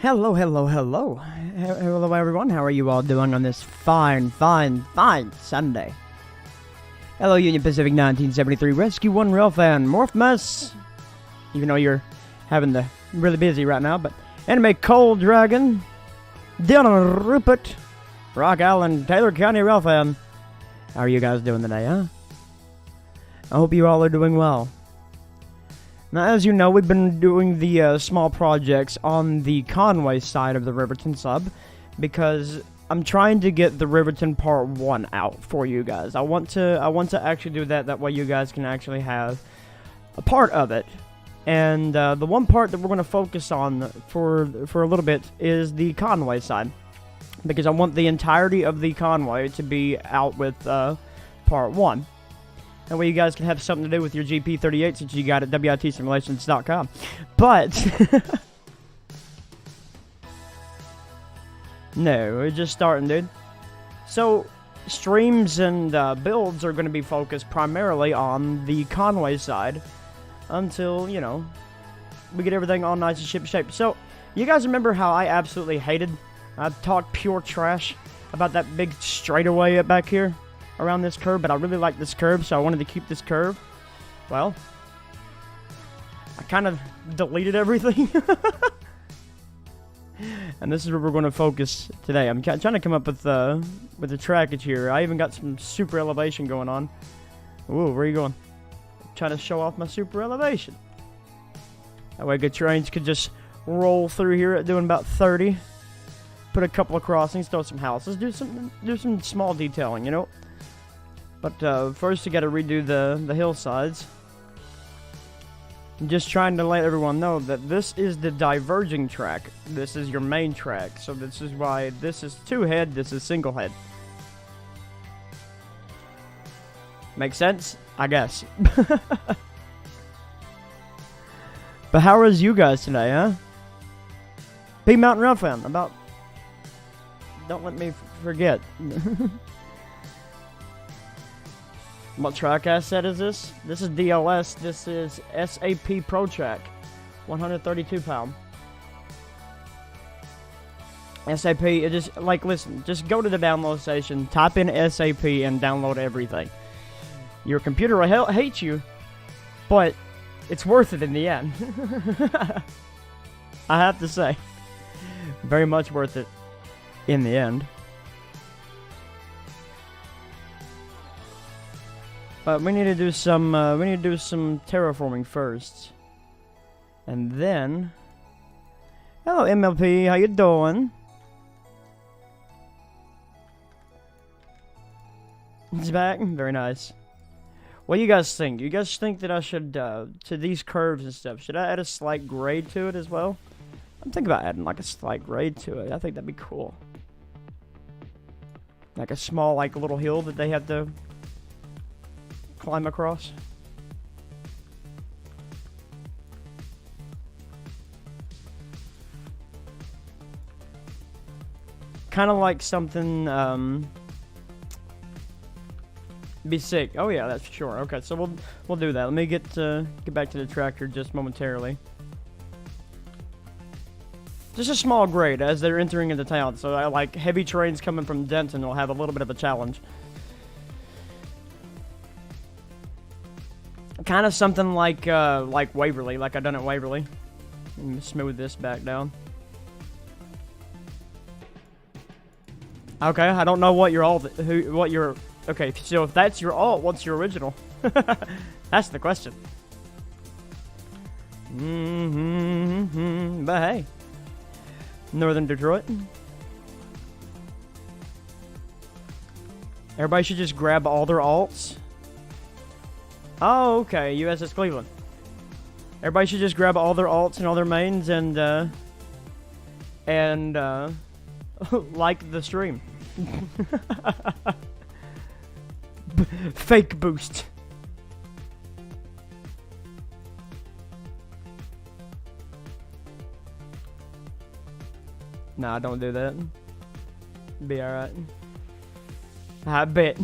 Hello, hello, hello. Hello, everyone. How are you all doing on this fine Sunday? Hello, Union Pacific 1973 Rescue 1 Railfan. Morph Mess. Even though you're having the really busy right now, but Anime Cold Dragon. Dylan Rupert. Rock Island, Taylor County Railfan. How are you guys doing today, huh? I hope you all are doing well. Now, as you know, we've been doing the small projects on the Conway side of the Riverton sub because I'm trying to get the Riverton Part 1 out for you guys. I want to actually do that. That way you guys can actually have a part of it. And the one part that we're going to focus on for a little bit is the Conway side, because I want the entirety of the Conway to be out with Part 1. That way you guys can have something to do with your GP38 since you got it at WITsimulations.com. But, no, we're just starting, dude. So, streams and builds are going to be focused primarily on the Conway side until, you know, we get everything all nice and ship-shape. So, you guys remember how I absolutely hated, I talked pure trash about that big straightaway up back here around this curve, but I really like this curve, so I wanted to keep this curve. Well, I kind of deleted everything. And this is where we're going to focus today. I'm trying to come up with the trackage here. I even got some super elevation going on. Ooh, where are you going? Trying to show off my super elevation. That way good trains could just roll through here at doing about 30. Put a couple of crossings, throw some houses, do some small detailing, you know. But first you got to redo the hillsides. I'm just trying to let everyone know that this is the diverging track. This is your main track. So this is why this is 2-head, this is single head. Make sense? I guess. But how is you guys today, huh? Big Mountain Railfan, about... Don't let me forget. What track asset is this? This is DLS. This is SAP Pro Track. 132 pound. SAP, it just, like, listen, just go to the download station, type in SAP, and download everything. Your computer will hate you, but it's worth it in the end. I have to say. Very much worth it in the end. But we need to do some terraforming first. And then, hello MLP, how you doing? He's back, very nice. What do you guys think? You guys think that I should, to these curves and stuff, should I add a slight grade to it as well? I'm thinking about adding like a slight grade to it. I think that'd be cool. Like a small, like, little hill that they have to climb across. Kind of like something, be sick. Oh yeah, that's sure. Okay, so we'll do that. Let me get back to the tractor just momentarily. Just a small grade as they're entering into town. So I like heavy trains coming from Denton will have a little bit of a challenge. Kind of something like Waverly, like I done at Waverly. Let me smooth this back down. Okay, I don't know what your alt, okay, so if that's your alt, what's your original? That's the question. But hey, Northern Detroit. Everybody should just grab all their alts. Oh, okay, USS Cleveland. Everybody should just grab all their alts and all their mains and like the stream. Fake boost. Nah, don't do that. Be alright. I bet.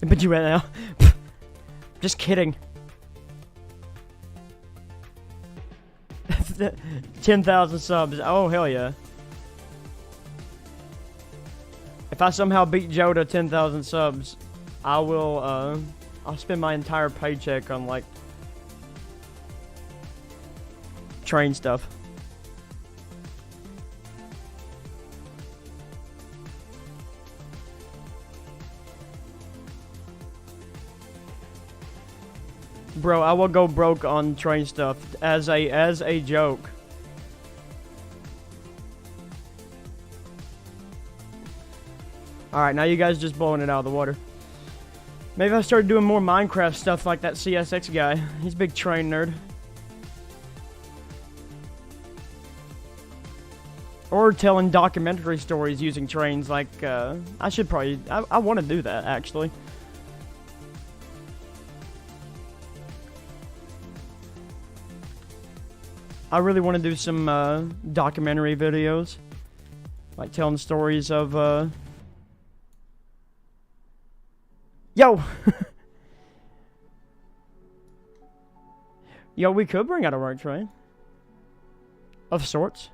But you right now. Just kidding. 10,000 subs. Oh, hell yeah. If I somehow beat Joe to 10,000 subs, I will, I'll spend my entire paycheck on, like, train stuff. Bro, I will go broke on train stuff as a joke. Alright, now you guys just blowing it out of the water. Maybe I started doing more Minecraft stuff like that CSX guy. He's a big train nerd. Or telling documentary stories using trains like, I should probably, I want to do that actually. I really want to do some documentary videos. Like telling stories of, Yo! Yo, we could bring out a work train. Of sorts.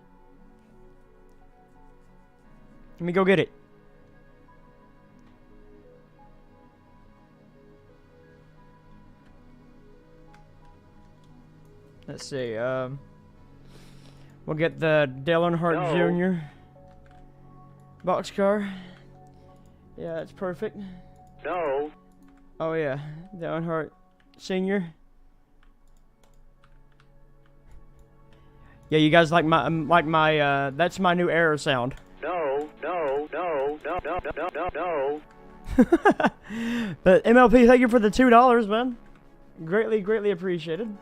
Let me go get it. Let's see, we'll get the Dale Earnhardt Jr. boxcar. Yeah, that's perfect. No. Oh yeah, Dale Earnhardt Sr. Yeah, you guys like my that's my new error sound. No. But MLP, thank you for the $2, man. Greatly appreciated.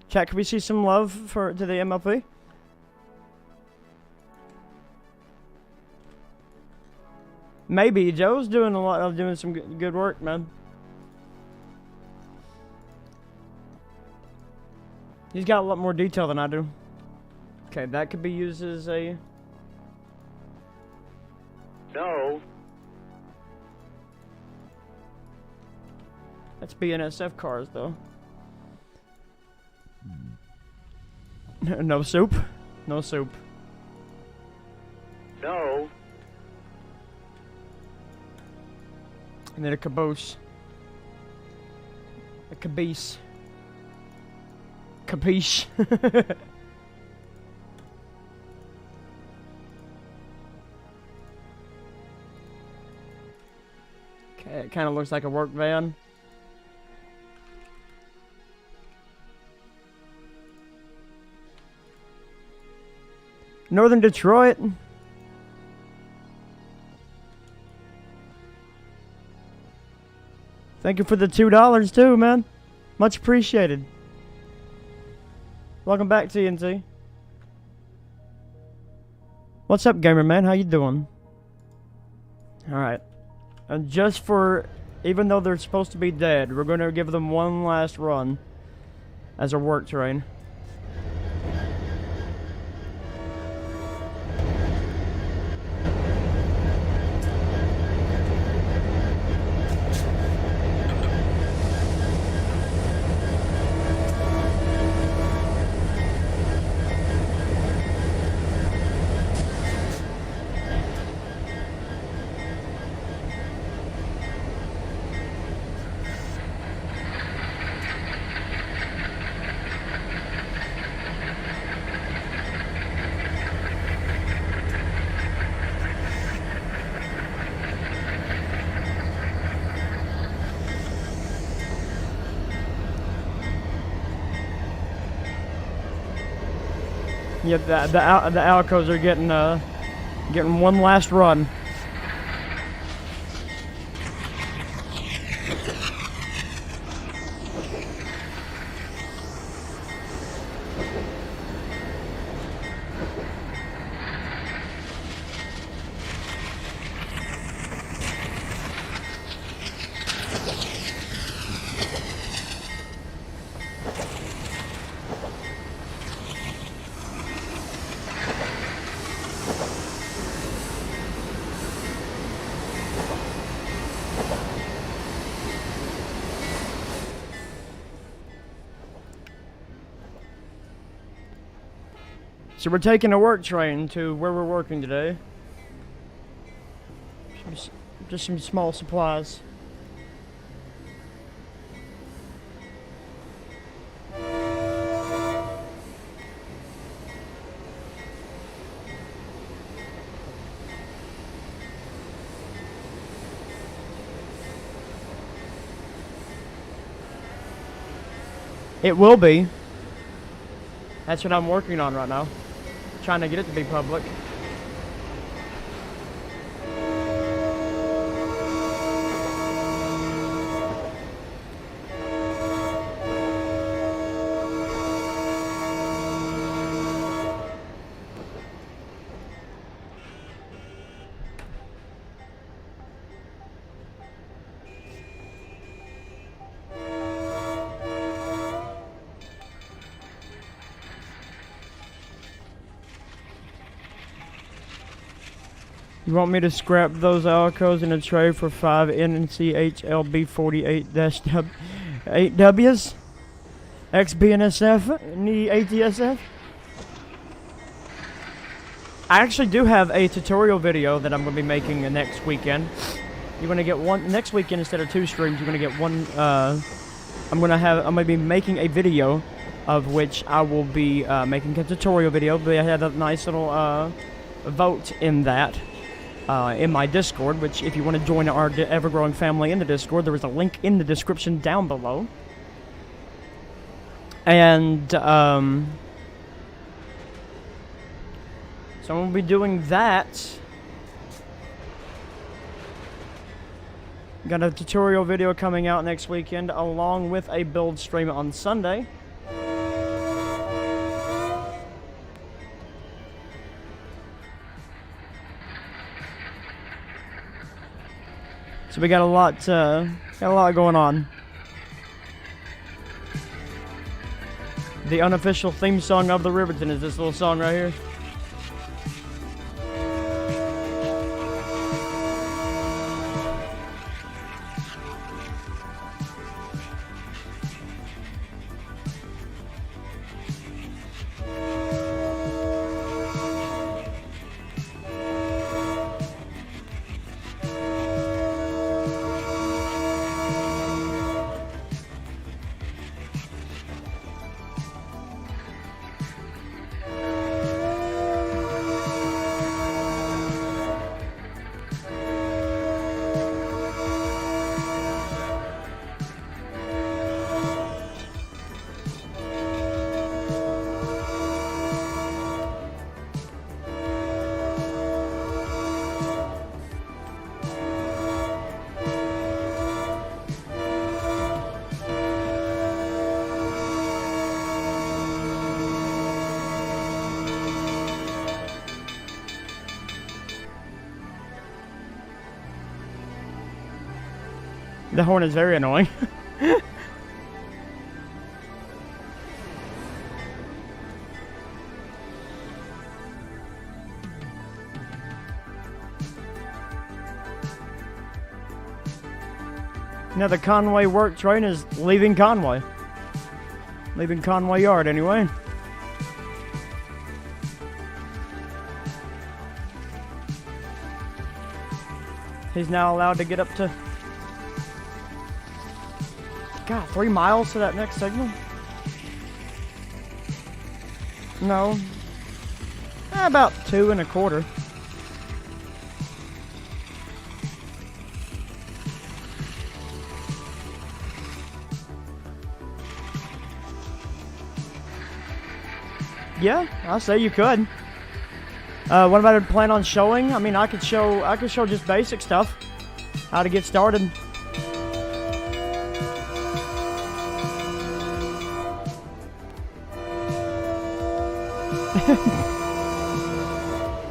Chat, can we see some love to the MLP? Maybe Joe's doing some good work, man. He's got a lot more detail than I do. Okay, that could be used as a... No. That's BNSF cars, though. No soup? No soup. No. And then a caboose. A caboose. Capiche. Okay, it kind of looks like a work van. Northern Detroit. Thank you for the $2 too, man. Much appreciated. Welcome back, TNT. What's up, gamer man? How you doing? Alright. And just for, even though they're supposed to be dead, we're going to give them one last run as a work train. Yeah, the Alcos are getting one last run. So we're taking a work train to where we're working today. Just some small supplies. It will be. That's what I'm working on right now. Trying to get it to be public. You want me to scrap those Alcos in a tray for 5 NNCHLB48-8Ws? XBNSF? And the ATSF? I actually do have a tutorial video that I'm going to be making next weekend. You're going to get one next weekend instead of 2 streams. You're going to get one. I'm going to be making a video of which I will be making a tutorial video. But I had a nice little vote in that. In my Discord, which if you want to join our ever-growing family in the Discord, there is a link in the description down below. And, so I'm going to be doing that. Got a tutorial video coming out next weekend, along with a build stream on Sunday. So we got a lot going on. The unofficial theme song of the Riverton is this little song right here. The horn is very annoying. Now the Conway work train is leaving Conway. Leaving Conway Yard anyway. He's now allowed to get up to... God, 3 miles to that next signal? No. About 2 1/4. Yeah, I'll say you could. What about I plan on showing? I mean, I could show just basic stuff. How to get started.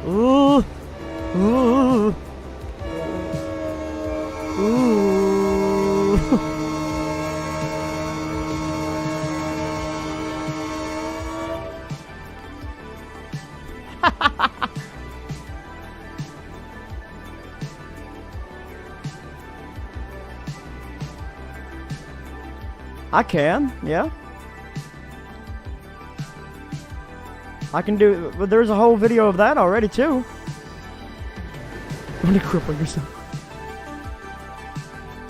Ooh. Ooh. Ooh. I can, yeah. I can do. But there's a whole video of that already too. I'm gonna cripple yourself.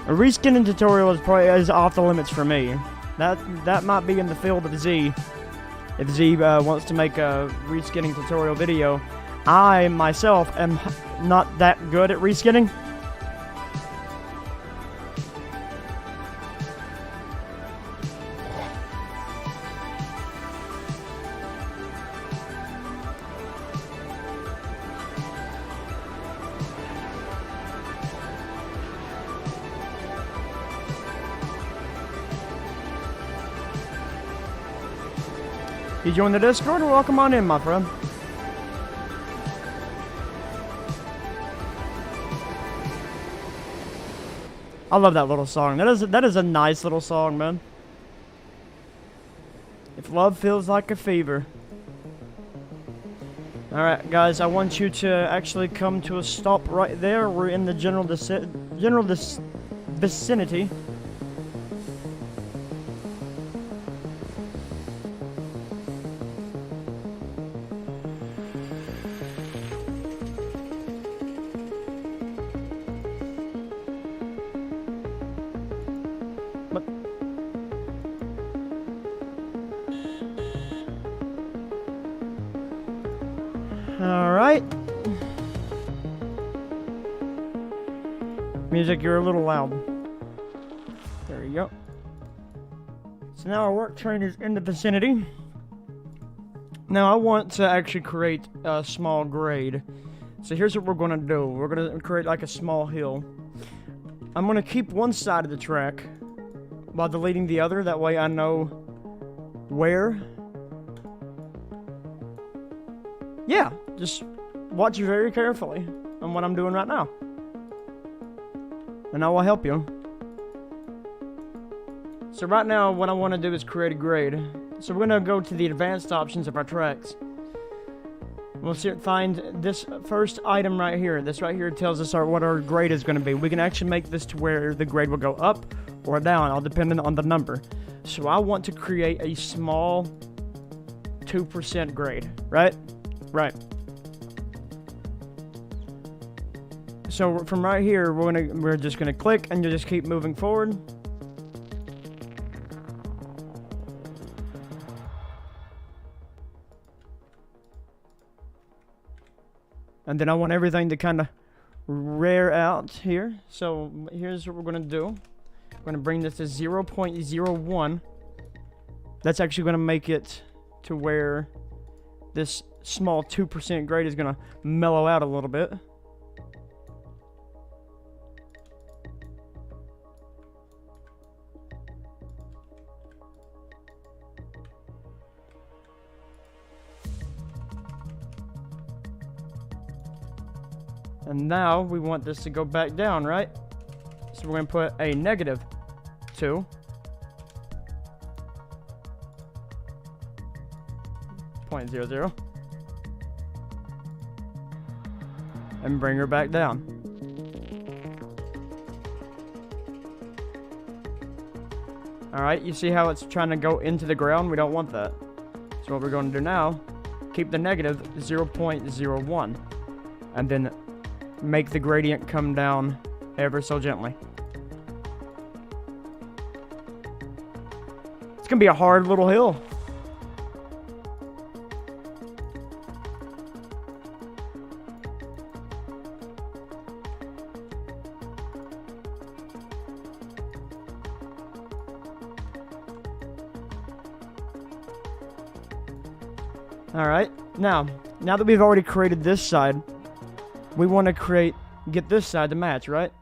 A reskinning tutorial is off the limits for me. That might be in the field of Z. If Z wants to make a reskinning tutorial video, I myself am not that good at reskinning. You join the Discord? Welcome on in, my friend. I love that little song. That is a nice little song, man. If love feels like a fever. Alright, guys, I want you to actually come to a stop right there. We're in the general vicinity. Alright. Music, you're a little loud. There you go. So now our work train is in the vicinity. Now I want to actually create a small grade. So here's what we're going to do. We're going to create like a small hill. I'm going to keep one side of the track while deleting the other. That way I know where. Yeah, just watch very carefully on what I'm doing right now. And I will help you. So right now, what I want to do is create a grade. So we're going to go to the advanced options of our tracks. We'll find this first item right here. This right here tells us what our grade is going to be. We can actually make this to where the grade will go up or down, all depending on the number. So I want to create a small 2% grade, right? Right. So from right here, we're just gonna click, and you just keep moving forward. And then I want everything to kind of rear out here. So here's what we're gonna do. We're gonna bring this to 0.01. That's actually gonna make it to where this small 2% grade is gonna mellow out a little bit. And now we want this to go back down, right? So we're gonna put a -2. .00. And bring her back down. Alright, you see how it's trying to go into the ground? We don't want that. So what we're going to do now, keep the -0.01. And then make the gradient come down ever so gently. It's going to be a hard little hill. Alright, now that we've already created this side, we want to get this side to match, right?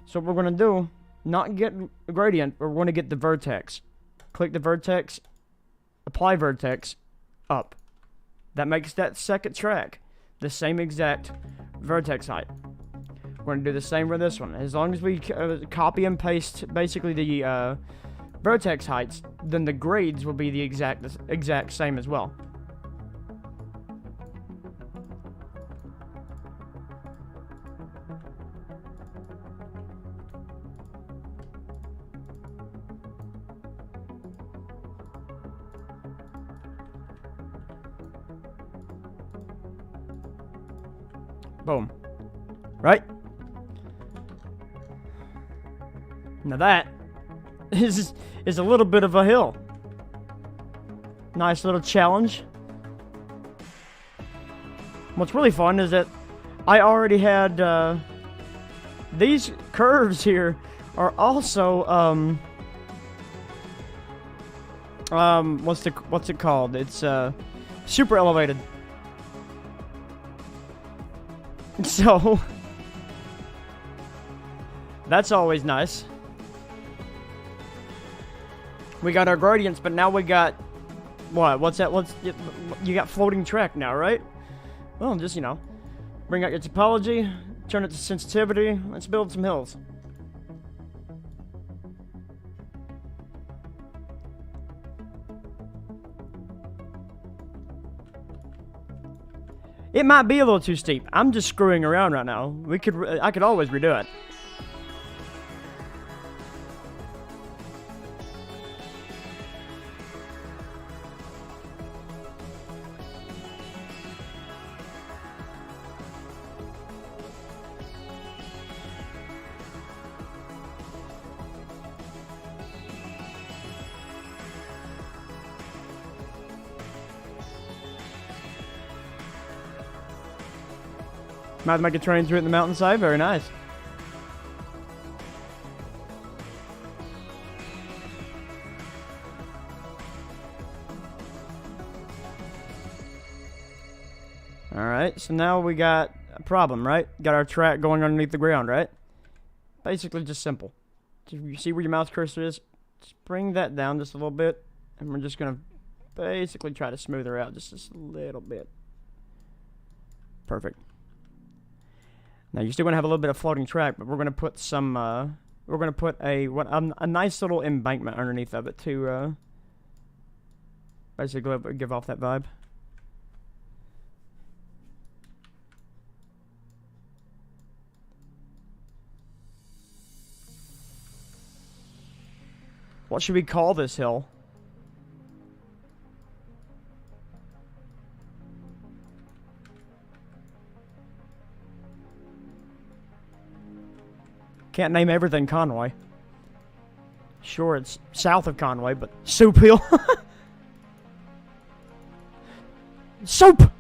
So what we're going to do, not get a gradient, but we're going to get the vertex. Click the vertex, apply vertex, up. That makes that second track the same exact vertex height. We're going to do the same for this one. As long as we copy and paste basically the vertex heights, then the grades will be the exact same as well. Boom. Right? Now that is a little bit of a hill. Nice little challenge. What's really fun is that I already had these curves here are also what's it called? It's super elevated. So that's always nice. We got our gradients, but now we got what? What's that? You got floating track now, right? Well, just, you know, bring out your topology, turn it to sensitivity. Let's build some hills. It might be a little too steep. I'm just screwing around right now. I could always redo it. Might make a train through it in the mountainside. Very nice. Alright, so now we got a problem, right? Got our track going underneath the ground, right? Basically just simple. You see where your mouse cursor is? Just bring that down just a little bit. And we're just going to basically try to smooth her out just a little bit. Perfect. Now you're still gonna have a little bit of floating track, but we're gonna put some. We're gonna put a nice little embankment underneath of it to basically give off that vibe. What should we call this hill? Can't name everything Conway. Sure, it's south of Conway, but Soup Hill. Soap!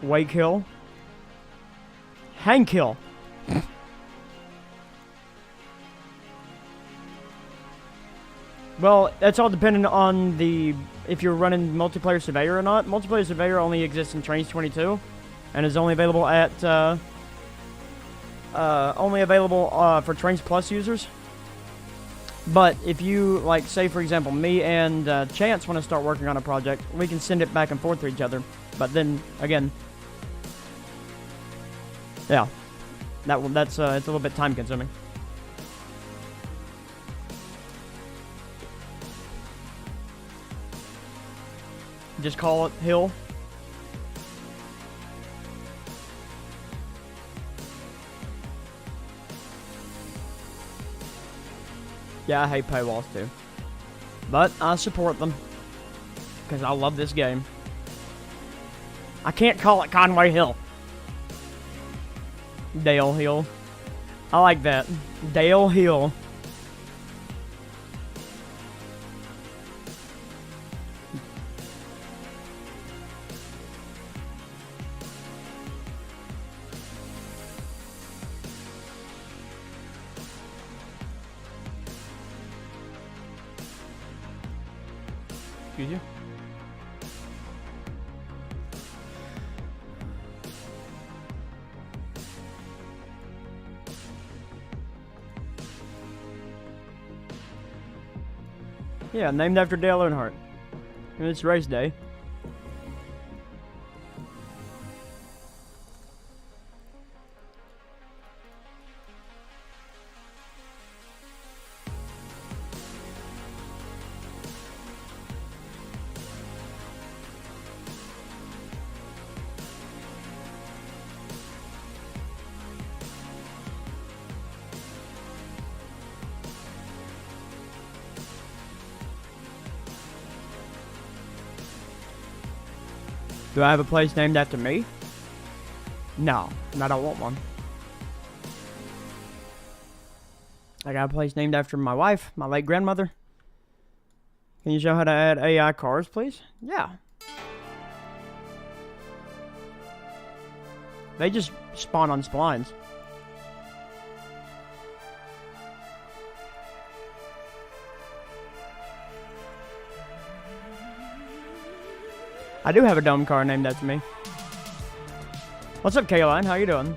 Wake Hill. Hank Hill. Well, that's all dependent on if you're running Multiplayer Surveyor or not. Multiplayer Surveyor only exists in Trains 22, and is only available at for Trains Plus users. But if you, like, say for example, me and Chance want to start working on a project, we can send it back and forth to each other. But then again, yeah, that's it's a little bit time consuming. Just call it Hill. Yeah, I hate paywalls too. But I support them. Because I love this game. I can't call it Conway Hill. Dale Hill. I like that. Dale Hill. Excuse you. Yeah, named after Dale Earnhardt. And it's race day. Do I have a place named after me? No, and I don't want one. I got a place named after my wife, my late grandmother. Can you show how to add AI cars, please? Yeah. They just spawn on splines. I do have a dome car named after me. What's up, Kayline? How you doing?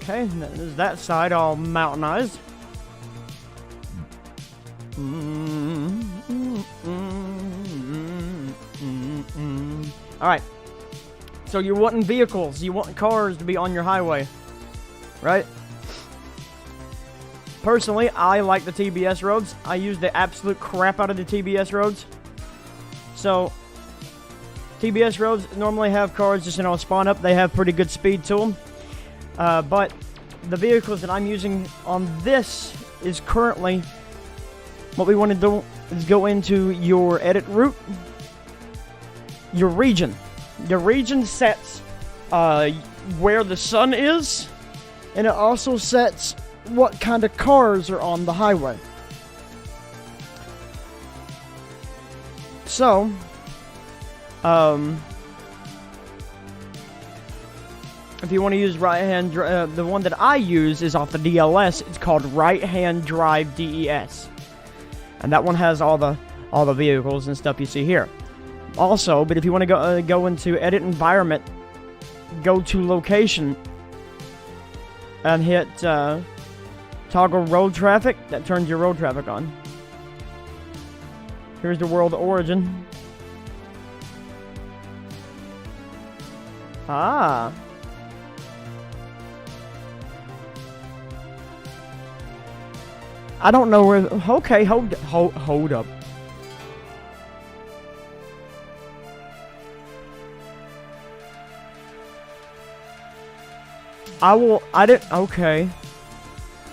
Okay, there's that side all mountainized. Alright. So you're wanting vehicles, you want cars to be on your highway, right? Personally, I like the TBS roads. I use the absolute crap out of the TBS roads. So, TBS roads normally have cars just, spawn up. They have pretty good speed to them. But the vehicles that I'm using on this is currently, what we want to do is go into your edit route, your region. The region sets where the sun is, and it also sets what kind of cars are on the highway. So, if you want to use right-hand drive, the one that I use is off the DLS. It's called right-hand drive DES, and that one has all the vehicles and stuff you see here. Also, but if you want to go into edit environment, go to location, and hit toggle road traffic. That turns your road traffic on. Here's the world origin. Ah. I don't know where. Okay, hold up. Okay.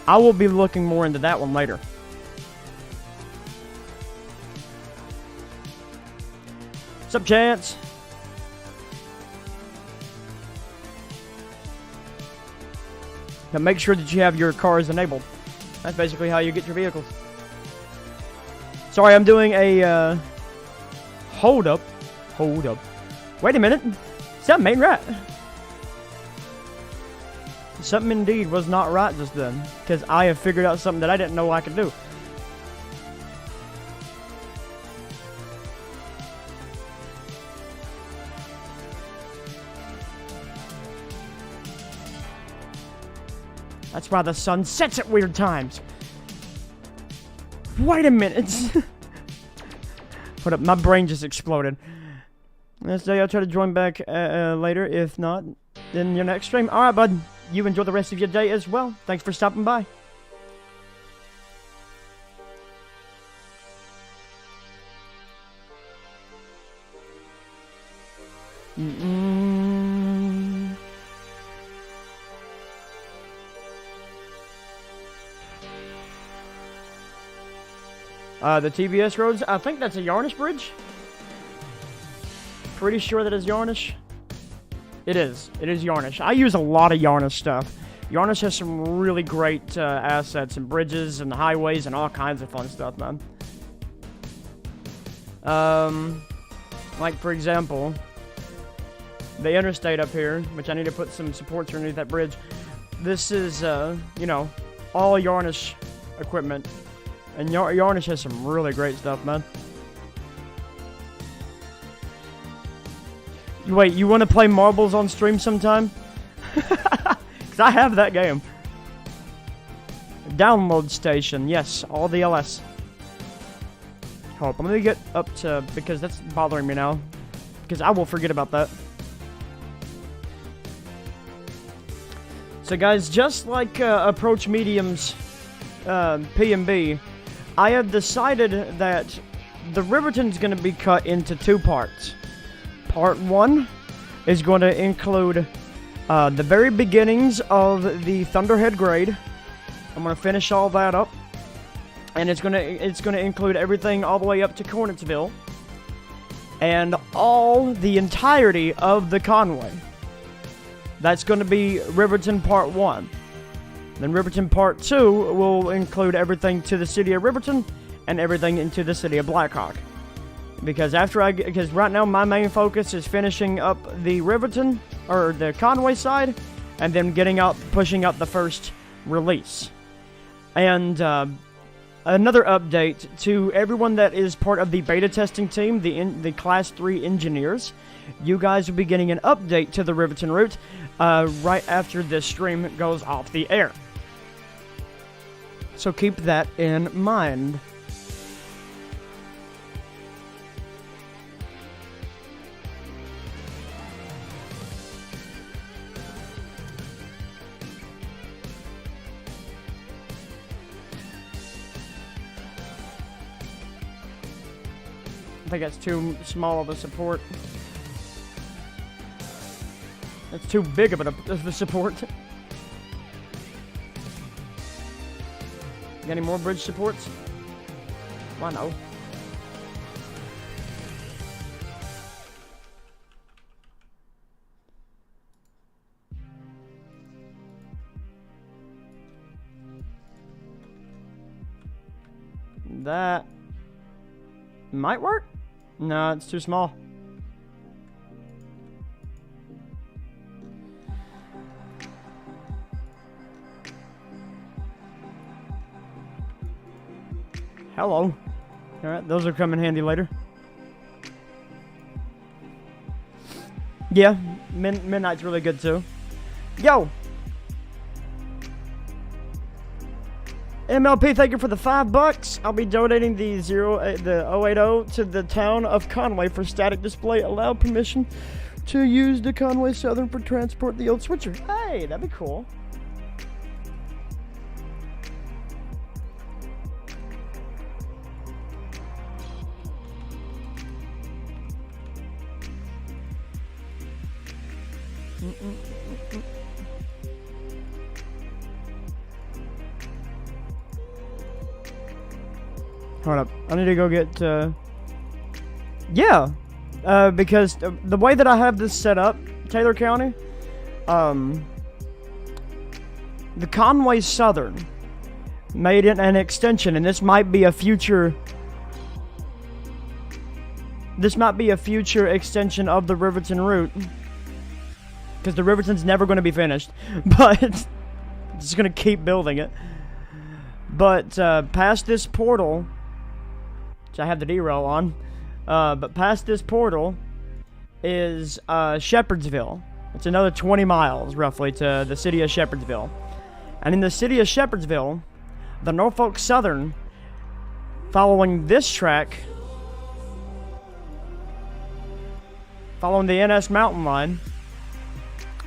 I will be looking more into that one later. What's up, Chance? Now make sure that you have your cars enabled. That's basically how you get your vehicles. Sorry, I'm doing a hold up. Wait a minute. Something ain't right. Something indeed was not right just then, because I have figured out something that I didn't know I could do. That's why the sun sets at weird times. Wait a minute. Hold up, my brain just exploded. Let's say I'll try to join back later. If not, then your next stream. Alright, bud. You enjoy the rest of your day as well. Thanks for stopping by. The TBS roads, I think that's a Yarnish bridge. Pretty sure that is Yarnish. It is Yarnish. I use a lot of Yarnish stuff. Yarnish has some really great assets and bridges and highways and all kinds of fun stuff, man. Like, for example, the interstate up here, which I need to put some supports underneath that bridge. This is, all Yarnish equipment. And Yarnish has some really great stuff, man. Wait, you want to play marbles on stream sometime? Because I have that game. Download station, yes, all the LS. Hold up, let me get up to, because that's bothering me now. Because I will forget about that. So guys, just like Approach Medium's P&B, I have decided that the Riverton's going to be cut into two parts. Part 1 is going to include the very beginnings of the Thunderhead grade. I'm going to finish all that up. And it's gonna include everything all the way up to Cornetsville. And the entirety of the Conway. That's going to be Riverton Part 1. Then Riverton Part 2 will include everything to the city of Riverton and everything into the city of Blackhawk. Because right now my main focus is finishing up the Riverton, or the Conway side, and then pushing out the first release. And another update to everyone that is part of the beta testing team, the Class 3 engineers. You guys will be getting an update to the Riverton route right after this stream goes off the air. So keep that in mind. I think that's too small of a support. That's too big of a support. Got any more bridge supports? Why no? That might work. No, it's too small. Hello. Alright, those will come in handy later. Yeah, midnight's really good too. Yo! MLP, thank you for the $5. I'll be donating the 080 to the town of Conway for static display. Allow permission to use the Conway Southern for transport the old switcher. Hey, that'd be cool. Hold up. I need to go get, yeah. Because the way that I have this set up, Taylor County, the Conway Southern made it an extension, and this might be a future extension of the Riverton route. Because the Riverton's never going to be finished. But it's just going to keep building it. But past this portal, which I have the derail on, but past this portal is Shepherdsville. It's another 20 miles, roughly, to the city of Shepherdsville. And in the city of Shepherdsville, the Norfolk Southern, following this track, following the NS Mountain Line,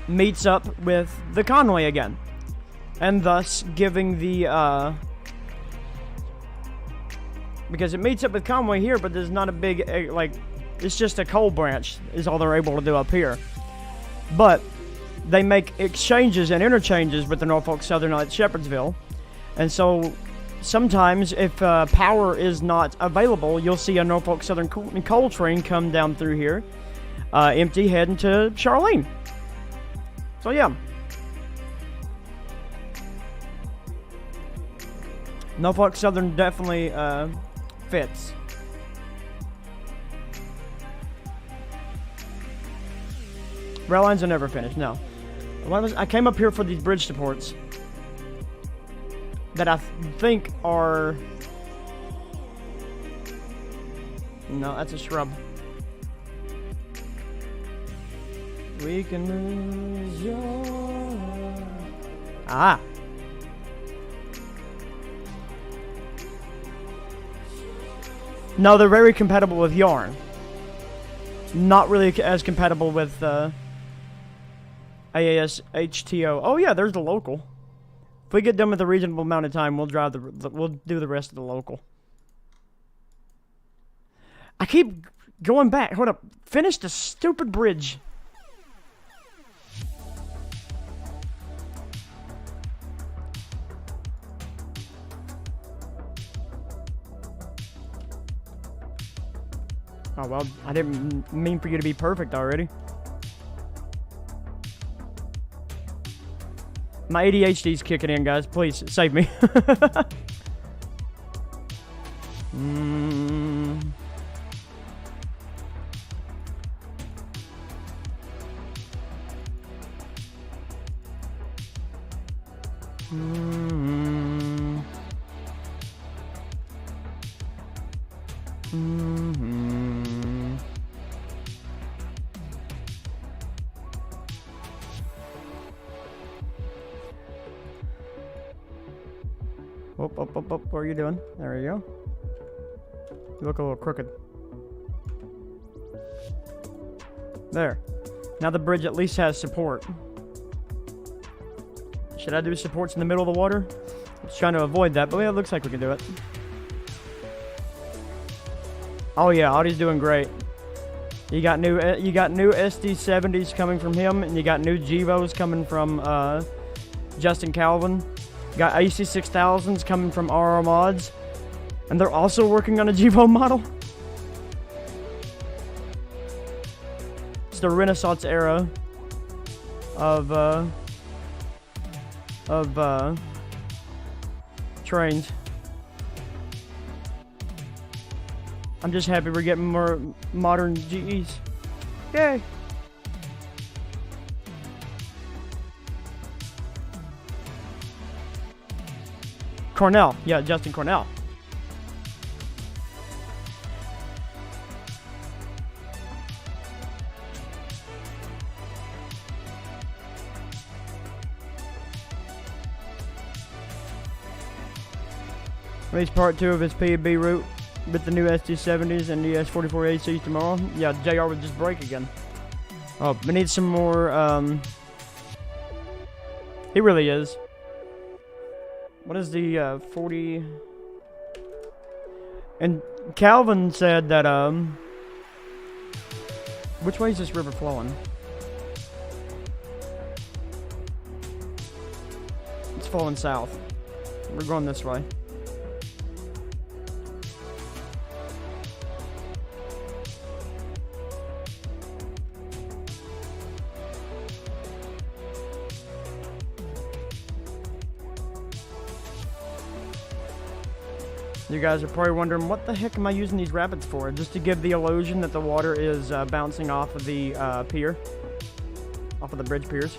meets up with the Conway again. And thus giving the, because it meets up with Conway here, but there's not a big, like, it's just a coal branch is all they're able to do up here. But they make exchanges and interchanges with the Norfolk Southern at Shepherdsville. And so sometimes if power is not available, you'll see a Norfolk Southern coal train come down through here, empty, heading to Charlene. So yeah. Norfolk Southern definitely fits. Rail lines are never finished, no. I came up here for these bridge supports that I think are... No, that's a shrub. We can lose your... Ah! No, they're very compatible with yarn. Not really as compatible with AAS HTO. Oh yeah, there's the local. If we get done with a reasonable amount of time, we'll drive we'll do the rest of the local. I keep going back. Hold up. Finish the stupid bridge. Oh, well, I didn't mean for you to be perfect already. My ADHD's kicking in, guys. Please, save me. Up. What are you doing? There you go. You look a little crooked. There. Now the bridge at least has support. Should I do supports in the middle of the water? I was trying to avoid that, but yeah, it looks like we can do it. Oh yeah, Audie's doing great. You got new SD70s coming from him, and you got new Gevos coming from Justin Calvin. Got AC6000s coming from RR Mods, and they're also working on a Gevo model. It's the Renaissance era of trains. I'm just happy we're getting more modern GEs. Yay! Cornell. Yeah, Justin Cornell. Release part 2 of his P&B route with the new SD70s and the S44ACs tomorrow. Yeah, JR would just break again. Oh, we need some more, he really is. What is the 40? And Calvin said that which way is this river flowing? It's flowing south. We're going this way. You guys are probably wondering, what the heck am I using these rapids for? Just to give the illusion that the water is bouncing off of the pier. Off of the bridge piers.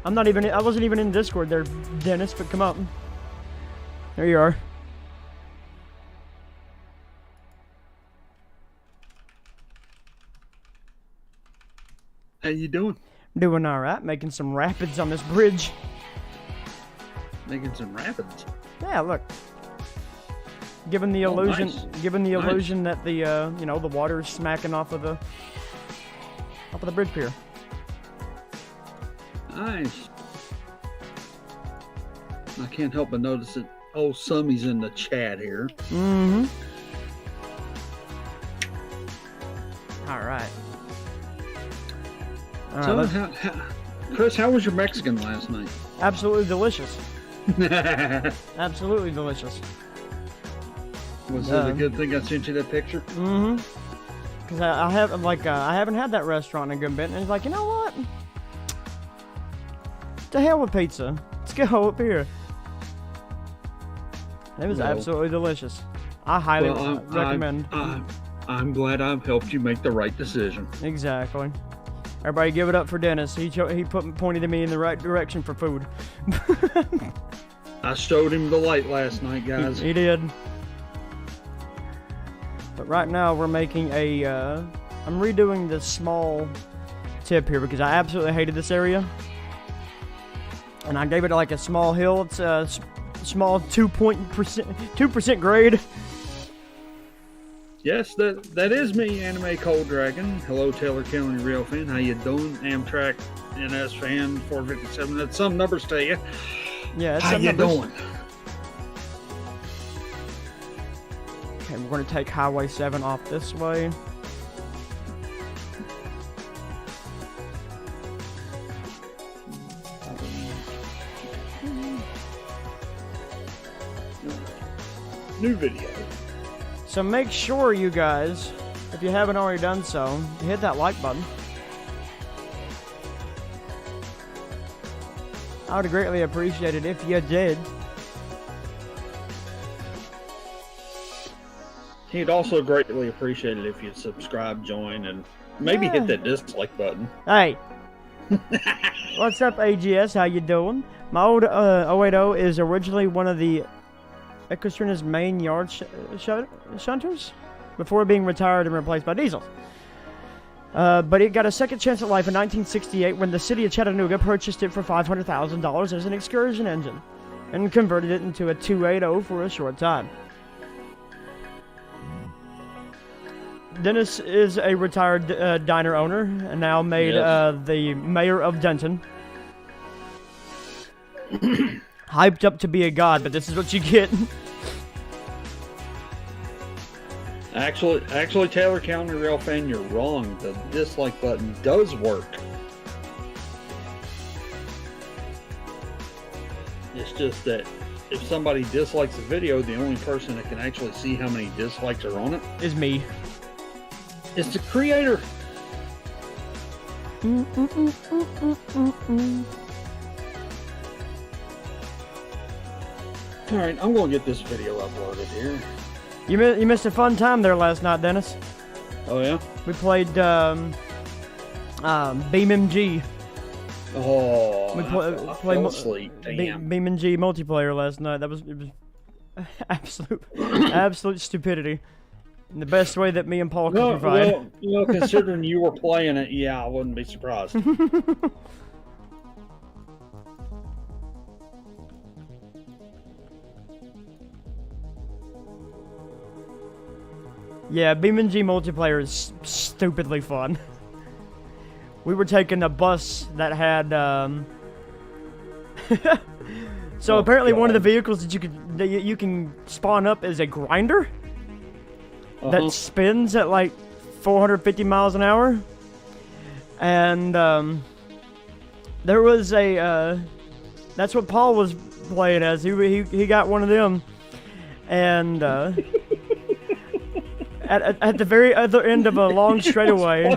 I wasn't even in Discord there, Dennis, but come up. There you are. How you doing? Doing alright, making some rapids on this bridge. Making some rapids? Yeah, look. Giving the illusion, nice. Illusion that the the water is smacking off of the bridge pier. Nice. I can't help but notice that old Summy's in the chat here. Mm-hmm. Alright. So, Chris, how was your Mexican last night? Absolutely delicious. Absolutely delicious. Was it a good thing I sent you that picture? Mm-hmm. Because I haven't had that restaurant in a good bit, and it's like, you know what? To hell with pizza. Let's go up here. It was absolutely delicious. I highly recommend. I'm glad I've helped you make the right decision. Exactly. Everybody give it up for Dennis. He pointed me in the right direction for food. I showed him the light last night, guys. He did. But right now we're making a, I'm redoing this small tip here because I absolutely hated this area. And I gave it like a small hill. It's a small 2% grade. Yes, that is me, Anime Cold Dragon. Hello, Taylor County Real Fan. How you doing? Amtrak NS Fan 457. That's some numbers to you. Yeah, it's How some you numbers. doing? Okay, we're going to take Highway 7 off this way. New video. So make sure, you guys, if you haven't already done so, hit that like button. I would greatly appreciate it if you did. He'd also greatly appreciate it if you'd subscribe, join, and maybe hit that dislike button. Hey! What's up, AGS? How you doing? My old 080 is originally one of the Equestrian's main yard shunters before being retired and replaced by diesels. But it got a second chance at life in 1968 when the city of Chattanooga purchased it for $500,000 as an excursion engine and converted it into a 280 for a short time. Dennis is a retired diner owner and now made the mayor of Denton. Hyped up to be a god, but this is what you get. Actually, Taylor County Real Fan, you're wrong. The dislike button does work. It's just that if somebody dislikes a video, the only person that can actually see how many dislikes are on it Is me. is the creator. Alright, I'm going to get this video uploaded here. You missed a fun time there last night, Dennis. Oh, yeah? We played BeamMG. Oh, We I fell asleep. Damn. BeamMG multiplayer last night. It was absolute stupidity. In the best way that me and Paul could provide. Well, considering you were playing it, yeah, I wouldn't be surprised. Yeah, BeamMG multiplayer is stupidly fun. We were taking a bus that had so apparently one of the vehicles that you can spawn up is a grinder that spins at like 450 miles an hour. And there was a that's what Paul was playing as. He got one of them. And at the very other end of a long straightaway,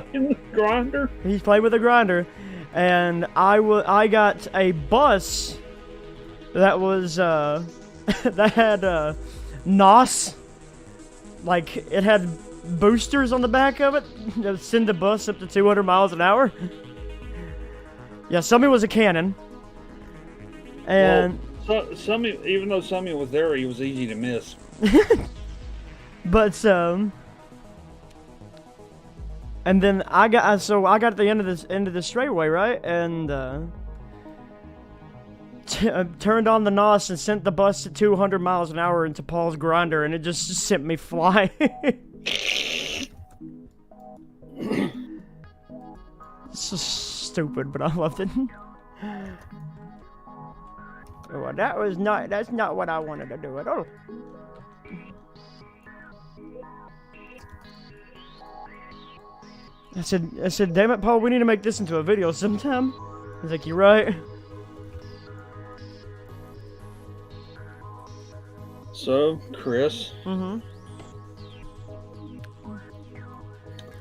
grinder. he's playing with a grinder, and I got a bus that was that had NOS, like it had boosters on the back of it that send the bus up to 200 miles an hour. Yeah, Summy was a cannon, and Summy, even though Summy was there, he was easy to miss. But and then I got at the end of the straightaway, right, and turned on the NOS and sent the bus at 200 miles an hour into Paul's grinder, and it just sent me flying. So stupid, but I loved it. Well, that's not what I wanted to do at all. I said, damn it, Paul, we need to make this into a video sometime. He's like, you're right. So, Chris. Mm-hmm.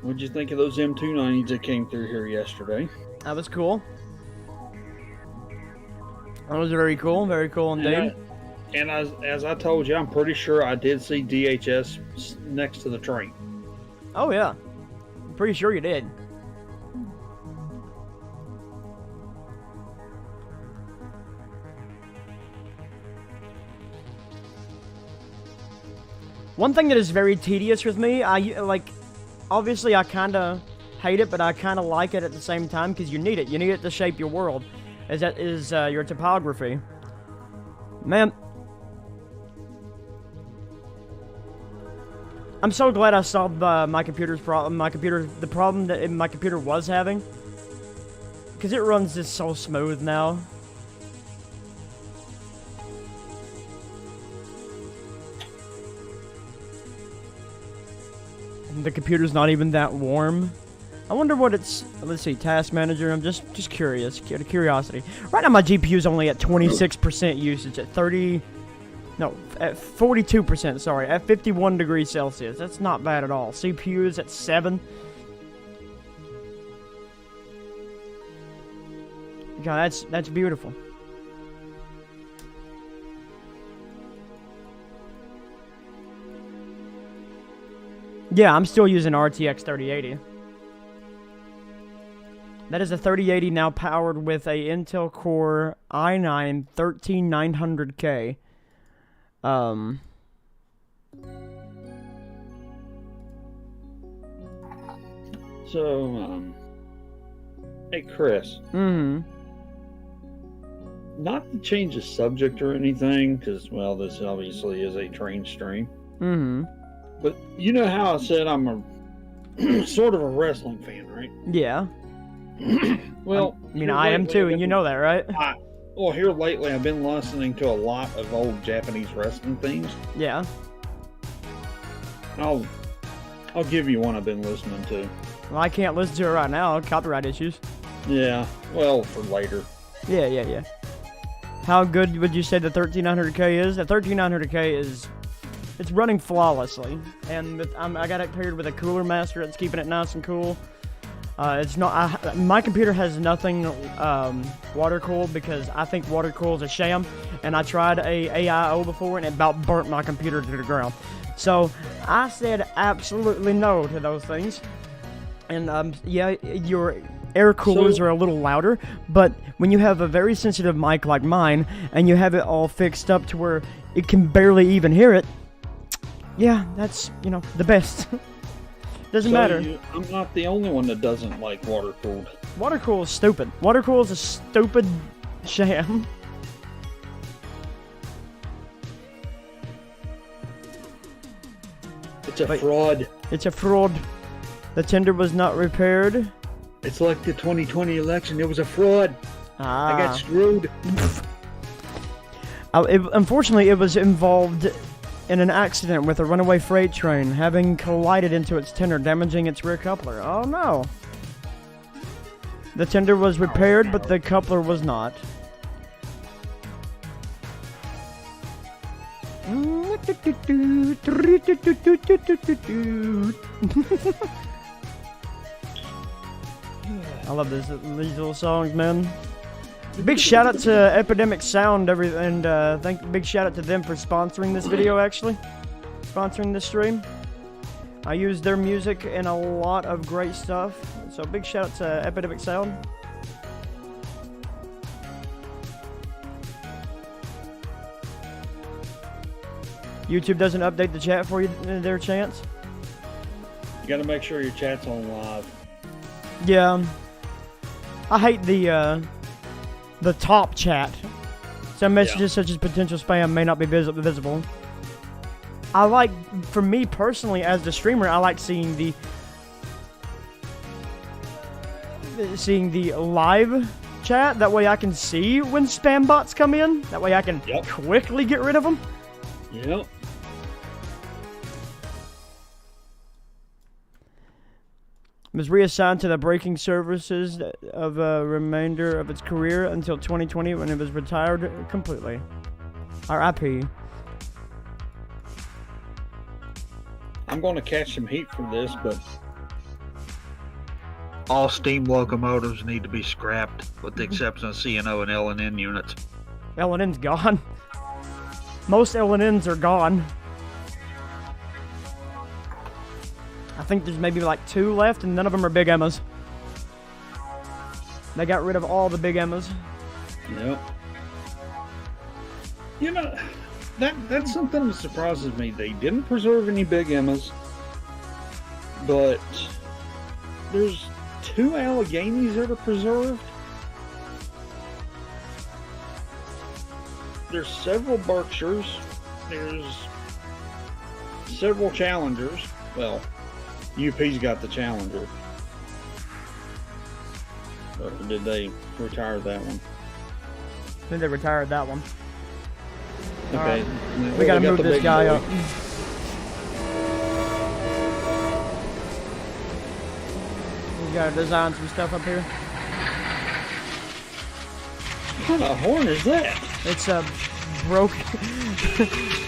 What'd you think of those M290s that came through here yesterday? That was cool. That was very cool indeed. And as I told you, I'm pretty sure I did see DHS next to the train. Oh, yeah. Pretty sure you did. One thing that is very tedious with me, obviously I kind of hate it, but I kind of like it at the same time because you need it. You need it to shape your world. Is your topography. Man. I'm so glad I solved my computer's problem. The problem that my computer was having, because it runs just so smooth now. The computer's not even that warm. I wonder what it's. Let's see, task manager. I'm just curious, out of curiosity. Right now, my GPU's only at 26% usage at 42%. Sorry, at 51 degrees Celsius. That's not bad at all. CPU is at 7. God, that's beautiful. Yeah, I'm still using RTX 3080. That is a 3080 now powered with a Intel Core i9 13900K. Hey Chris. Mm-hmm. Not to change the subject or anything, because, well, this obviously is a train stream. Mm-hmm. But you know how I said I'm a sort of a wrestling fan, right? Yeah. Well, I mean, I am too, and you know that, right? Well, here lately, I've been listening to a lot of old Japanese wrestling themes. Yeah. I'll give you one I've been listening to. Well, I can't listen to it right now. Copyright issues. Yeah. Well, for later. Yeah. How good would you say the 13900K is? The 13900K is... It's running flawlessly, and I got it paired with a Cooler Master. It's keeping it nice and cool. It's not. My computer has nothing water cooled because I think water cool is a sham, and I tried a AIO before, and it about burnt my computer to the ground. So I said absolutely no to those things. And yeah, your air coolers are a little louder, but when you have a very sensitive mic like mine, and you have it all fixed up to where it can barely even hear it. Yeah, that's, the best. Doesn't matter. I'm not the only one that doesn't like water-cooled. Water-cooled is stupid. Water-cooled is a stupid sham. It's a fraud. It's a fraud. The tender was not repaired. It's like the 2020 election. It was a fraud. I got screwed. Unfortunately, it was involved in an accident with a runaway freight train, having collided into its tender, damaging its rear coupler. Oh no. The tender was repaired, but the coupler was not. I love these little songs, man. Big shout out to Epidemic Sound, big shout out to them for sponsoring this video. Actually, sponsoring this stream. I use their music in a lot of great stuff. So big shout out to Epidemic Sound. YouTube doesn't update the chat for you, their chance. You got to make sure your chat's on live. Yeah, I hate the top chat. Some messages such as potential spam may not be visible. I like, for me personally as the streamer, I like seeing the live chat. That way I can see when spam bots come in. That way I can quickly get rid of them. Yep. Was reassigned to the braking services of a remainder of its career until 2020 when it was retired completely. RIP. I'm going to catch some heat for this, but all steam locomotives need to be scrapped with the exception of CNO and L&N units. L&N's gone. Most L&Ns are gone. I think there's maybe like 2 left, and none of them are big Emmas. They got rid of all the big Emmas. Yep. You know, that's something that surprises me. They didn't preserve any big Emmas, but there's 2 Alleghenies that are preserved. There's several Berkshires. There's several challengers. Well, UP's got the Challenger. Or did they retire that one? I think they retired that one. Okay. Well, we gotta move this guy up. We gotta design some stuff up here. What kind of horn is that? It's a broken.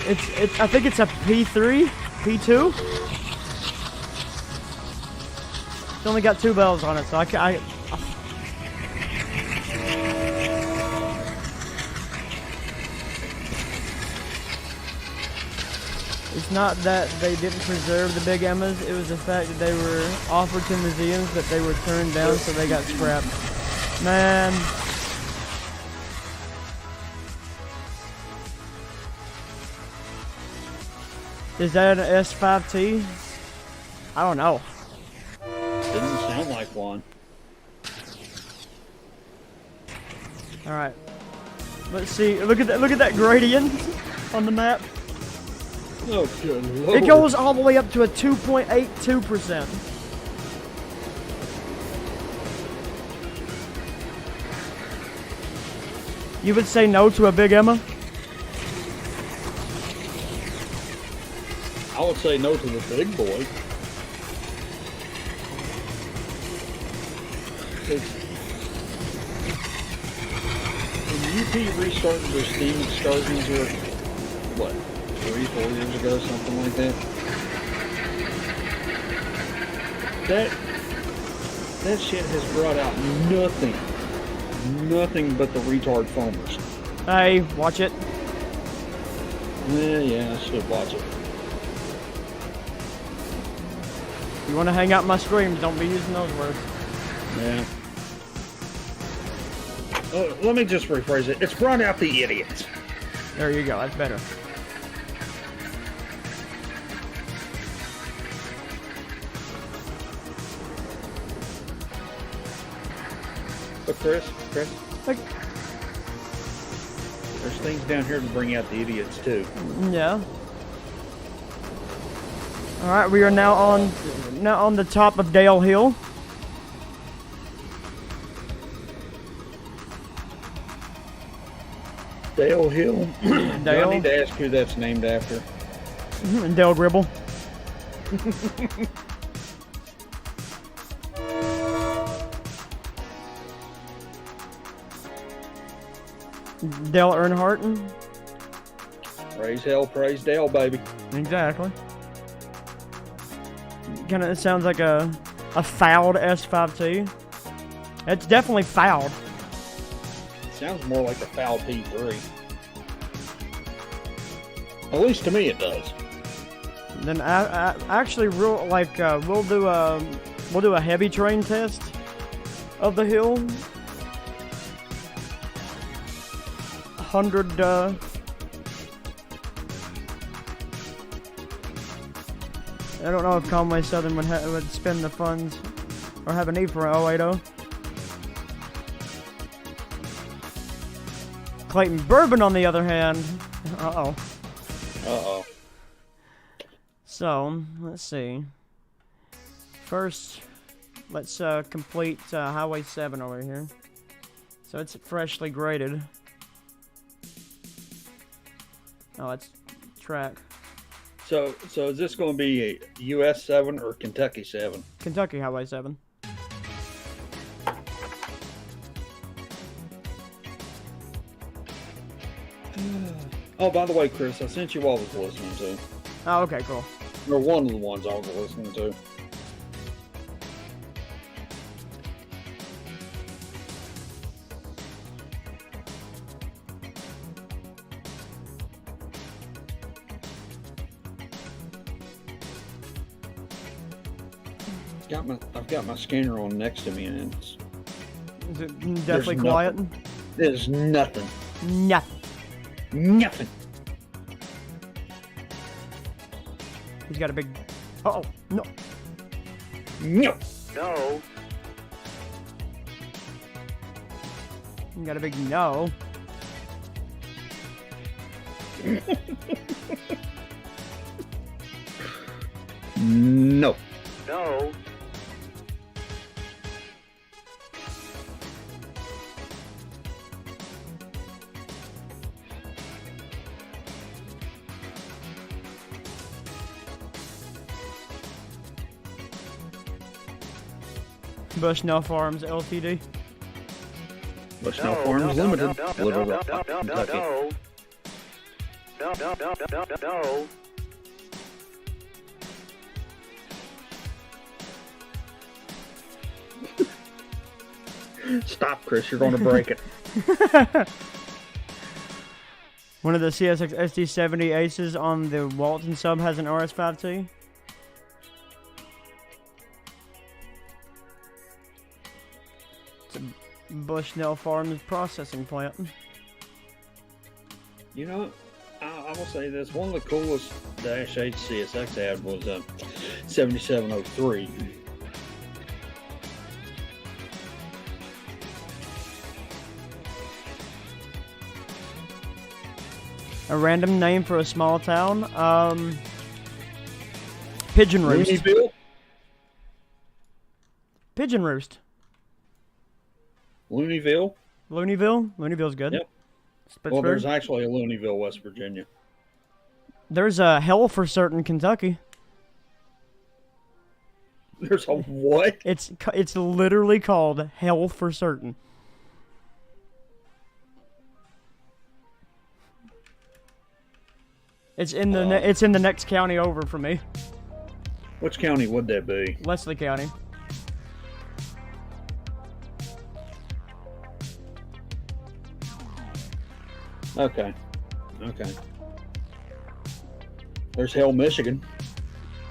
it's. I think it's a P3, P2. It's only got 2 bells on it, so It's not that they didn't preserve the big Emmas, it was the fact that they were offered to museums, but they were turned down, so they got scrapped. Man. Is that an S5T? I don't know. Didn't sound like one. Alright. Let's see. Look at that gradient on the map. Oh, good Lord. It goes all the way up to a 2.82%. You would say no to a big Emma? I would say no to the big boy. When UP restarted their Steam excursions here, what, 3-4 years ago, something like that? That shit has brought out nothing but the retard foamers. Hey, watch it. Yeah, I should watch it. You want to hang out my streams, don't be using those words. Yeah. Let me just rephrase it. It's brought out the idiots. There you go, that's better. But Chris, Like, there's things down here to bring out the idiots too. yeah. Alright, we are now on the top of Dale Hill. Dale Hill. Dale? I need to ask who that's named after. Dale Gribble. Dale Earnhardt. Praise hell, praise Dale, baby. Exactly. Kinda, it sounds like a fouled S5T. It's definitely fouled. Sounds more like a foul P3. At least to me it does. Then I actually we'll do a heavy train test of the hill. 100 I don't know if Conway Southern would spend the funds or have a need for an 080. Clayton Bourbon, on the other hand, So, let's see. First, let's complete Highway 7 over here. So it's freshly graded. Oh, it's track. So is this going to be a US 7 or Kentucky 7? Kentucky Highway 7. Oh, by the way, Chris, I sent you what I was listening to. Oh, okay, cool. Or one of the ones I was listening to. I've got my scanner on next to me, and it's Is it definitely quiet? There's nothing. Nothing. He's got a big. Uh oh, no. No. No. He got a big no. No. no, Bushnell Farms Ltd. Bushnell no, Farms no, Limited, no, no, Little no, Rock, no, no, Kentucky. no, no, no, no, no, no, no. Stop, Chris. You're going to break it. One of the CSX SD70 Aces on the Walton sub has an RS5T. It's a Bushnell Farms processing plant. You know, I will say this. One of the coolest Dash 8 CSX had was 7703. A random name for a small town. Pigeon Roost. Looneyville? Pigeon Roost. Looneyville? Looneyville. Looneyville's good. Yep. Pittsburgh. Well, there's actually a Looneyville, West Virginia. There's a Hell for Certain, Kentucky. There's a what? It's literally called Hell for Certain. It's in the next county over for me. Which county would that be? Leslie County. Okay. Okay. There's Hell, Michigan.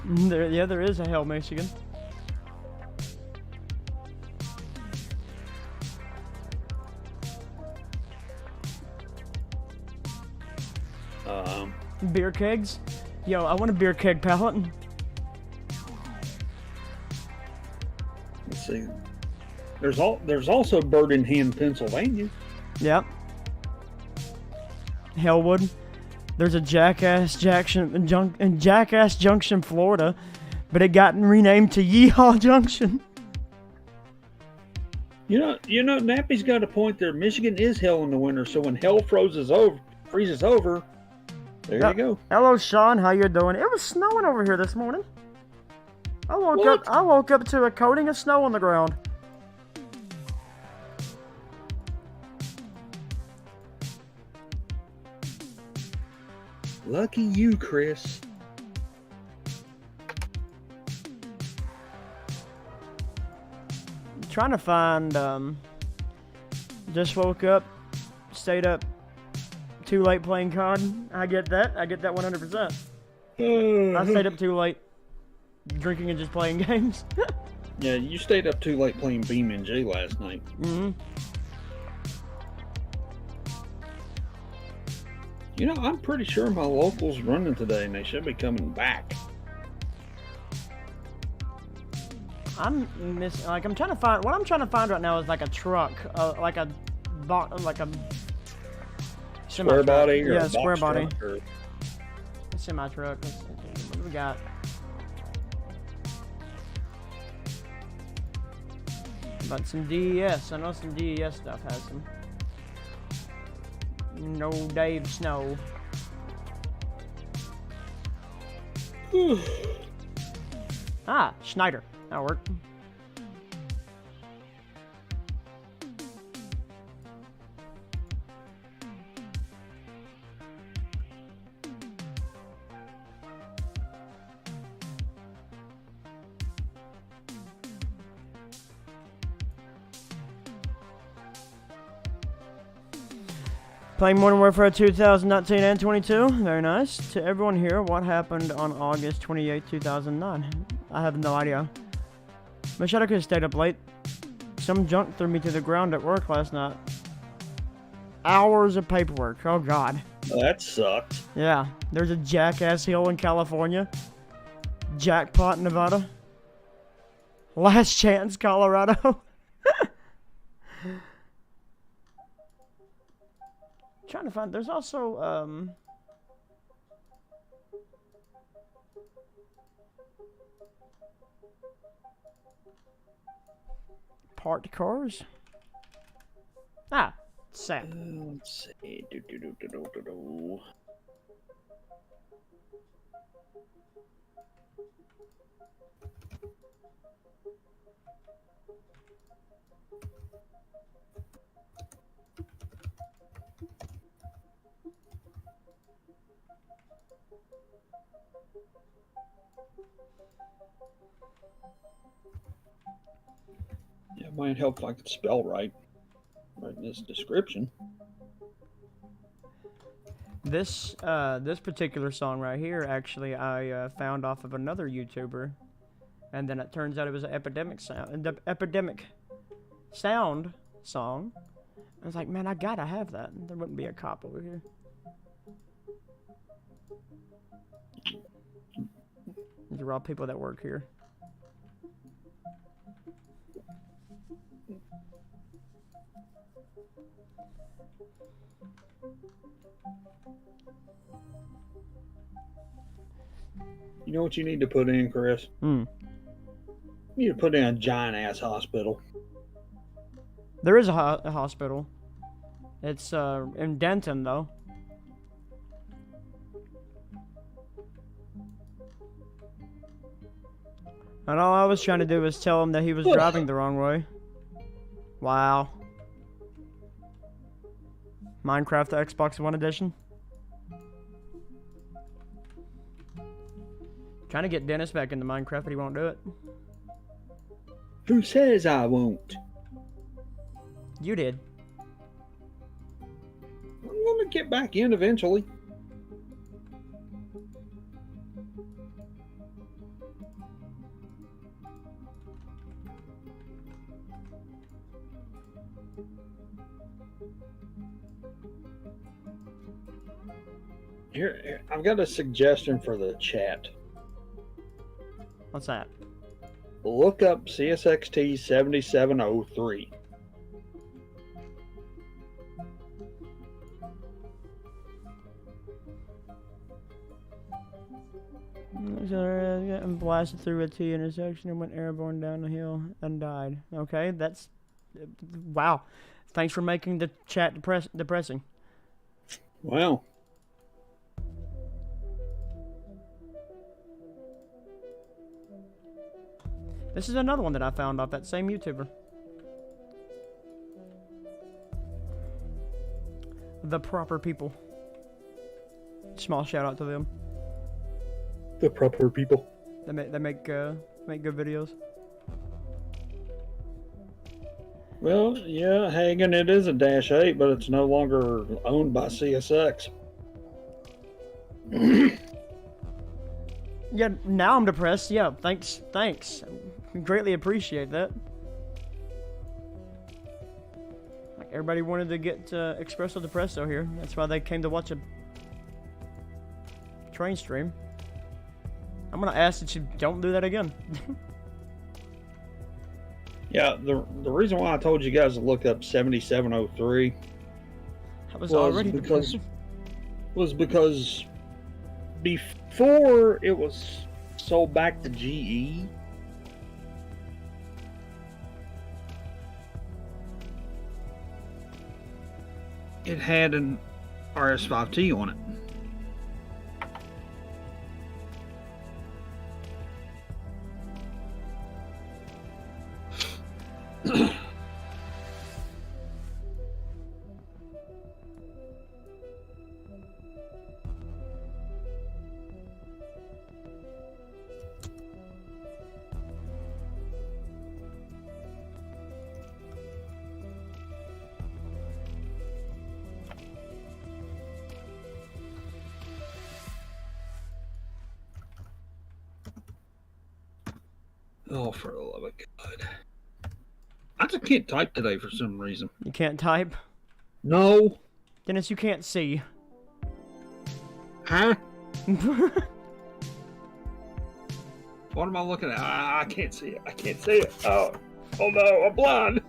There is a Hell, Michigan. Beer kegs. Yo, I want a beer keg pallet. Let's see. There's also Birmingham, Pennsylvania. Yep. Hellwood. There's a Jackass Junction, Florida, but it got renamed to Yeehaw Junction. You know, Nappy's got a point there. Michigan is hell in the winter, so when hell freezes over, there you go. Hello, Sean. How you doing? It was snowing over here this morning. I woke up to a coating of snow on the ground. Lucky you, Chris. Trying to find, just woke up, stayed up too late playing COD. I get that 100%. I stayed up too late drinking and just playing games. Yeah, you stayed up too late playing BeamNG last night. Mm-hmm. You know, I'm pretty sure my local's running today, and they should be coming back. I'm trying to find. What I'm trying to find right now is like a truck, like a Square body or yeah, a square box body. truck or... A semi truck. What do we got? But some DES. I know some DES stuff has some. No Dave Snow. Schneider. That'll work. Playing Modern Warfare 2019 and 22. Very nice. To everyone here, what happened on August 28, 2009? I have no idea. Wish I could have stayed up late. Some junk threw me to the ground at work last night. Hours of paperwork. Oh, God. That sucked. Yeah. There's a Jackass Hill in California. Jackpot, Nevada. Last Chance, Colorado. Trying to find. There's also Parked cars. Ah, sap. Let's see. Do. Yeah, it might help if I could spell right in this description. This this particular song right here, actually, I found off of another YouTuber, and then it turns out it was an epidemic sound song. I was like, man, I gotta have that. There wouldn't be a cop over here. These are all people that work here. You know what you need to put in, Chris? You need to put in a giant ass hospital. There is a hospital. It's in Denton, though. And all I was trying to do was tell him that he was driving the wrong way. Wow. Minecraft the Xbox One edition. Trying to get Dennis back into Minecraft, but he won't do it. Who says I won't? You did. I'm gonna get back in eventually. Here, I've got a suggestion for the chat. What's that? Look up CSXT 7703. And blasted through a T intersection and went airborne down the hill and died. Okay, that's... Wow. Thanks for making the chat depressing. Wow. This is another one that I found off that same YouTuber. The Proper People. Small shout out to them. The Proper People. They make good videos. Well, yeah, Hagen, it is a Dash 8, but it's no longer owned by CSX. Yeah, now I'm depressed. Yeah, thanks. Greatly appreciate that. Like, everybody wanted to get Espresso Depresso here. That's why they came to watch a train stream. I'm gonna ask that you don't do that again. Yeah, the reason why I told you guys to look up 7703 I was already because before it was sold back to GE, it had an RS5T on it. Oh, for the love of God. I just can't type today for some reason. You can't type? No. Dennis, you can't see. Huh? What am I looking at? I can't see it. I can't see it. Oh no, I'm blind.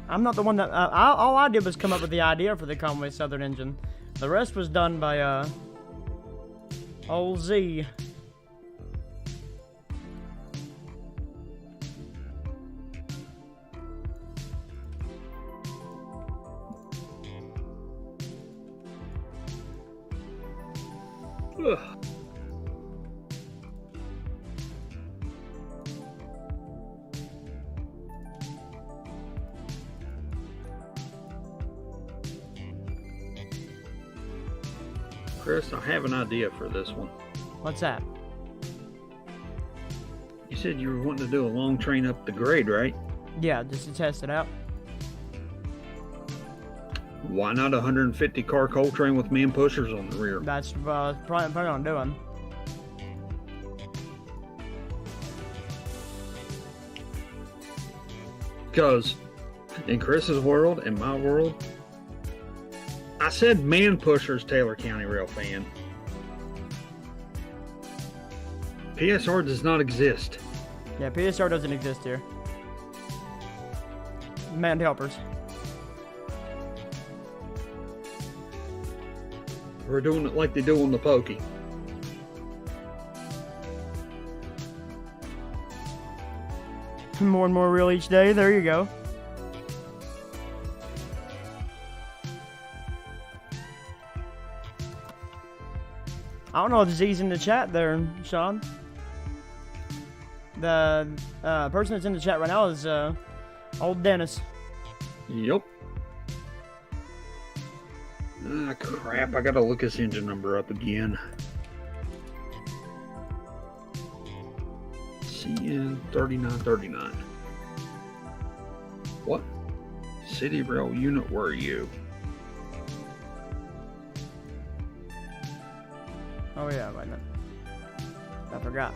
I'm not the one that. All I did was come up with the idea for the Conway Southern engine. The rest was done by old Z. Ugh. Chris, I have an idea for this one. What's that? You said you were wanting to do a long train up the grade, right? Yeah, just to test it out. Why not a 150 car coal train with man pushers on the rear? That's probably on doing. Because in Chris's world and my world, I said man pushers, Taylor County Rail fan. PSR does not exist. Yeah, PSR doesn't exist here. Man helpers. We're doing it like they do on the Pokey. More and more real each day. There you go. I don't know if Z's in the chat there, Sean. The person that's in the chat right now is old Dennis. Yep. Ah, crap. I gotta look this engine number up again. CN3939. What? City Rail unit, where are you? Oh yeah, wait a minute. I forgot.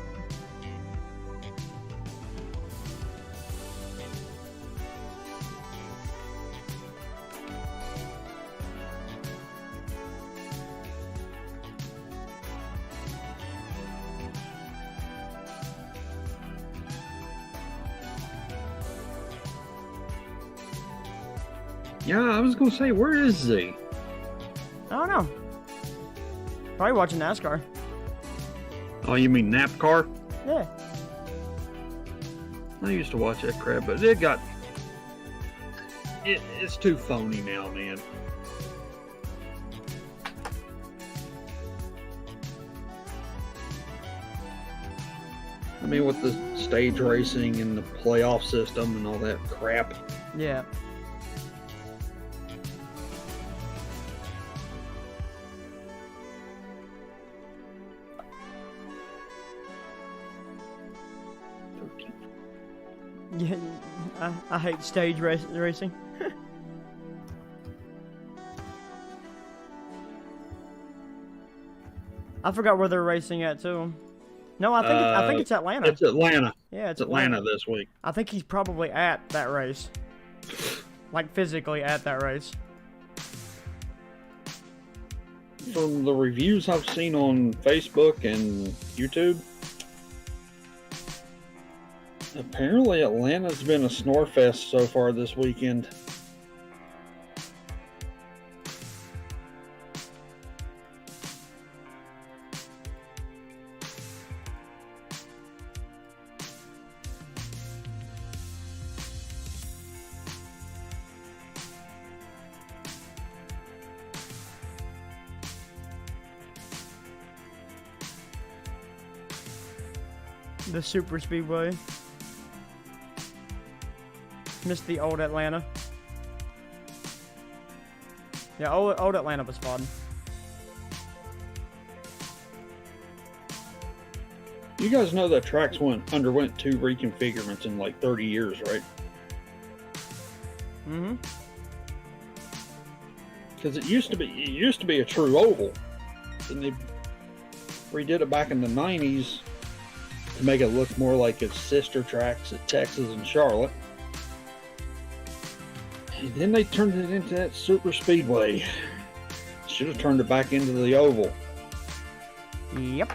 Yeah, I was gonna say, where is Z? I don't know. Probably watching NASCAR. Oh, you mean NAPCAR? Yeah. I used to watch that crap, but it's too phony now, man. I mean, with the stage racing and the playoff system and all that crap. Yeah. Yeah, I hate stage racing. I forgot where they're racing at too. No, I think it's Atlanta. It's Atlanta. Yeah, It's Atlanta this week. I think he's probably at that race, like physically at that race. From the reviews I've seen on Facebook and YouTube, apparently Atlanta's been a snore fest so far this weekend. The super speedway. Missed the old Atlanta. Yeah, old Atlanta was fun. You guys know that tracks underwent 2 reconfigurements in like 30 years, right? Mm-hmm. Because it used to be a true oval. Then they redid it back in the 90s to make it look more like its sister tracks at Texas and Charlotte. And then they turned it into that super speedway. Should have turned it back into the oval. Yep.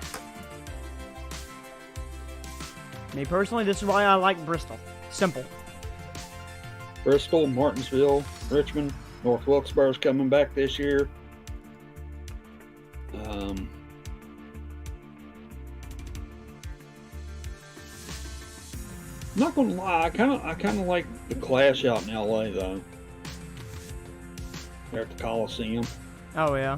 Me personally, this is why I like Bristol. Simple. Bristol, Martinsville, Richmond, North Wilkesboro's coming back this year. Not gonna lie, I kind of like the Clash out in LA though. There at the Coliseum. Oh yeah.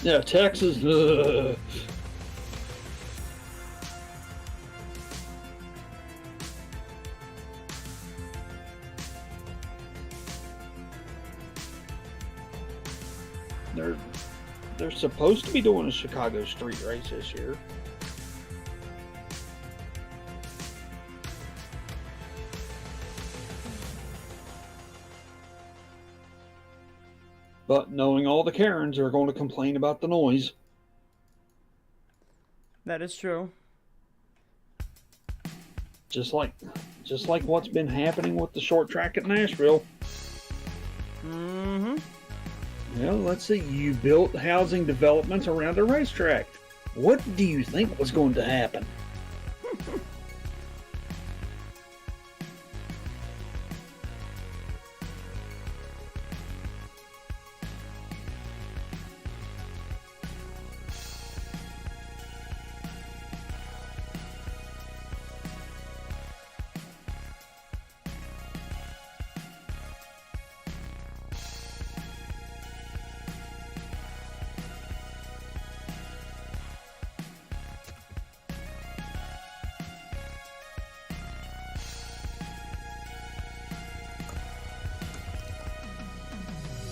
Yeah, Texas. They're supposed to be doing a Chicago street race this year. But knowing all the Karens are going to complain about the noise. That is true. Just like what's been happening with the short track at Nashville. Mm-hmm. Well, let's see. You built housing developments around a racetrack. What do you think was going to happen?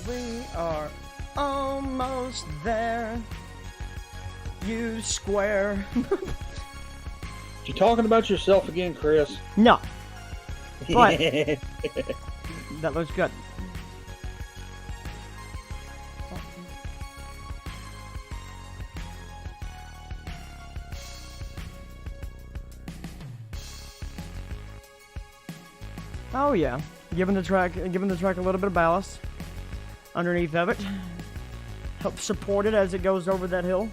We are almost there. You square. You talking about yourself again, Chris? No. But that looks good. Oh yeah, giving the track a little bit of ballast underneath of it. Help support it as it goes over that hill.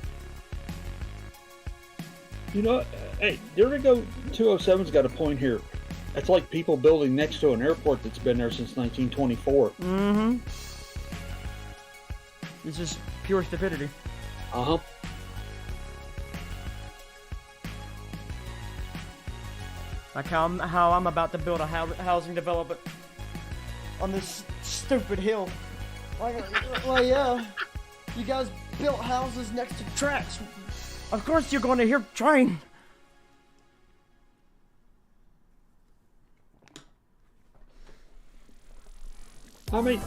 You know, hey, there we go. 207's got a point here. That's like people building next to an airport that's been there since 1924. Mm-hmm. It's just pure stupidity. Uh-huh. Like how I'm about to build a housing development on this stupid hill. Well, yeah. You guys built houses next to tracks. Of course you're going to hear train. I mean,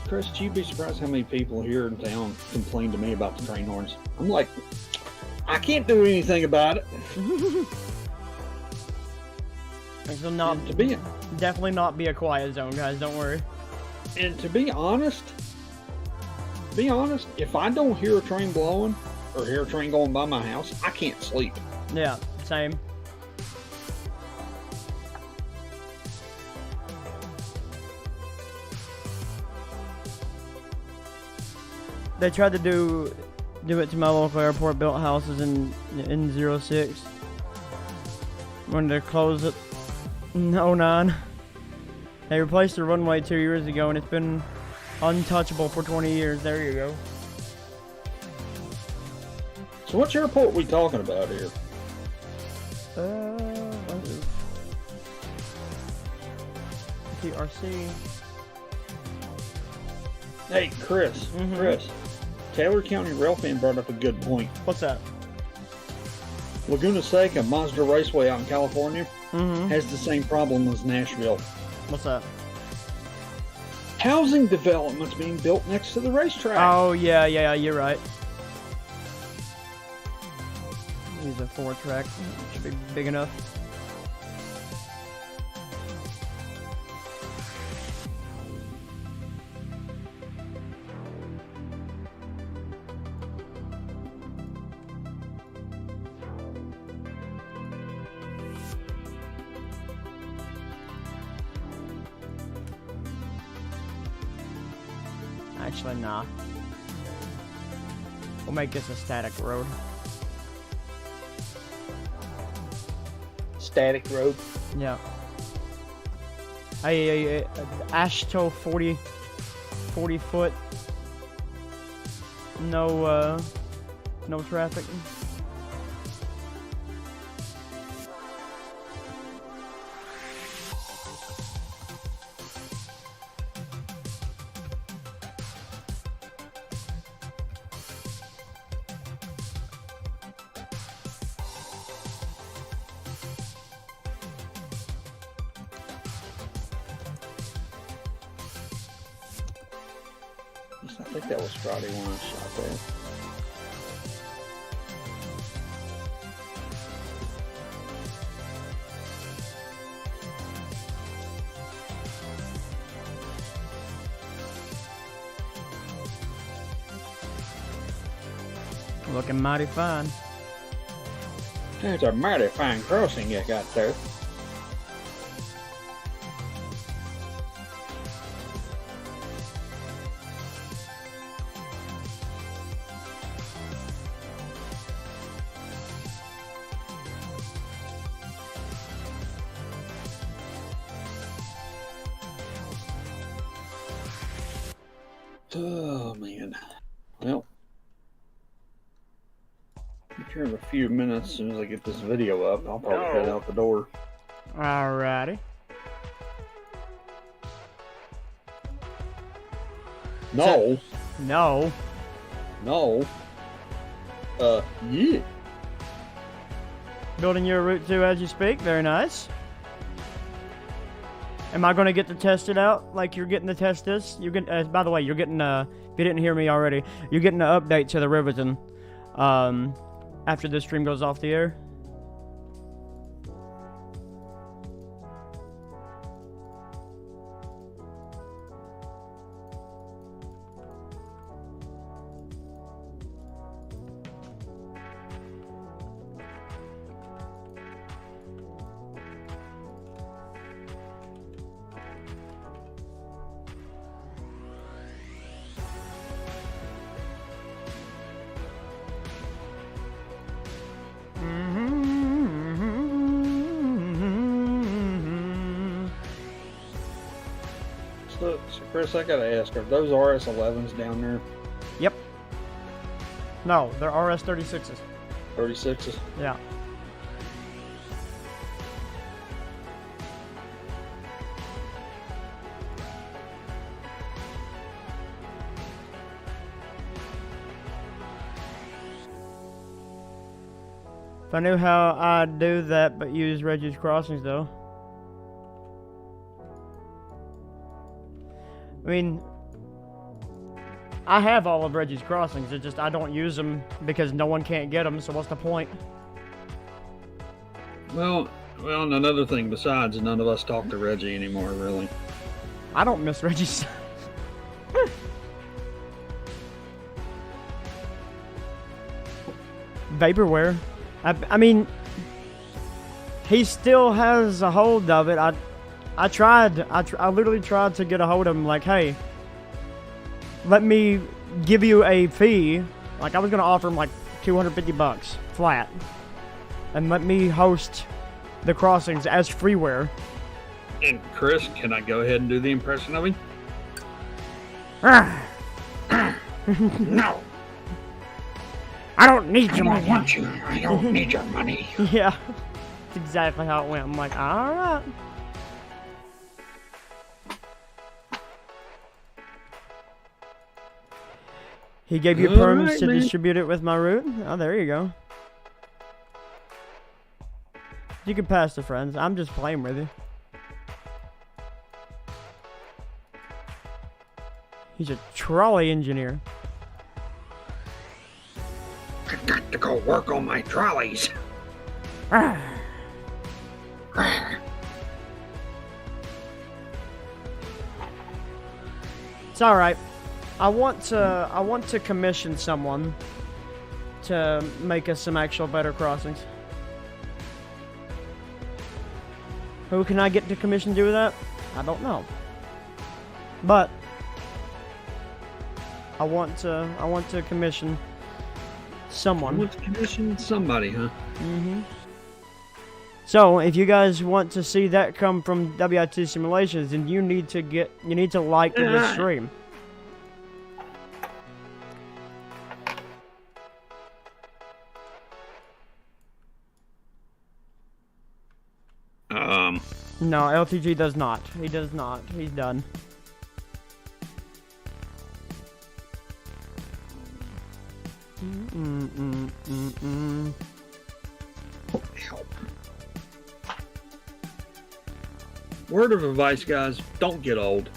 Chris, you'd be surprised how many people here in town complain to me about the train horns. I'm like, I can't do anything about it. This will not definitely not be a quiet zone, guys. Don't worry. And to be honest, if I don't hear a train blowing or hear a train going by my house, I can't sleep. Yeah, same. They tried to do it to my local airport, built houses in 06. When they closed it in 09. They replaced the runway 2 years ago, and it's been untouchable for 20 years. There you go. So which airport are we talking about here? TRC. Hey, Chris. Mm-hmm. Chris. Taylor County Railfan brought up a good point. What's that? Laguna Seca, Mazda Raceway out in California, Mm-hmm. has the same problem as Nashville. What's that? Housing developments being built next to the racetrack. Oh, yeah, you're right. Use a 4-track. Should be big enough. Actually, nah. We'll make this a static road. Static road. Yeah. A Ashto 40 foot. No traffic. I think that was Friday when I shot that. Looking mighty fine. That's a mighty fine crossing you got there. Oh man. Well, here in a few minutes, as soon as I get this video up, I'll probably head out the door. Alrighty. No. No. No. Yeah. Building your route 2 as you speak. Very nice. Am I going to get to test it out like you're getting to test this? You're getting, by the way, you're getting, if you didn't hear me already, you're getting an update to the Riverton after this stream goes off the air. So Chris, I gotta ask, are those RS11s down there? Yep. No, they're RS36s. 36s? Yeah. If I knew how I'd do that, but use Reggie's Crossings, though. I mean, I have all of Reggie's Crossings. It's just I don't use them because no one can't get them. So what's the point? Well, and another thing besides, none of us talk to Reggie anymore, really. I don't miss Reggie's. Vaporware. I mean, he still has a hold of it. I literally tried to get a hold of him, like, hey, let me give you a fee. Like, I was gonna offer him like $250 flat, and let me host the crossings as freeware. And Chris, can I go ahead and do the impression of him? No. I don't need your I money. don't want you. I don't need your money. Yeah, that's exactly how it went. I'm like, all right. He gave you perms Alright, to man. distribute it with my route? Oh, there you go. You can pass to friends. I'm just playing with you. He's a trolley engineer. I've got to go work on my trolleys. It's all right. I want to commission someone to make us some actual better crossings. Who can I get to commission to do that? I don't know. But I want to commission Someone. Someone's commissioned somebody, huh? Mm-hmm. So, if you guys want to see that come from WIT Simulations, then you need to like the stream. No, LTG does not. He does not. He's done. Help. Word of advice, guys, don't get old.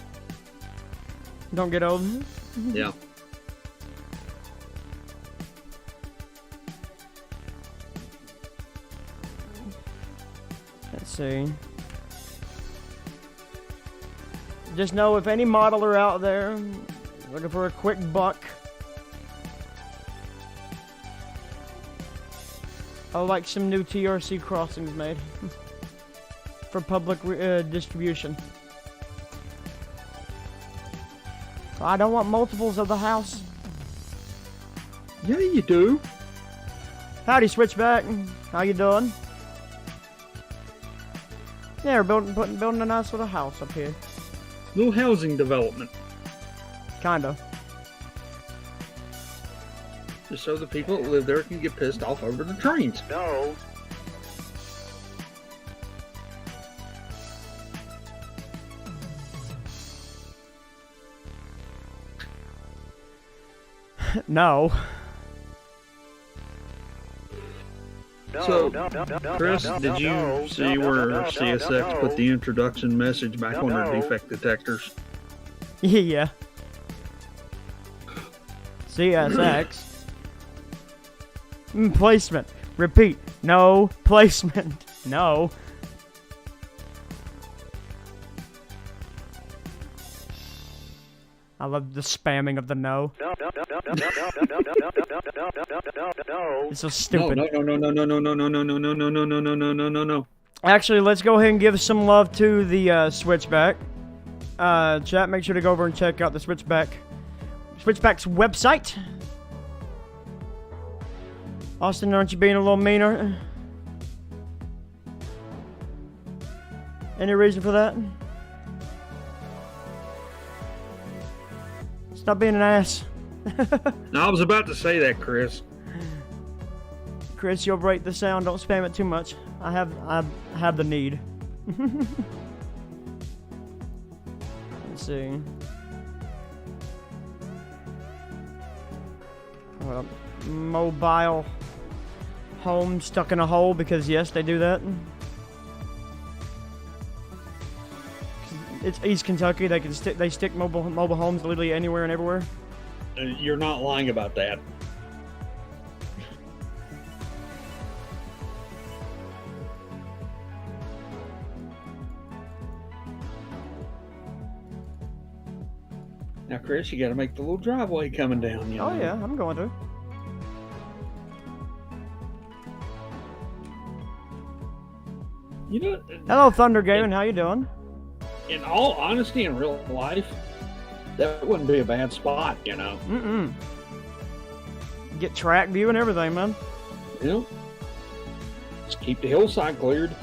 Don't get old? Yeah. Let's see. Just know if any modeler out there looking for a quick buck, I would like some new TRC crossings made for public distribution. I don't want multiples of the house. Yeah, you do. Howdy, Switchback. How you doing? Yeah, we're building a nice little house up here. Little housing development. Kinda. Just so the people that live there can get pissed off over the trains. No. No. So, Chris, did you see where CSX put the introduction message back on their defect detectors? Yeah. CSX. Placement. Repeat. No placement. No. I love the spamming of the no. It's so stupid. No. Actually, let's go ahead and give some love to the Switchback. Chat, make sure to go over and check out the Switchback's website. Austin, aren't you being a little meaner? Any reason for that? Stop being an ass. No, I was about to say that, Chris. Chris, you'll break the sound. Don't spam it too much. I have the need. Let's see. Well, mobile home stuck in a hole, because yes, they do that. It's East Kentucky. They stick mobile homes literally anywhere and everywhere. You're not lying about that. Now, Chris, you got to make the little driveway coming down. You know? Oh yeah, I'm going to. You know. Hello, Thunder Gaming. How you doing? In all honesty, in real life, that wouldn't be a bad spot, you know. Get track view and everything, man. You know, just keep the hillside cleared.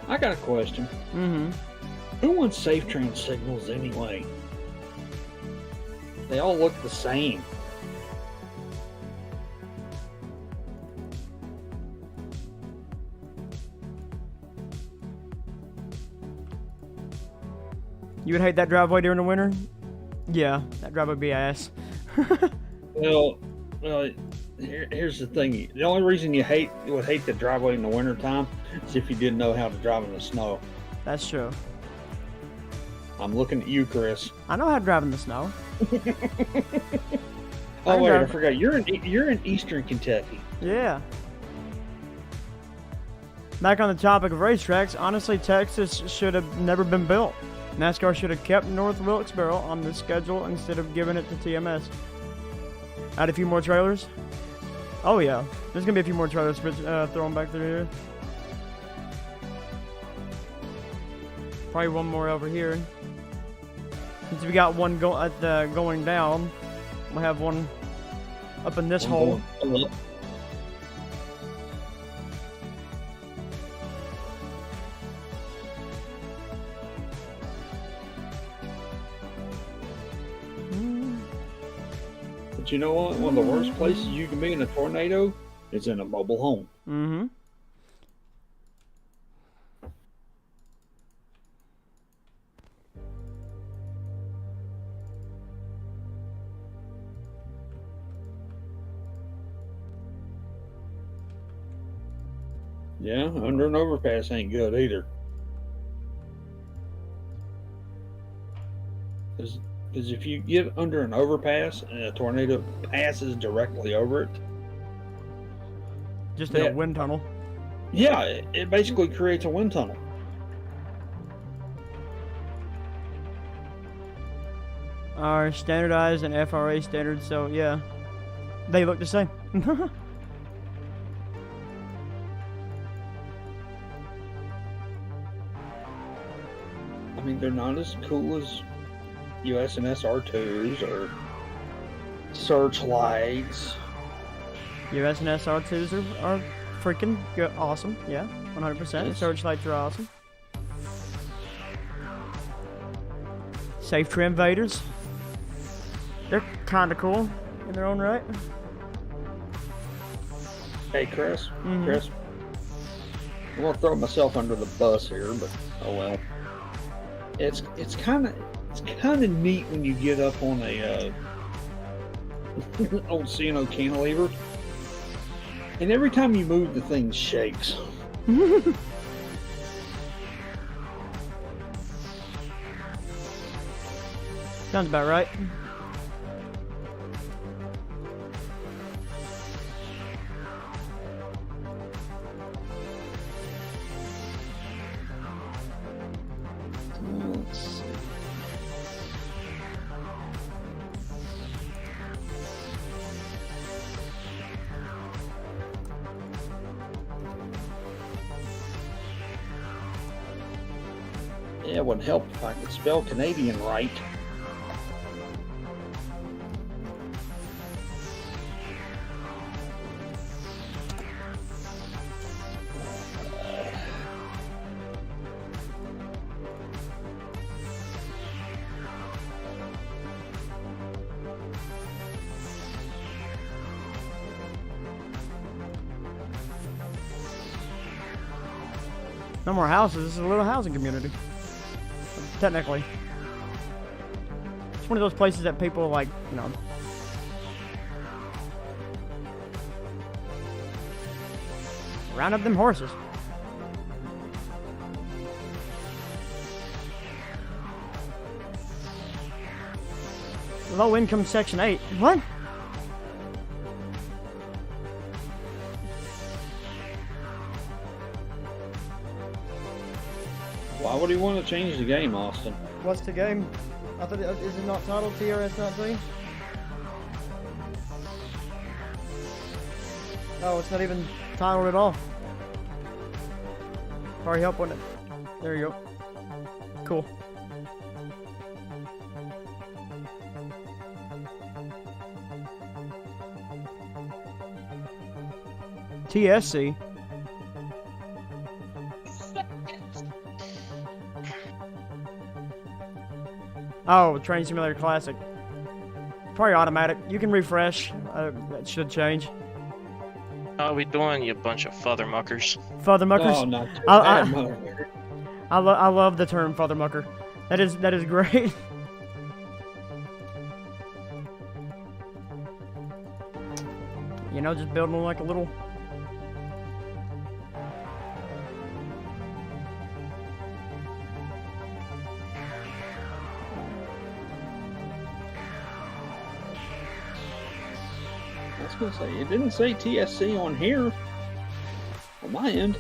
I got a question. Who wants safe train signals anyway? They all look the same. You would hate that driveway during the winter? Yeah, that driveway would be ass. Well, here's the thing. The only reason you would hate the driveway in the wintertime is if you didn't know how to drive in the snow. That's true. I'm looking at you, Chris. I know how to drive in the snow. Oh wait, I forgot. You're in Eastern Kentucky. Yeah. Back on the topic of racetracks, honestly, Texas should have never been built. NASCAR should have kept North Wilkesboro on the schedule instead of giving it to TMS. Add a few more trailers. Oh yeah, there's gonna be a few more trailers thrown back through here. Probably one more over here. Since we got one going down, we'll have one up in this hole. But you know what? One of the worst places you can be in a tornado is in a mobile home. Mm-hmm. Yeah, under an overpass ain't good either. Because if you get under an overpass and a tornado passes directly over it, just in a wind tunnel. Yeah, it basically creates a wind tunnel. Are standardized and FRA standards, so yeah, they look the same. I mean, they're not as cool as USNS R2s or searchlights. USNS R2s are freaking good, awesome. Yeah, 100%. Yes. Searchlights are awesome. Safe Trim Invaders. They're kind of cool in their own right. Hey, Chris. Mhm. Chris. I'm gonna throw myself under the bus here, but oh well. It's kind of neat when you get up on a old CNO cantilever, and every time you move, the thing shakes. Sounds about right. Let's see. Yeah, it wouldn't help if I could spell Canadian right. No more houses. This is a little housing community. Technically. It's one of those places that people like, you know. Round up them horses. Low income section 8. What? Why would he want to change the game, Austin? What's the game? I thought is it not titled TRS19? No, it's not even titled at all. Probably help with it. There you go. Cool. TSC. Oh, Train Simulator Classic. Probably automatic. You can refresh. That should change. How are we doing, you bunch of fathermuckers? Fathermuckers. Oh, not too I- bad, motherfucker. I love the term fathermucker. That is great. You know, just building like a little. I was gonna say, it didn't say TSC on here. On my end.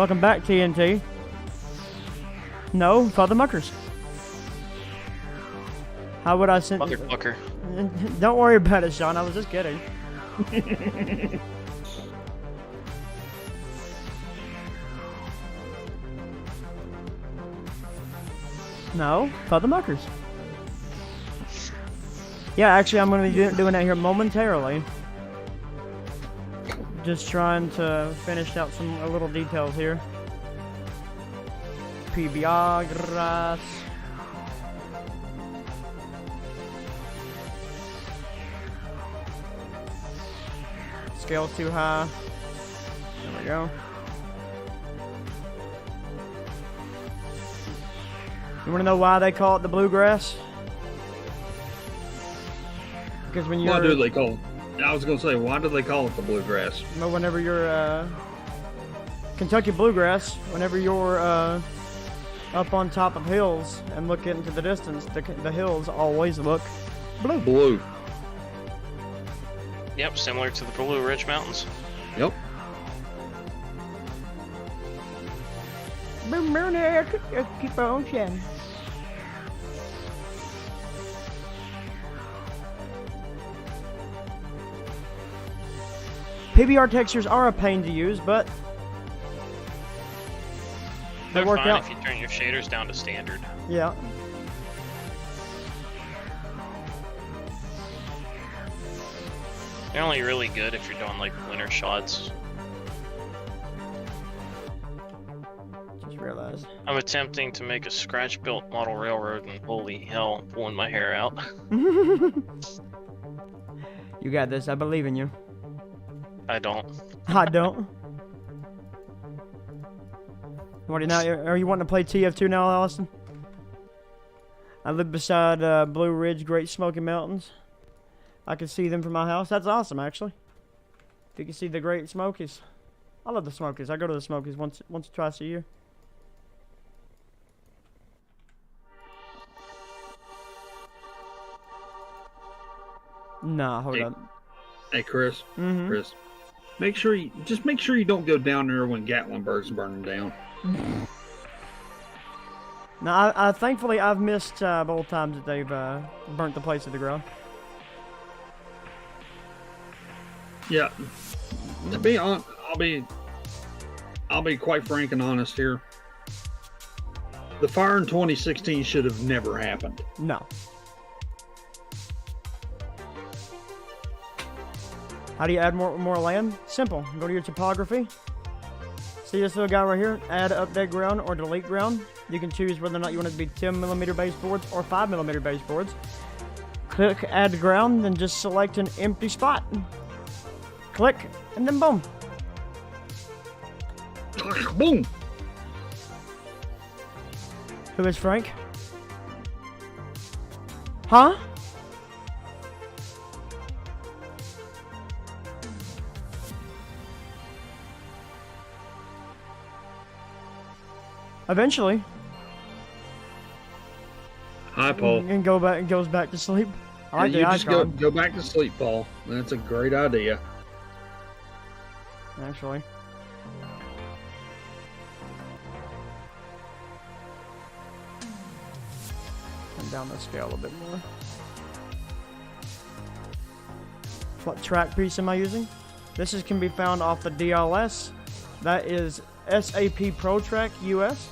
Welcome back, TNT. No, Father Muckers. How would I send... Motherfucker. Don't worry about it, Sean. I was just kidding. No, Father Muckers. Yeah, actually, I'm going to be doing that here momentarily. Just trying to finish out some little details here. PBR. Scale's too high. There we go. You want to know why they call it the bluegrass? Because when you're... Why do they call it? I was going to say, why do they call it the bluegrass? Well, whenever you're Kentucky bluegrass, whenever you're up on top of hills and look into the distance, the hills always look blue. Blue. Yep, similar to the Blue Ridge Mountains. Yep. Keep on shining. PBR textures are a pain to use, but they They're work fine out. if you turn your shaders down to standard. Yeah. They're only really good if you're doing like winter shots. Just realized. I'm attempting to make a scratch-built model railroad, and holy hell, I'm pulling my hair out. You got this. I believe in you. I don't. I don't. What now? Are you wanting to play TF2 now, Austin? I live beside Blue Ridge, Great Smoky Mountains. I can see them from my house. That's awesome, actually. If you can see the Great Smokies. I love the Smokies. I go to the Smokies once or twice a year. Nah, hold on. Hey, Chris. Mm-hmm. Chris. Make sure you don't go down there when Gatlinburg's burning down. Now, I thankfully I've missed both times that they've burnt the place to the ground. Yeah. To be honest, I'll be quite frank and honest here. The fire in 2016 should have never happened. No. How do you add more land? Simple. Go to your topography. See this little guy right here? Add update ground or delete ground. You can choose whether or not you want it to be 10mm baseboards or 5mm baseboards. Click add ground, then just select an empty spot. Click, and then boom. Boom! Who is Frank? Huh? Eventually. Hi, Paul. And goes back to sleep. I like You the just icon. go back to sleep, Paul. That's a great idea. Actually. Turn down the scale a bit more. What track piece am I using? This can be found off the DLS. That is SAP Pro Track US.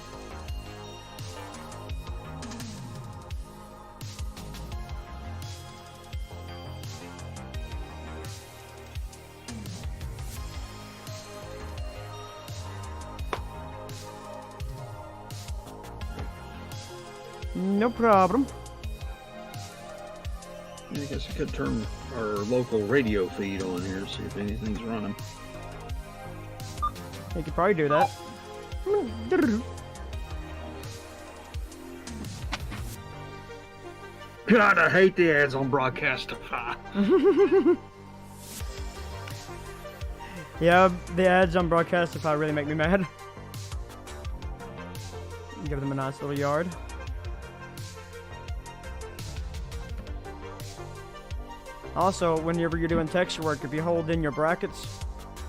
No problem. I guess I could turn our local radio feed on here, see if anything's running. You could probably do that. God, I hate the ads on Broadcastify. Yeah, the ads on Broadcastify really make me mad. Give them a nice little yard. Also, whenever you're doing texture work, if you hold in your brackets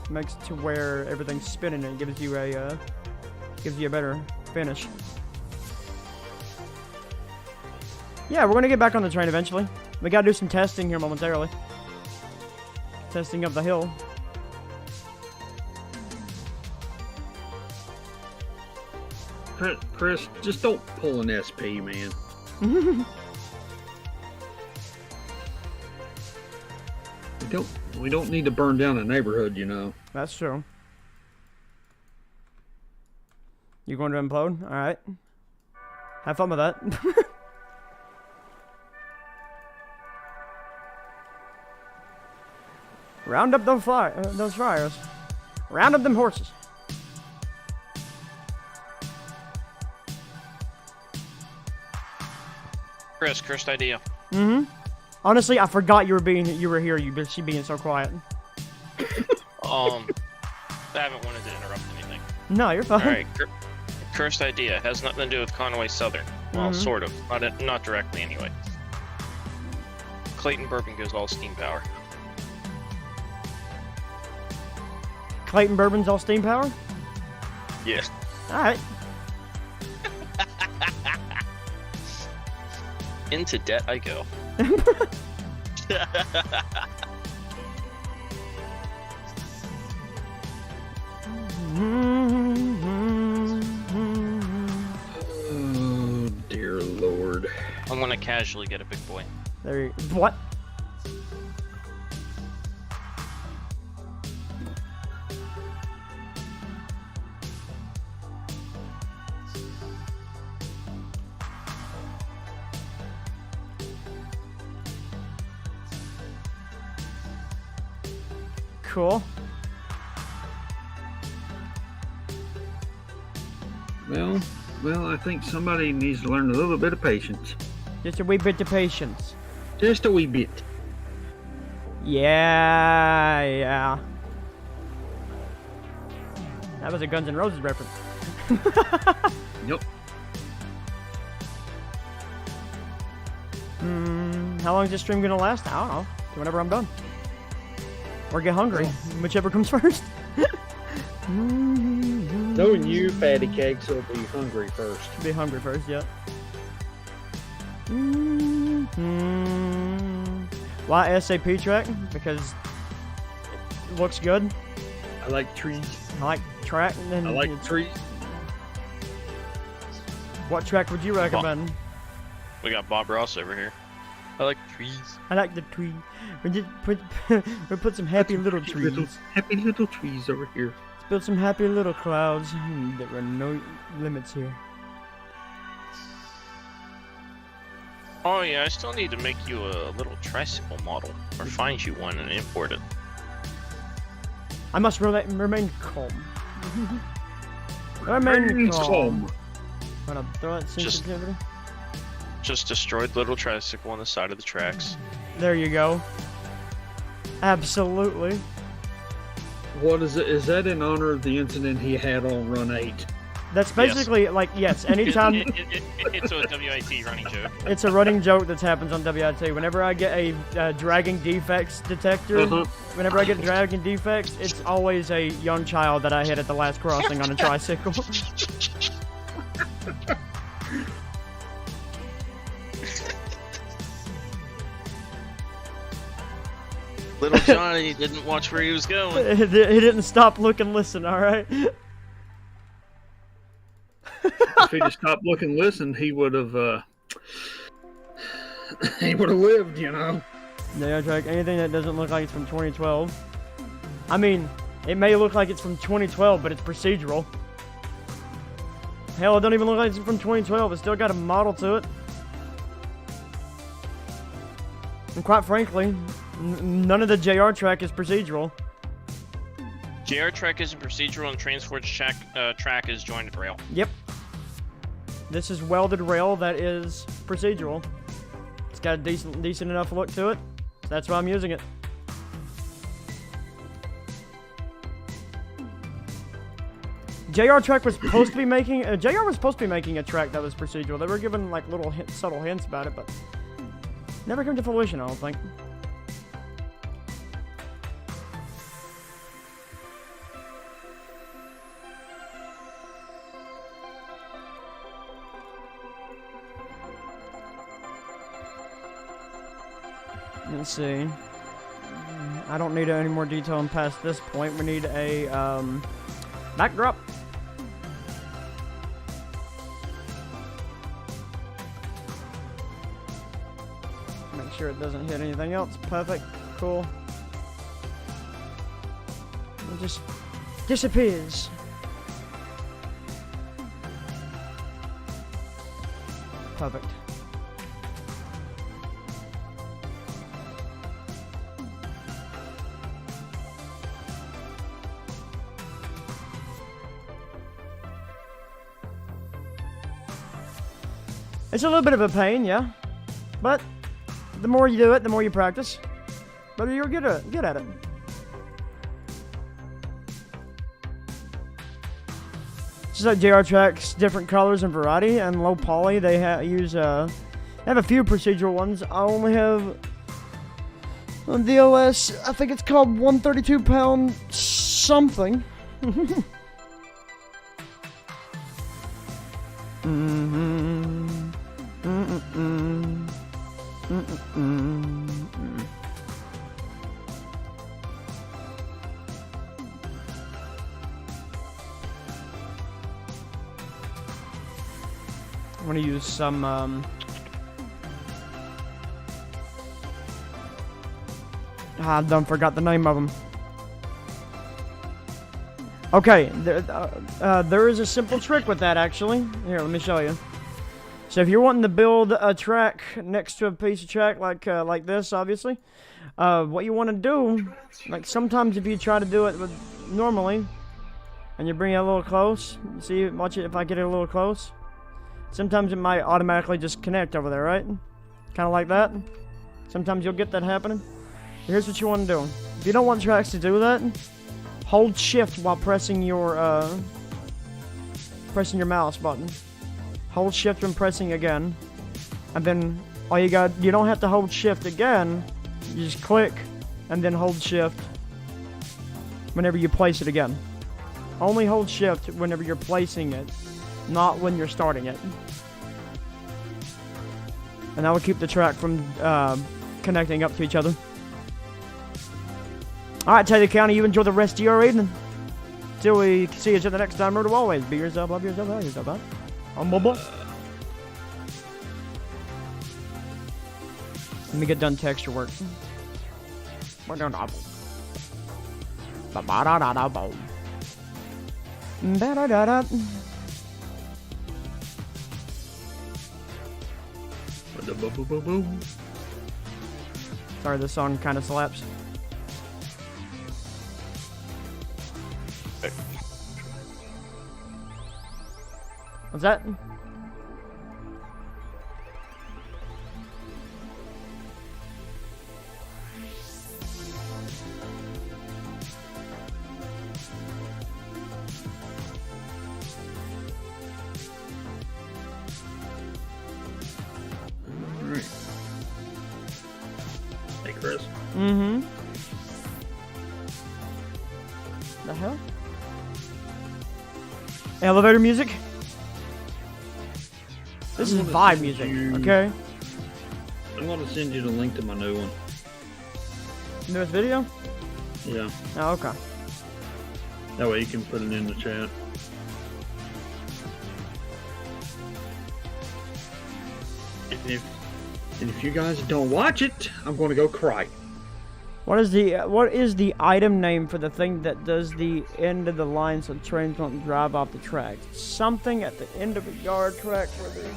Makes it to where everything's spinning and gives you a better finish. Yeah, we're gonna get back on the train eventually. We gotta do some testing here momentarily. Testing up the hill. Chris, just don't pull an SP, man. We don't need to burn down a neighborhood, you know. That's true. You going to implode? All right. Have fun with that. Round up those fryers. Round up them horses. Chris, cursed idea. Mm-hmm. Honestly, I forgot you were here. You she being so quiet. I haven't wanted to interrupt anything. No, you're fine. All right, cursed idea has nothing to do with Conway Southern. Well, sort of, not directly anyway. Clayton Bourbon goes all steam power. Clayton Bourbon's all steam power? Yeah. Alright. Into debt I go. Oh, dear Lord. I'm gonna casually get a big boy. There you what? Cool. Well, I think somebody needs to learn a little bit of patience. Just a wee bit of patience. Just a wee bit. Yeah. That was a Guns N' Roses reference. Yep. How long is this stream gonna last? I don't know. Whenever I'm done. Or get hungry, whichever comes first. Knowing you, fatty cakes, will be hungry first. Be hungry first, yeah. Why SAP track? Because it looks good. I like trees. I like track. And I like trees. What track would you recommend? We got Bob Ross over here. I like trees. I like the tree. We put some happy little trees. Happy little trees over here. Let's build some happy little clouds. There are no limits here. Oh yeah, I still need to make you a little tricycle model, or find you one and import it. I must remain calm. Remain calm. Wanna throw that sensitivity? Just destroyed little tricycle on the side of the tracks. There you go. Absolutely. What is it? Is that in honor of the incident he had on Run 8? That's basically like, yes, anytime. It's a WIT running joke. It's a running joke that happens on WIT. Whenever I get a dragging defects detector, whenever I get dragging defects, it's always a young child that I hit at the last crossing on a tricycle. Little Johnny didn't watch where he was going. He didn't stop, look, and listen, alright? If he'd have stopped, look, and listened, he would have lived, you know. Yeah, track anything that doesn't look like it's from 2012. I mean, it may look like it's from 2012, but it's procedural. Hell, it don't even look like it's from 2012. It's still got a model to it. And quite frankly, none of the JR track is procedural. JR track isn't procedural, and Transforge track is jointed rail. Yep. This is welded rail that is procedural. It's got a decent enough look to it. So that's why I'm using it. JR track was supposed to be making JR was supposed to be making a track that was procedural. They were given like little subtle hints about it, but never came to fruition, I don't think. Let's see. I don't need any more detail past this point. We need a backdrop. Make sure it doesn't hit anything else. Perfect. Cool. It just disappears. Perfect. It's a little bit of a pain, yeah, but the more you do it, the more you practice, but you're good at it. Just like JR tracks, different colors and variety, and low poly. They use they have a few procedural ones. I only have on DLS. I think it's called 132 pound something. I'm gonna use some I done forgot the name of them. Okay, there is a simple trick with that actually. Here, let me show you. So if you're wanting to build a track next to a piece of track like this, obviously, what you want to do, like sometimes if you try to do it with normally, and you bring it a little close, see, watch it if I get it a little close. Sometimes it might automatically just connect over there, right? Kind of like that. Sometimes you'll get that happening. Here's what you want to do. If you don't want tracks to do that, hold shift while pressing your mouse button. Hold shift and pressing again. And then you don't have to hold shift again. You just click and then hold shift whenever you place it again. Only hold shift whenever you're placing it, not when you're starting it. And that will keep the track from connecting up to each other. Alright, Taylor County, you enjoy the rest of your evening. Till we see each other next time, remember to always be yourself, love yourself, love yourself, huh? I'm Bubba. Let me get done texture work. Sorry, this song kind of slaps. What's that? Alright. Hey, Chris. Mm-hmm. The hell? Elevator music? This is vibe music, okay? I'm gonna send you the link to my new one. Newest video? Yeah. Oh, okay. That way you can put it in the chat. And if you guys don't watch it, I'm gonna go cry. What is the item name for the thing that does the end of the line so trains don't drive off the track? Something at the end of a yard track where the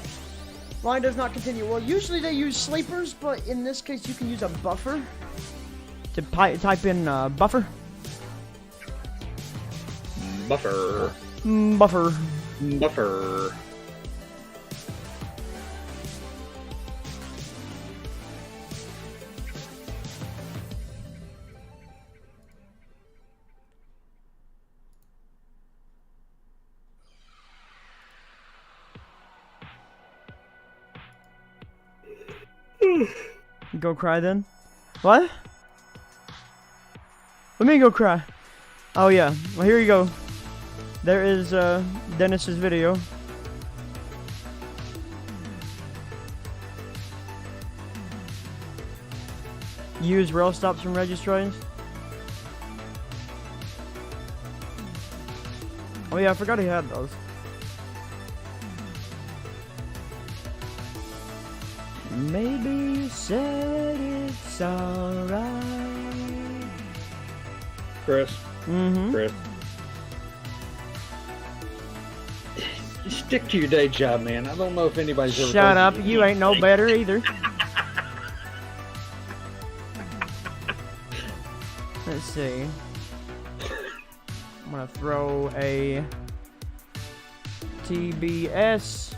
line does not continue. Well, usually they use sleepers, but in this case you can use a buffer. To type in buffer. Buffer. Buffer. Buffer. Go cry then? What? Let me go cry. Oh yeah. Well, here you go. There is Dennis's video. Use rail stops from registrations. Oh yeah, I forgot he had those. Maybe you said it's alright. Chris. Mm-hmm. Chris. Stick to your day job, man. I don't know if anybody's ever. Shut up, you ain't no better either. Let's see. I'm gonna throw a TBS.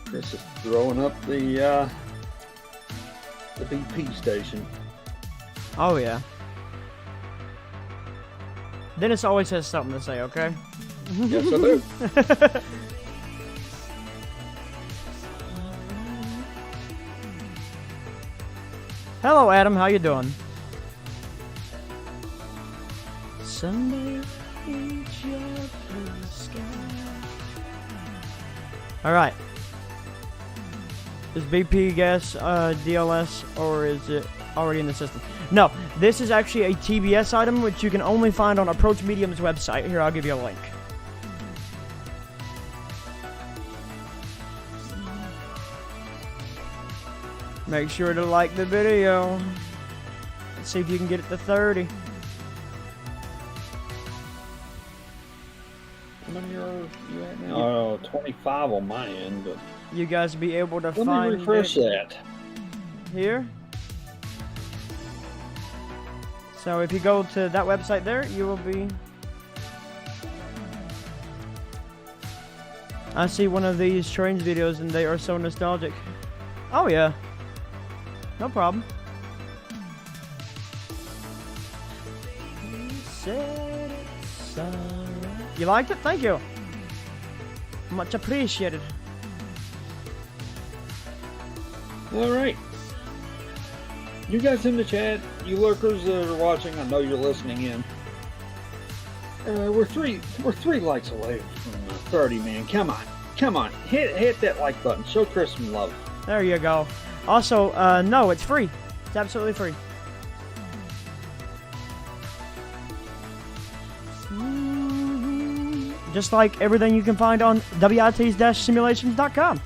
Chris is throwing up the BP station. Oh yeah. Dennis always has something to say, okay? Yes, I do. Hello, Adam. How you doing? Sunday, reach up the sky. All right. Is BP gas DLS or is it already in the system? No, this is actually a TBS item which you can only find on Approach Medium's website. Here, I'll give you a link. Make sure to like the video. Let's see if you can get it to 30. How many are you at now? Oh, 25 on my end, but You guys be able to let find me refresh it that. here. So if you go to that website there, you will be... I see one of these trains videos and they are so nostalgic. Oh yeah. No problem. You liked it? Thank you. Much appreciated. All right. You guys in the chat, you lurkers that are watching, I know you're listening in. We're three likes away from 30, man. Come on, hit that like button. Show Chris some love. There you go. Also, no, it's free. It's absolutely free. Just like everything you can find on wits-simulations.com.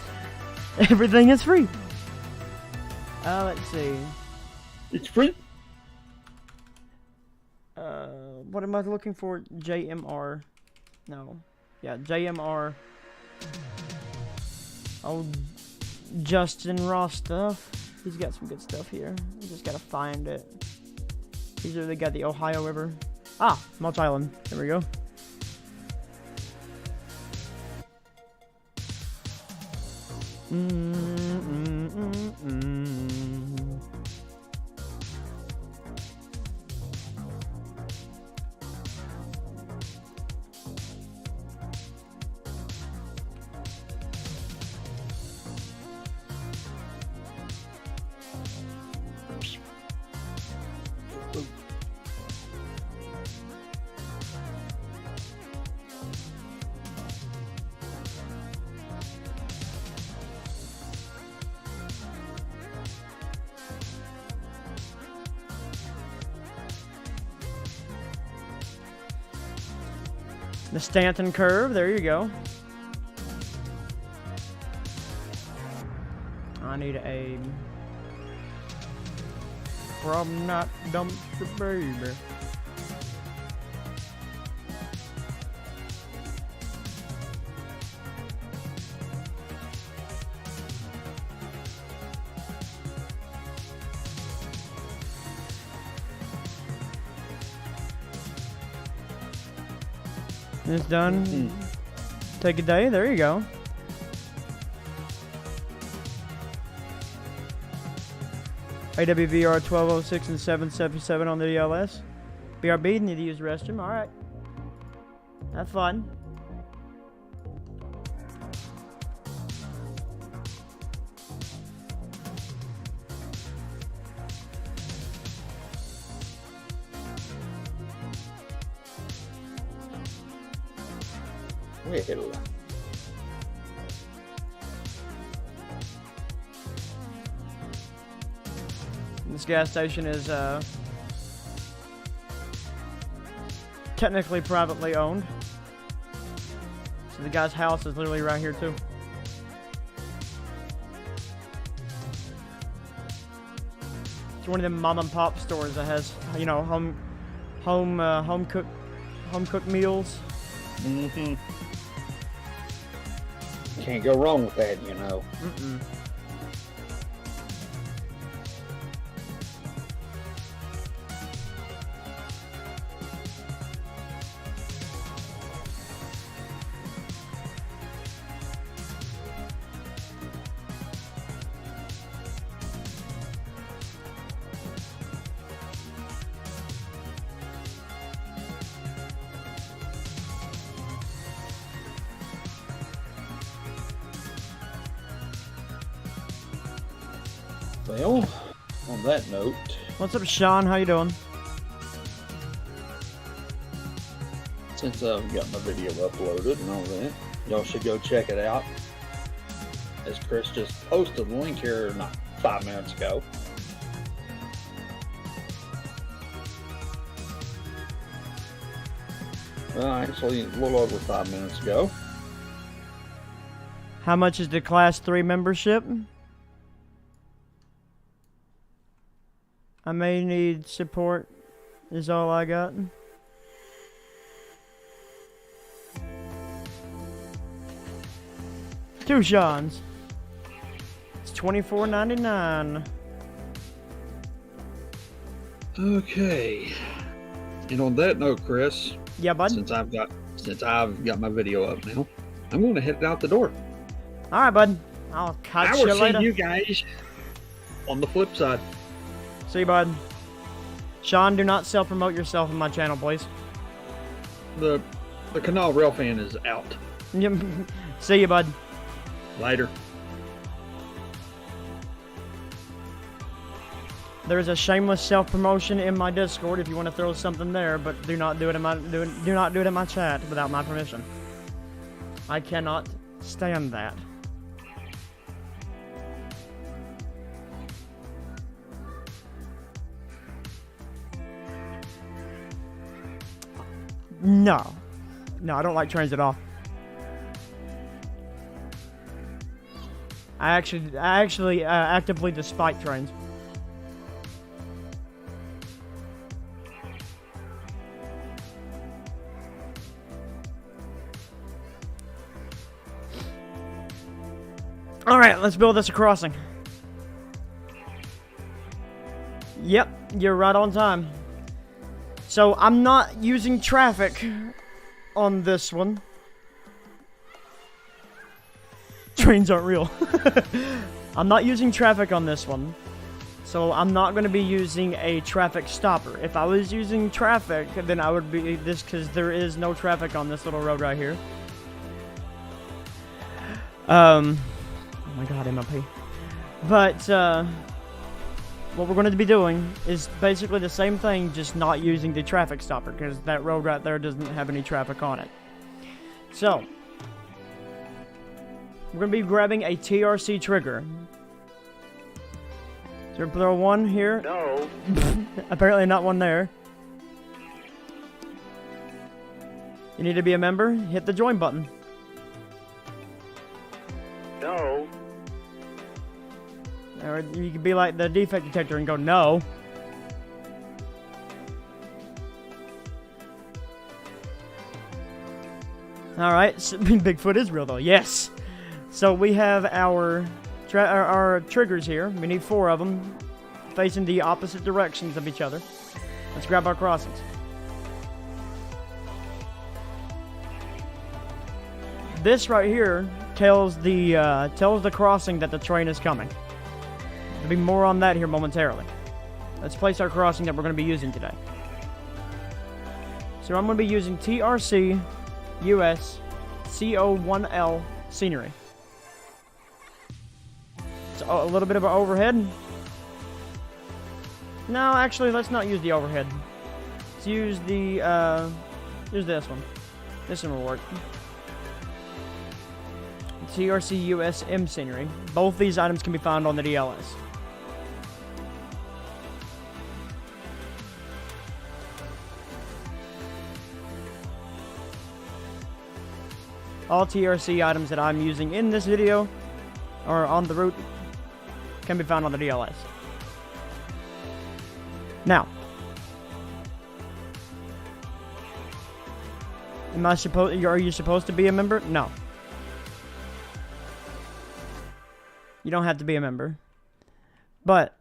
Everything is free. Let's see. It's free. What am I looking for? JMR. No. Yeah, JMR. Oh, Justin Ross stuff. He's got some good stuff here. You just gotta find it. He's really got the Ohio River. Ah, Mulch Island. There we go. The Stanton curve, there you go. I need a from not dumpster baby. It's done. Take a day. There you go. AWVR 1206 and 777 on the DLS. BRB, need to use the restroom. Alright. Have fun. Well. This gas station is technically privately owned. So the guy's house is literally right here too. It's one of them mom and pop stores that has, you know, home cooked meals. Mm-hmm. Can't go wrong with that, you know. Mm-mm. Well, on that note, What's up, Sean? How you doing? since I've got my video uploaded and all that, y'all should go check it out. As Chris just posted the link here not 5 minutes ago. Actually, a little over 5 minutes ago. How much is the Class 3 membership? I may need support, is all I got. Two Sean's. It's $24.99. Okay. And on that note, Chris, Yeah, bud. since I've got my video up now, I'm going to head out the door. Alright, bud. I'll I catch will you see later. you guys on the flip side. See you, bud. Sean, do not self-promote yourself on my channel, please. The Canal Rail fan is out. See you, bud. Later. There's a shameless self-promotion in my Discord if you want to throw something there, but do not do it in my do not do it in my chat without my permission. I cannot stand that. No, I don't like trains at all. I actually actively despite trains. All right, let's build this a crossing. Yep, you're right on time. So I'm not using traffic on this one. Trains aren't real. I'm not using traffic on this one. So I'm not going to be using a traffic stopper. If I was using traffic, then I would be this, because there is no traffic on this little road right here. Oh my god, MLP. But what we're going to be doing is basically the same thing, just not using the traffic stopper, because that road right there doesn't have any traffic on it. So we're going to be grabbing a TRC trigger. So throw one here. No. Apparently not one there. You need to be a member, hit the join button. No. Or you could be like the defect detector and go, no. Alright, so Bigfoot is real though, yes. So we have our triggers here. We need 4 of them, facing the opposite directions of each other. Let's grab our crossings. This right here tells the crossing that the train is coming. There'll be more on that here momentarily. Let's place our crossing that we're going to be using today. So I'm going to be using TRC US CO1L scenery. So a little bit of an overhead. No, actually, let's not use the overhead. Let's use the, use this one. This one will work. TRC US M scenery. Both these items can be found on the DLS. All TRC items that I'm using in this video or on the route can be found on the DLS. Now, are you supposed to be a member? No. You don't have to be a member. But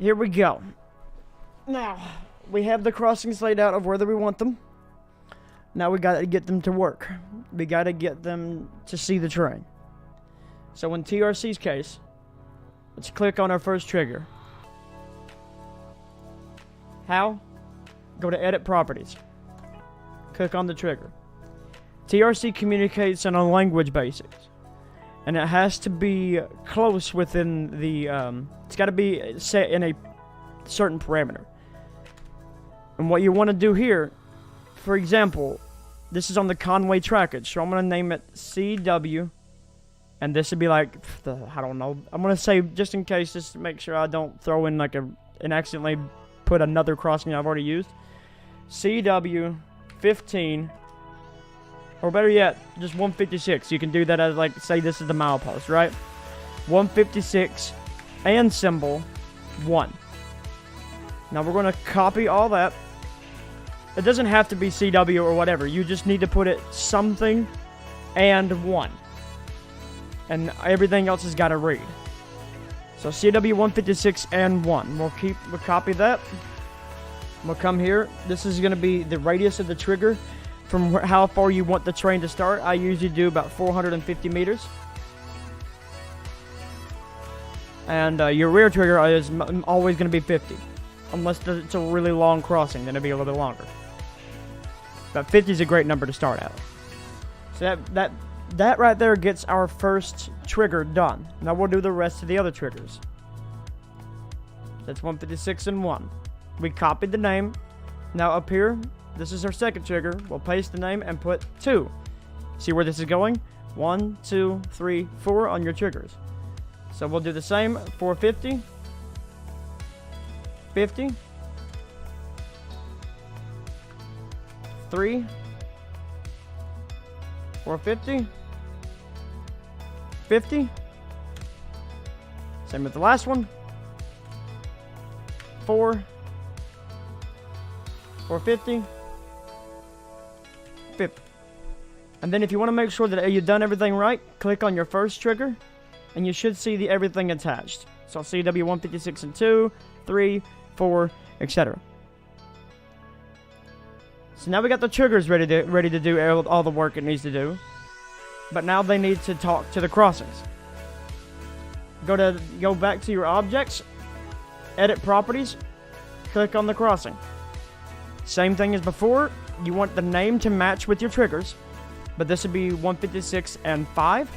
here we go. Now, we have the crossings laid out of whether we want them. Now we gotta get them to work. We gotta get them to see the terrain. So in TRC's case, let's click on our first trigger. How? Go to Edit Properties. Click on the trigger. TRC communicates on a language basis. And it has to be close within the, it's gotta be set in a certain parameter. And what you want to do here, for example, this is on the Conway trackage, so I'm going to name it CW, and this would be like, I don't know, I'm going to say, just in case, just to make sure I don't throw in like and accidentally put another crossing I've already used, CW 15, or better yet, just 156. You can do that as like, say this is the milepost, right? 156 and symbol 1. Now we're going to copy all that. It doesn't have to be CW or whatever. You just need to put it something and 1. And everything else has got to read. So CW 156 and 1. We'll copy that. We'll come here. This is going to be the radius of the trigger from how far you want the train to start. I usually do about 450 meters. And your rear trigger is always going to be 50. Unless it's a really long crossing, then it'll be a little bit longer. But 50 is a great number to start at. So that right there gets our first trigger done. Now we'll do the rest of the other triggers. That's 156 and 1. We copied the name. Now up here, this is our second trigger. We'll paste the name and put 2. See where this is going? 1, 2, 3, 4 on your triggers. So we'll do the same. 450. 50, 3, 450, 50, same with the last one, 4, 450, 50. And then if you want to make sure that you've done everything right, click on your first trigger, and you should see everything attached. So CW 156 and 2, 3, 4, etc. So now we got the triggers ready to do all the work it needs to do. But now they need to talk to the crossings. Go back to your objects, edit properties, click on the crossing. Same thing as before. You want the name to match with your triggers, but this would be 156 and 5.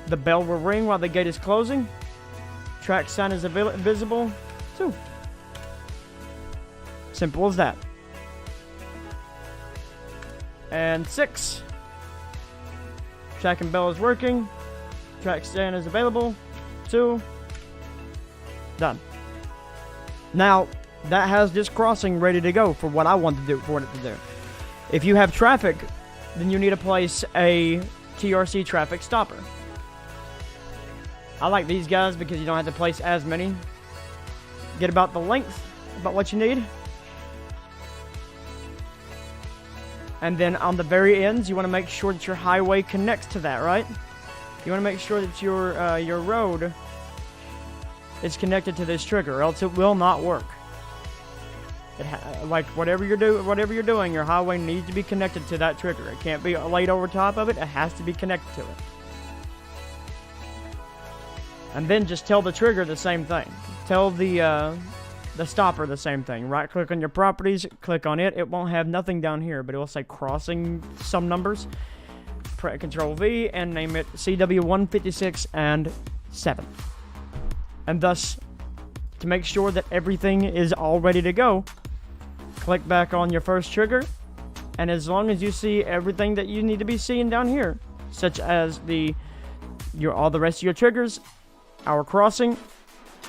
The bell will ring while the gate is closing. Track sign is visible. 2. Simple as that. And 6. Track and bell is working. Track stand is available. 2. Done. Now, that has this crossing ready to go for what I want to do, for it to do. If you have traffic, then you need to place a TRC traffic stopper. I like these guys because you don't have to place as many. Get about the length, about what you need. And then on the very ends, you want to make sure that your highway connects to that, right? You want to make sure that your road is connected to this trigger, or else it will not work. Like whatever you're doing, your highway needs to be connected to that trigger. It can't be laid over top of it. It has to be connected to it. And then just tell the trigger the same thing. Tell the stopper the same thing. Right click on your properties, click on it. It won't have nothing down here, but it will say crossing some numbers. Control V and name it CW156 and 7. And thus, to make sure that everything is all ready to go, click back on your first trigger, and as long as you see everything that you need to be seeing down here, such as all the rest of your triggers, our crossing,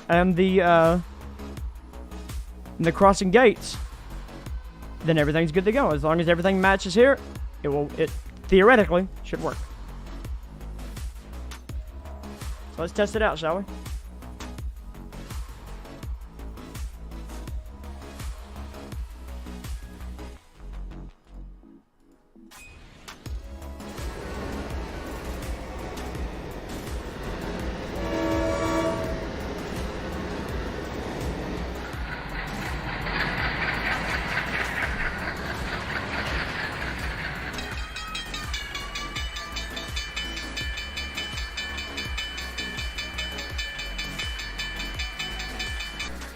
and the crossing gates, then everything's good to go. As long as everything matches here, it theoretically should work. So let's test it out, shall we?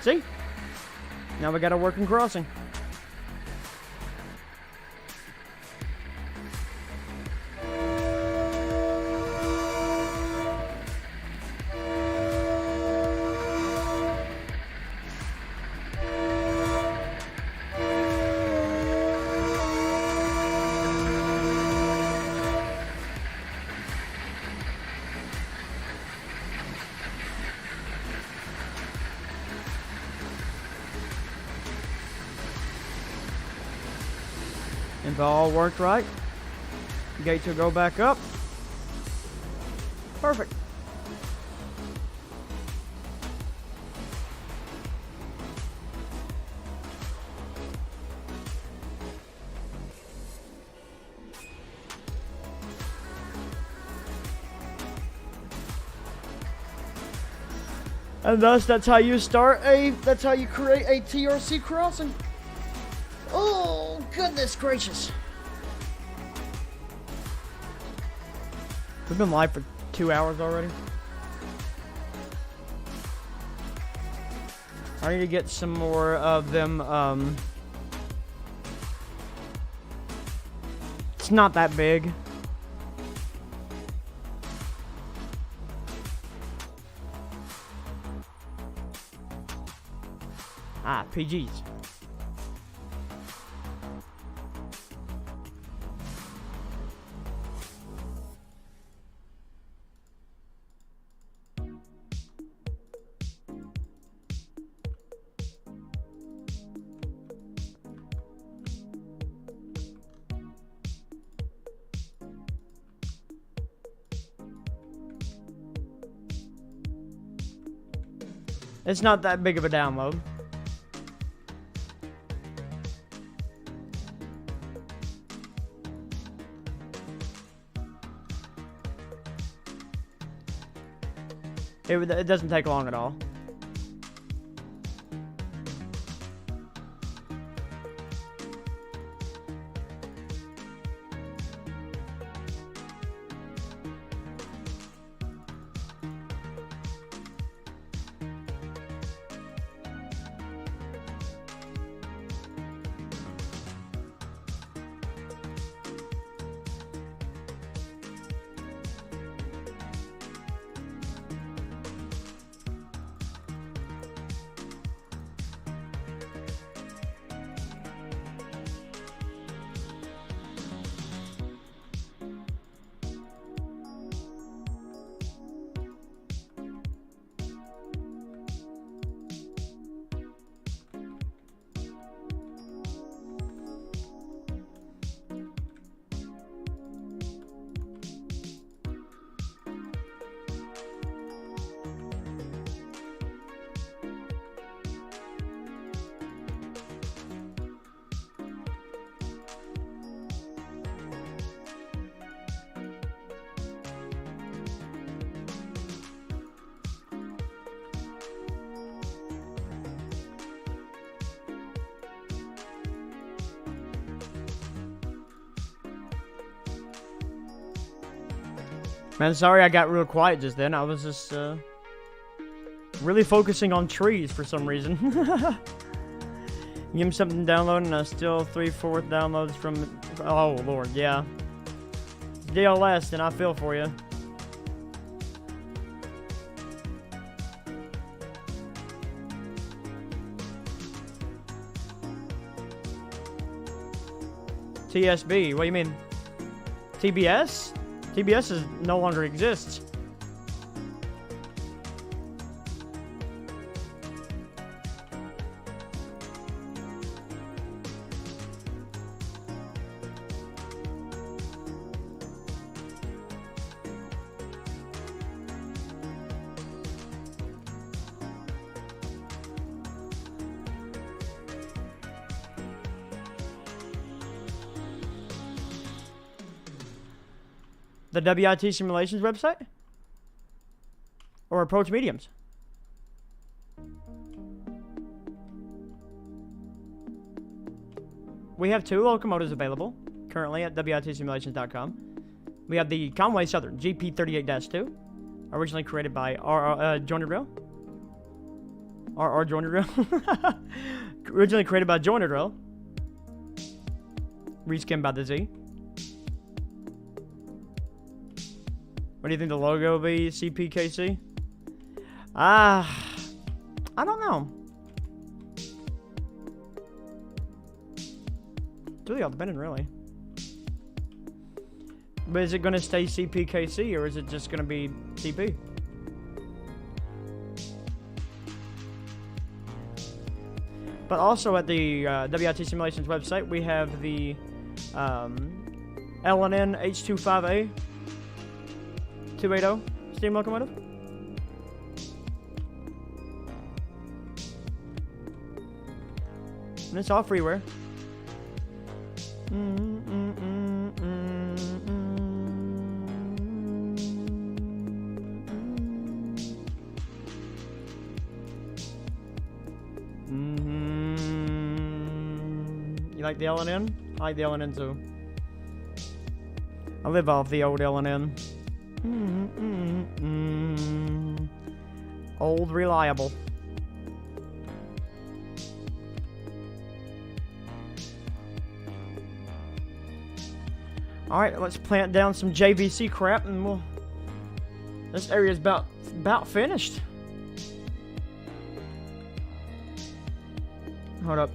See? Now we got a working crossing. If all worked right, gates will go back up. Perfect. And thus, that's how you create a TRC crossing. Oh, goodness gracious. We've been live for 2 hours already. I need to get some more of them, it's not that big. Ah, PGs. It's not that big of a download. It doesn't take long at all. Man, sorry I got real quiet just then. I was just really focusing on trees for some reason. Give me something to download, and still 3/4 downloads from. Oh Lord, yeah. DLS, and I feel for you. TSB, what do you mean? TBS? TBS is no longer exists. The WIT Simulations website? Or Approach Mediums? We have 2 locomotives available currently at WITsimulations.com. We have the Conway Southern GP38-2, originally created by Jointed Rail. RR Jointed Rail. Originally created by Jointed Rail. Reskinned by the Z. What do you think the logo will be? CPKC? I don't know. It's really all dependent, really. But is it going to stay CPKC, or is it just going to be CP? But also at the WIT Simulations website, we have the LNN H25A 280 steam locomotive. And it's all freeware. You like the LNN? I like the LNN too. I live off the old LNN. Old reliable. Alright, let's plant down some JVC crap and we'll... This area's about finished. Hold up.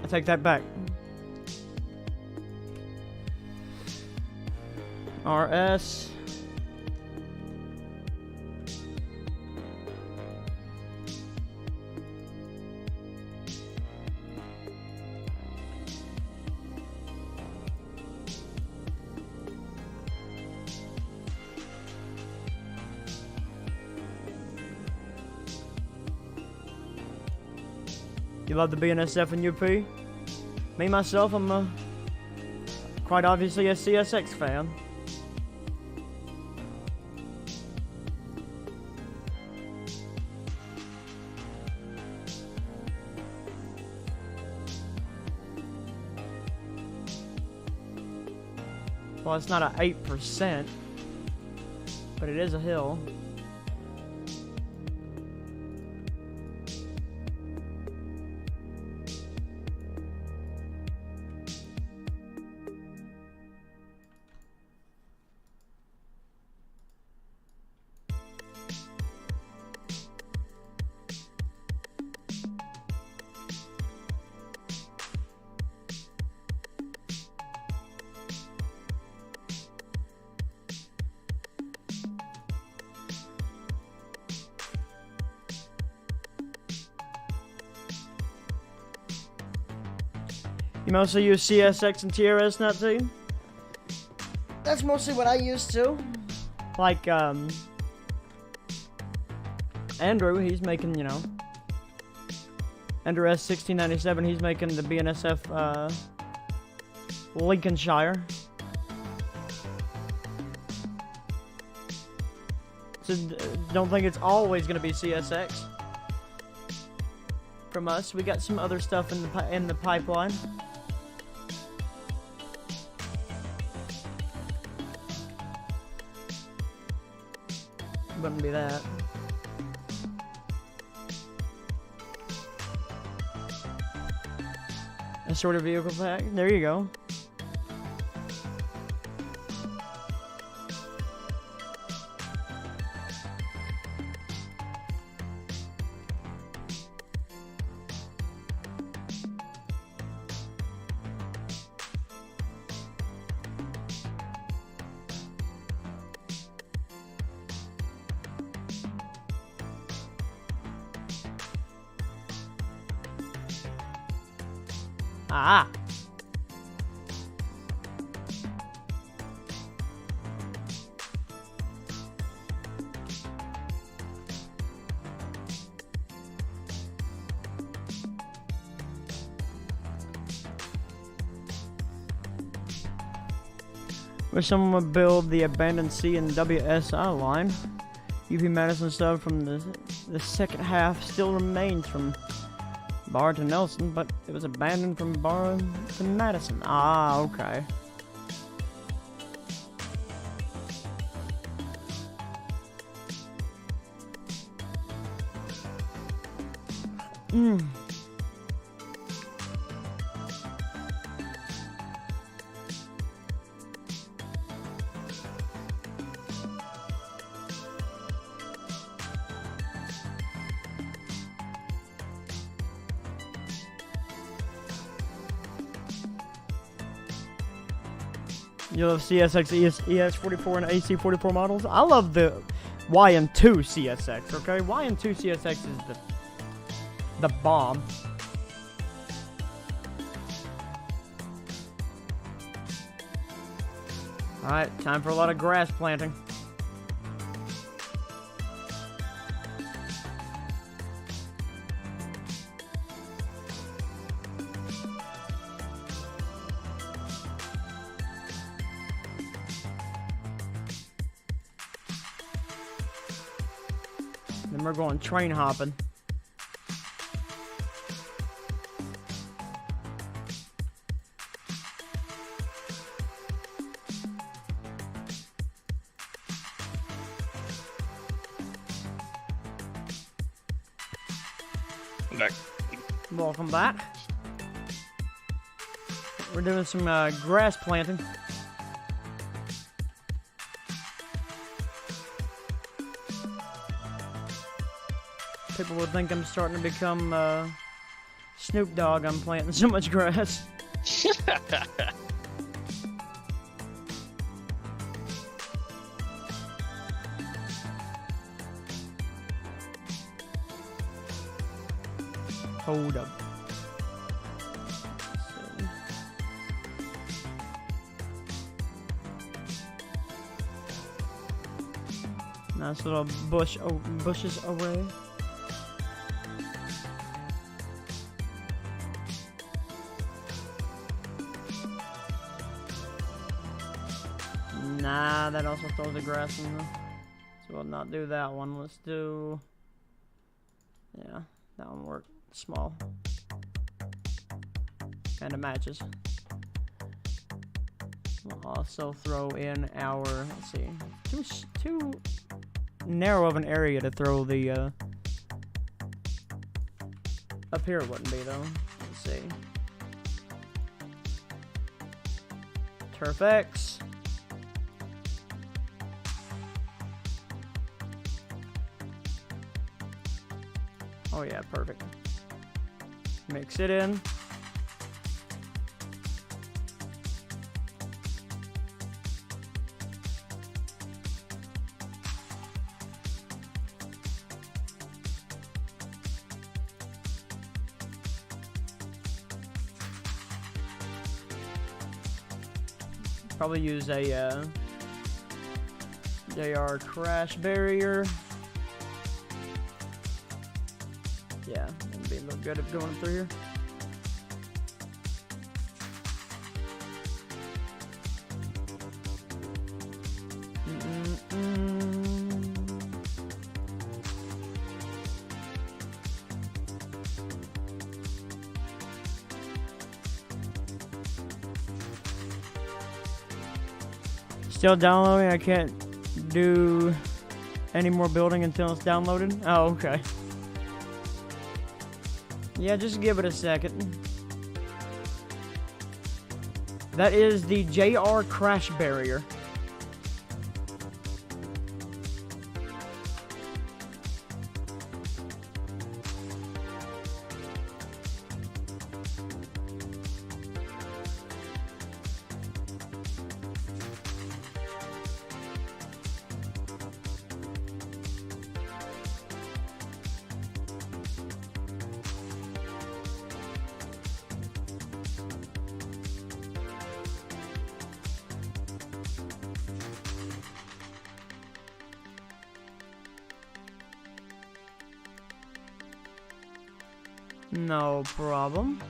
I take that back. RS. You love the BNSF and UP? Me, myself, I'm quite obviously a CSX fan. Well, it's not a 8%, but it is a hill. You mostly use CSX and TRS19? That's mostly what I used to. Like, Andrew, he's making, you know, Andrew S1697, he's making the BNSF, Lincolnshire. So, don't think it's always going to be CSX. From us, we got some other stuff in the pipeline. Wouldn't be that. Assorted vehicle pack. There you go. Ah! Wish someone would build the abandoned C and WSI line. UP Madison stuff from the second half still remains from Bar to Nelson, but it was abandoned from Bar to Madison. Ah, okay. You love CSX, ES44, and AC44 models? I love the YM2 CSX, okay? YM2 CSX is the bomb. Alright, time for a lot of grass planting. Then we're going train hopping. I'm back. Welcome back. We're doing some grass planting. People would think I'm starting to become Snoop Dogg. I'm planting so much grass. Hold up. Nice little bushes array. Nah, that also throws the grass in there. So we'll not do that one. Let's do... Yeah, that one worked. Small. Kinda matches. We'll also throw in our... Let's see. Too narrow of an area to throw the... Up here it wouldn't be, though. Let's see. Turf X. Oh yeah, perfect. Mix it in. Probably use a JR crash barrier. Yeah, it'd be a little good if going through here. Still downloading. I can't do any more building until it's downloaded? Oh, okay. Yeah, just give it a second. That is the JR Crash Barrier. No problem.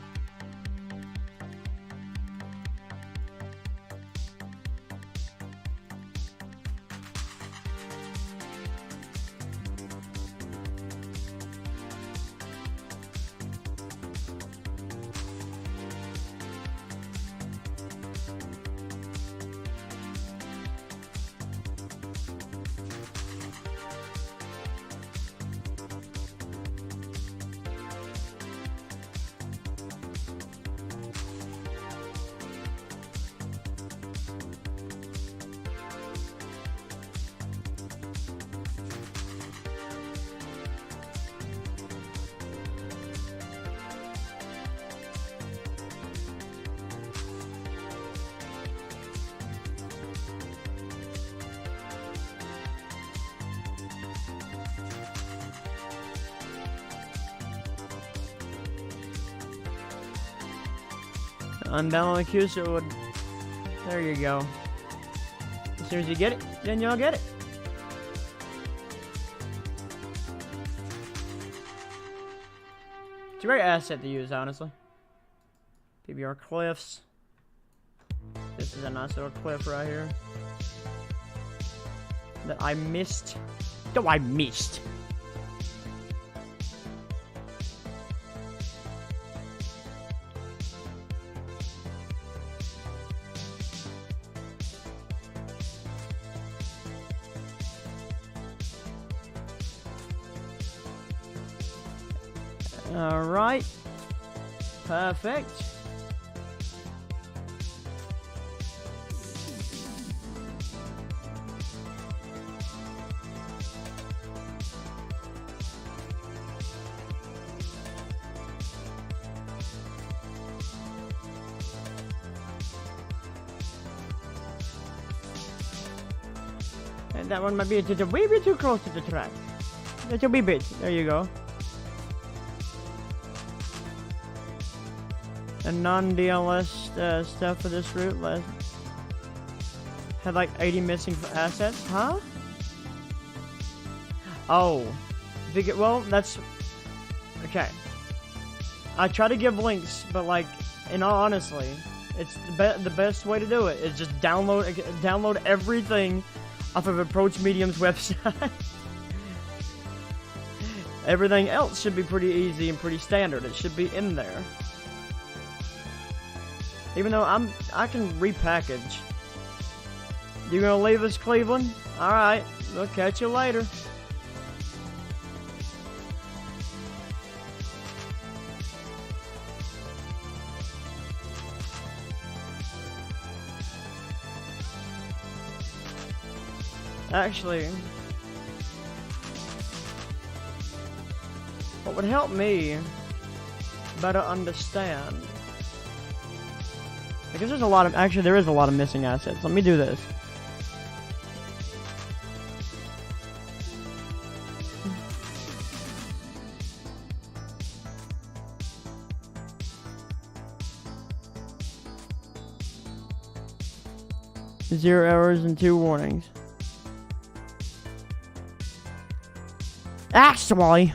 Undownload the queue so it would. There you go. As soon as you get it, then you'll get it. It's a great asset to use, honestly. PBR cliffs. This is a nice little cliff right here. That I missed. No, I missed. Alright. Perfect. And that one might be just a wee bit too close to the track. Just a wee bit. There you go. And non-DLS stuff for this route had like 80 missing assets, huh? Oh, well, that's okay. I try to give links, but like, in all honestly, it's the best way to do it is just download everything off of Approach Medium's website. Everything else should be pretty easy and pretty standard. It should be in there. Even though I can repackage. You gonna leave us, Cleveland? Alright, we'll catch you later. Actually, what would help me better understand, because there's a lot of, actually there is a lot of missing assets. Let me do this. Zero errors and 2 warnings. Actually,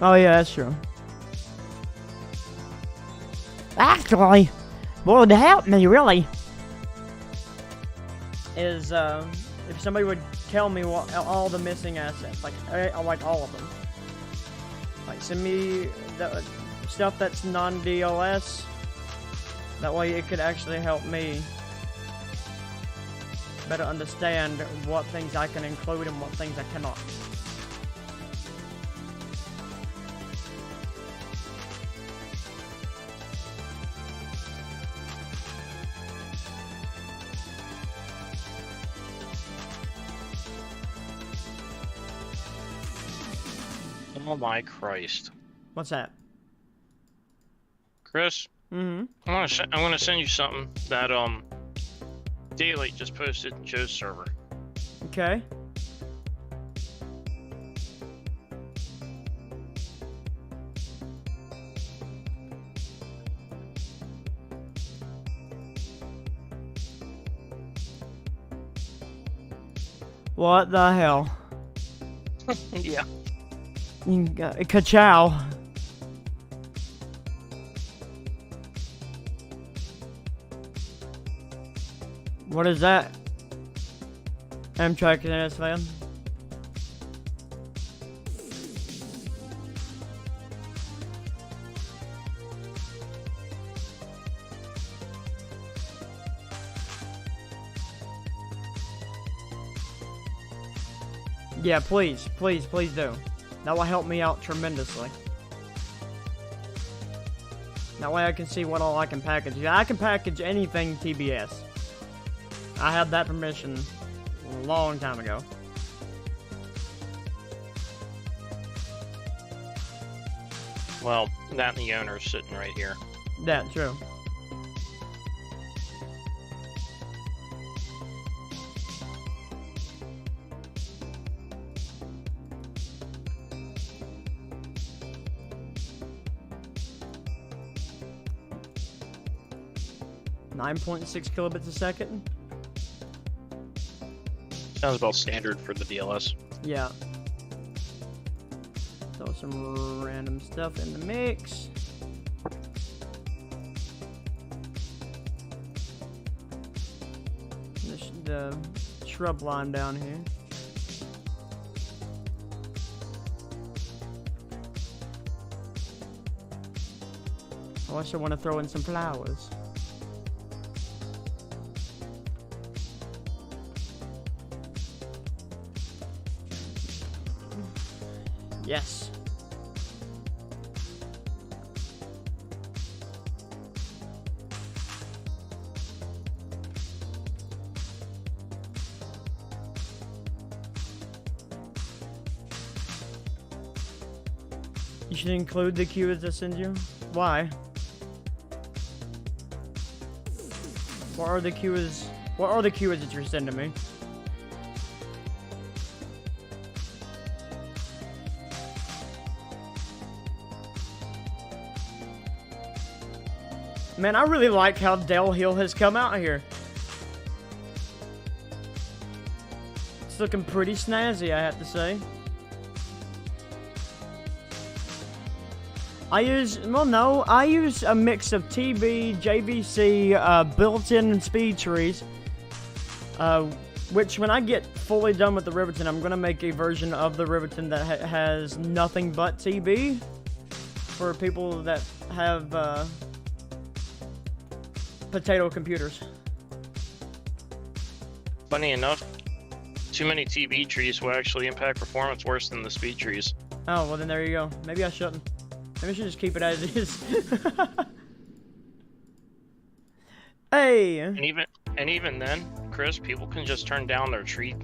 oh yeah, that's true. Actually, what would help me really is if somebody would tell me what all the missing assets, like all of them, like send me the stuff that's non-DLS. That way, it could actually help me better understand what things I can include and what things I cannot. Oh my Christ. What's that? Chris, Mm-hmm. I want to send you something that Daylight just posted in Joe's server. Okay. What the hell? Yeah. Ka-chow. What is that? Amtrak NS fan. Yeah, please, please, please do. That will help me out tremendously. That way I can see what all I can package. Yeah, I can package anything TBS. I had that permission a long time ago. Well, that and the owner's sitting right here. Yeah, true. .6 kilobits a second. Sounds about standard for the DLS. Yeah. Throw some random stuff in the mix. The shrub line down here. I also want to throw in some flowers. Yes. You should include the keywords I send you. Why? What are the keywords? What are the keywords that you're sending me? Man, I really like how Dale Hill has come out here. It's looking pretty snazzy, I have to say. I use a mix of TB, JVC, built-in speed trees. Which, when I get fully done with the Riverton, I'm going to make a version of the Riverton that has nothing but TB. For people that have, potato computers. Funny enough, too many TB trees will actually impact performance worse than the speed trees. Oh, well then there you go. Maybe I shouldn't. Maybe I should just keep it as it is. Hey! And even then, Chris, people can just turn down their tree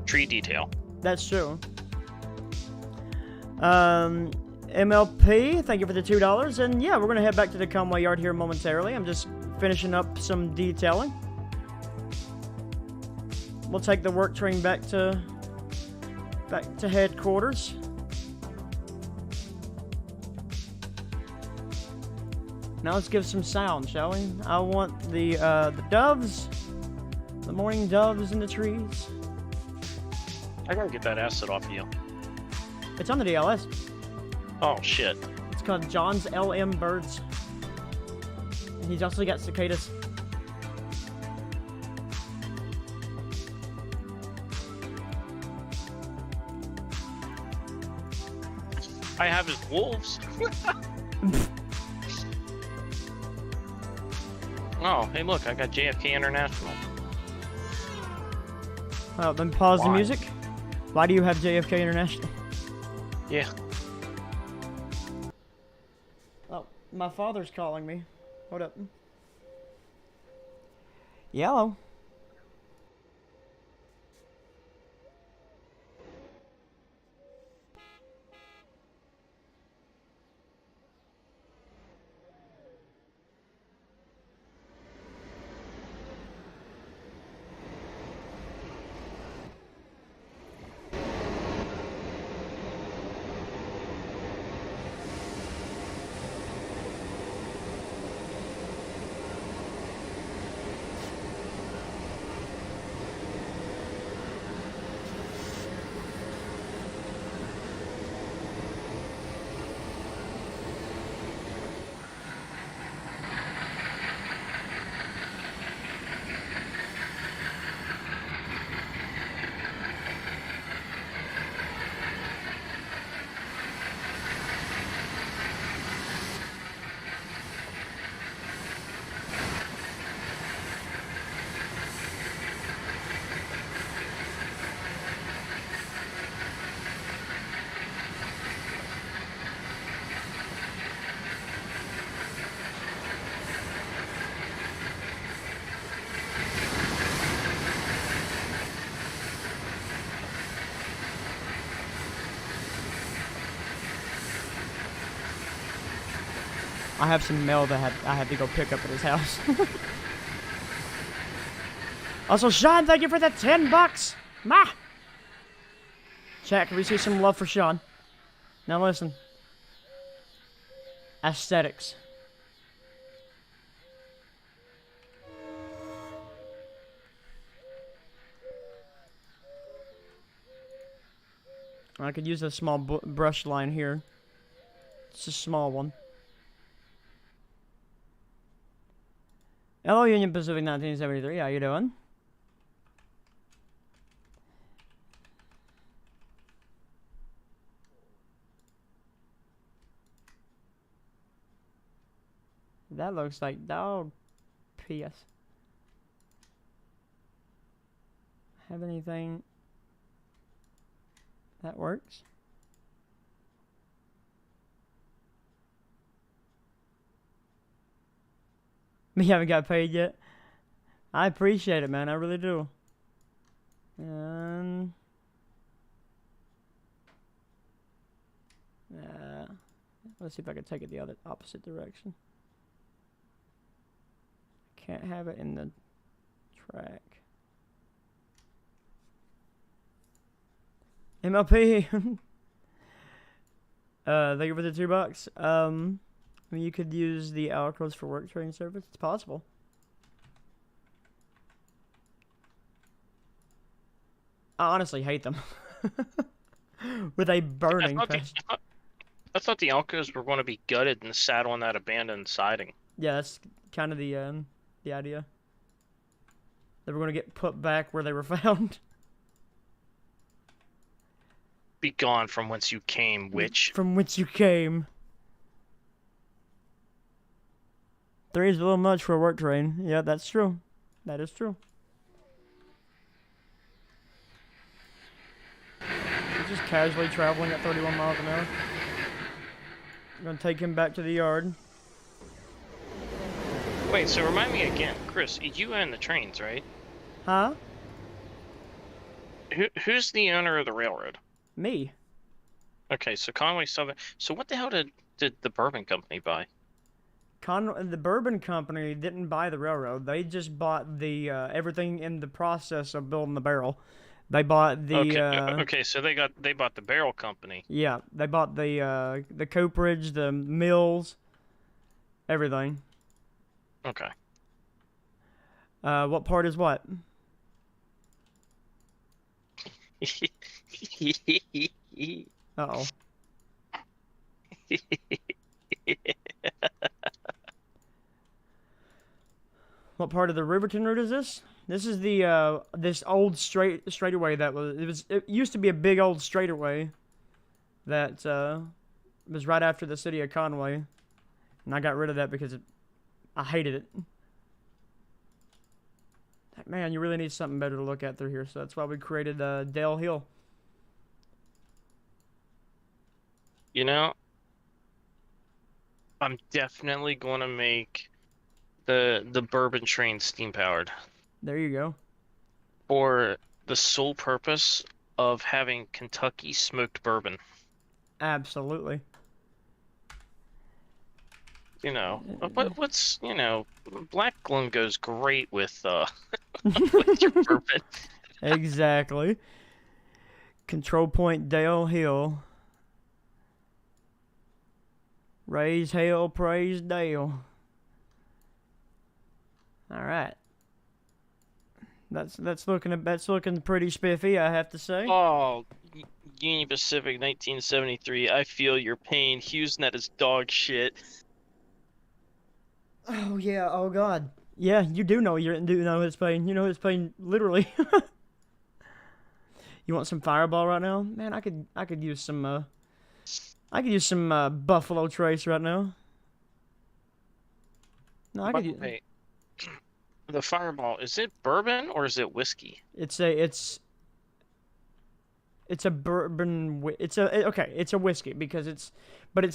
tree detail. That's true. MLP, thank you for the $2. And yeah, we're going to head back to the Conway yard here momentarily. I'm just finishing up some detailing. We'll take the work train back to headquarters. Now let's give some sound, shall we? I want the doves, the morning doves in the trees. I gotta get that asset off of you. It's on the DLS. Oh shit. It's called John's LM Birds. And he's also got cicadas. I have his wolves. Oh, hey, look, I got JFK International. Well, then pause the Why? music. Why do you have JFK International? Yeah. Oh, my father's calling me. Hold up. Yellow. I have some mail that I had to go pick up at his house. Also, Sean, thank you for the $10. Ma! Chat, can we see some love for Sean? Now listen. Aesthetics. I could use a small brush line here. It's a small one. Hello, Union Pacific 1973. How you doing? That looks like dog PS. Have anything that works? We haven't got paid yet. I appreciate it, man. I really do. And let's see if I can take it the opposite direction. Can't have it in the track. MLP. Thank you for the $2. I mean, you could use the hour codes for work training service. It's possible. I honestly hate them. With a burning passion. I thought the Alcos were going to be gutted and sat on that abandoned siding. Yeah, that's kind of the idea. They were going to get put back where they were found. Be gone from whence you came, witch. From whence you came. 3 is a little much for a work train. Yeah, that's true. That is true. He's just casually traveling at 31 miles an hour. I'm gonna take him back to the yard. Wait, so remind me again, Chris, you own the trains, right? Huh? Who's the owner of the railroad? Me. Okay, so Conway Southern. So what the hell did the Bourbon Company buy? The Bourbon Company didn't buy the railroad. They just bought the everything in the process of building the barrel. They bought the. Okay, so they bought the barrel company. Yeah, they bought the cooperage, the mills, everything. Okay. What part is what? Uh-oh. What part of the Riverton route is this? This is the this old straightaway that it used to be a big old straightaway that was right after the city of Conway, and I got rid of that because I hated it. man, you really need something better to look at through here. So that's why we created Dale Hill. You know, I'm definitely going to make the bourbon train steam powered There you go. for the sole purpose of having Kentucky smoked bourbon. Absolutely. You know, what's black gum goes great with with your bourbon. Exactly. Control point Dale Hill. Raise hell, praise Dale. All right. That's looking pretty spiffy, I have to say. Oh, Union Pacific 1973. I feel your pain. HughesNet is dog shit. Oh yeah. Oh god. Yeah, you do know his pain. You know his pain literally. You want some Fireball right now? Man, I could use some Buffalo Trace right now. No, I could use. Wait, the Fireball, is it bourbon or is it whiskey? It's a bourbon. It's a whiskey because it's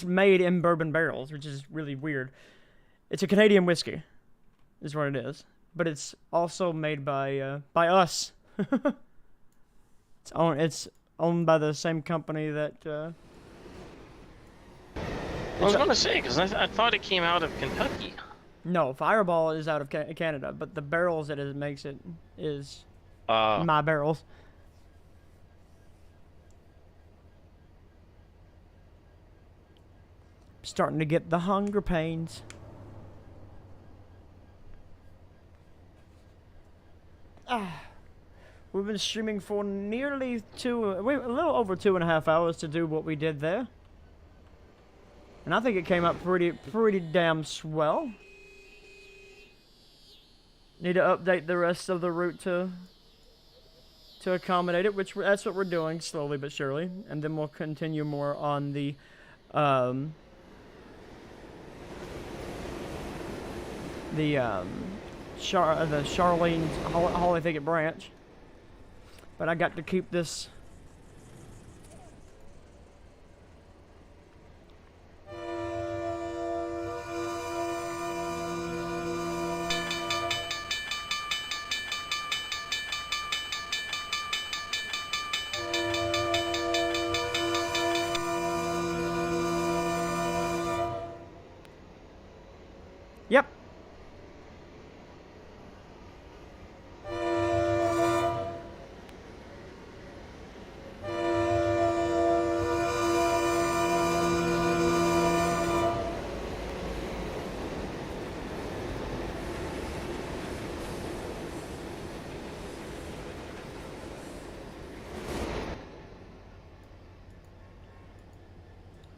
made in bourbon barrels, which is really weird. It's a Canadian whiskey, is what it is. But it's also made by us. It's owned by the same company that. I was gonna say because I thought it came out of Kentucky. No, Fireball is out of Canada, but the barrels that it makes it is Uh, my barrels. Starting to get the hunger pains. We've been streaming for nearly a little over 2.5 hours to do what we did there. And I think it came up pretty damn swell. Need to update the rest of the route to accommodate it, that's what we're doing slowly but surely, and then we'll continue more on the Charlene's Holly Thicket branch. But I got to keep this. Yep.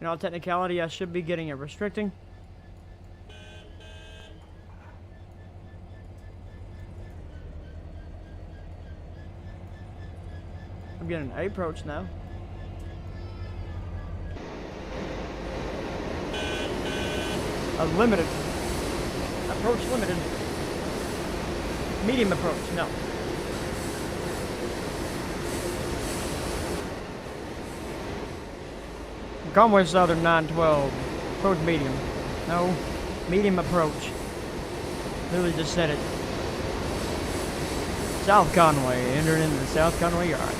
In all technicality, I should be getting a restricting. I'm getting an approach now. A limited. Approach limited. Medium approach, no. Conway Southern 912. Approach medium. No. Medium approach. Literally just said it. South Conway. Entering into the South Conway yard.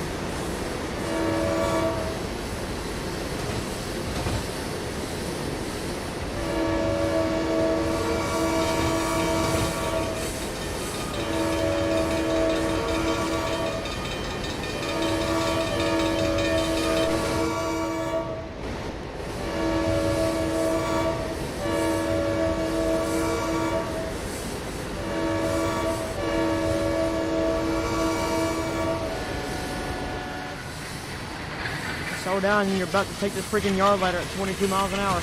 Slow down, you're about to take this freaking yard ladder at 22 miles an hour.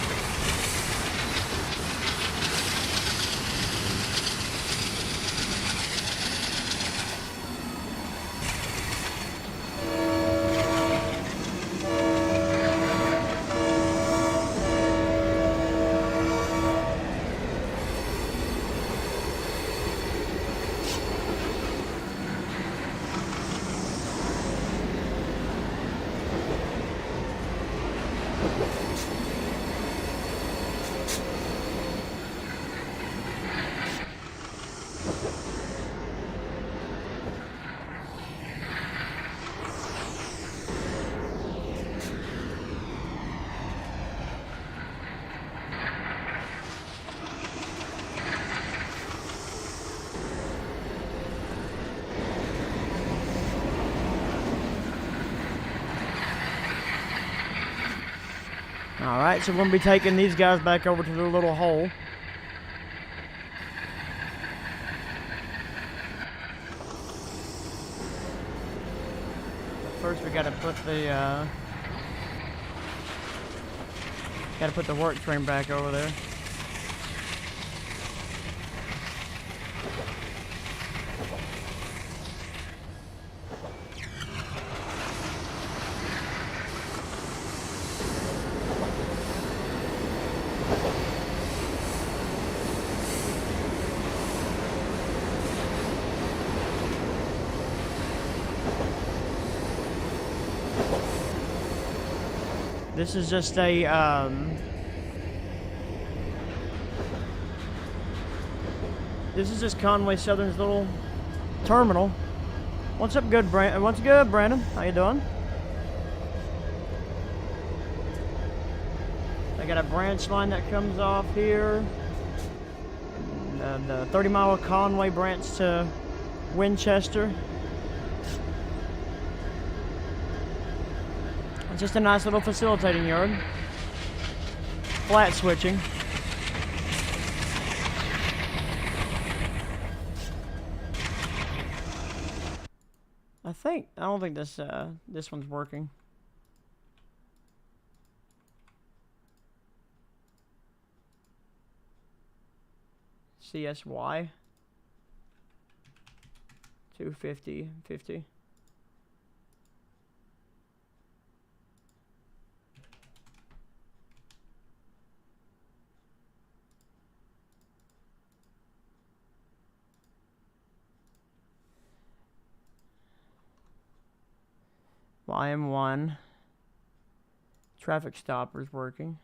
Alright, so we're going to be taking these guys back over to the little hole. First we gotta put the work train back over there. This is just a, this is just Conway Southern's little terminal. What's up, good Brandon? What's good, Brandon? How you doing? I got a branch line that comes off here. The 30-mile Conway branch to Winchester. It's just a nice little facilitating yard. Flat switching. I don't think this one's working. CSY 250. YM1 traffic stoppers working.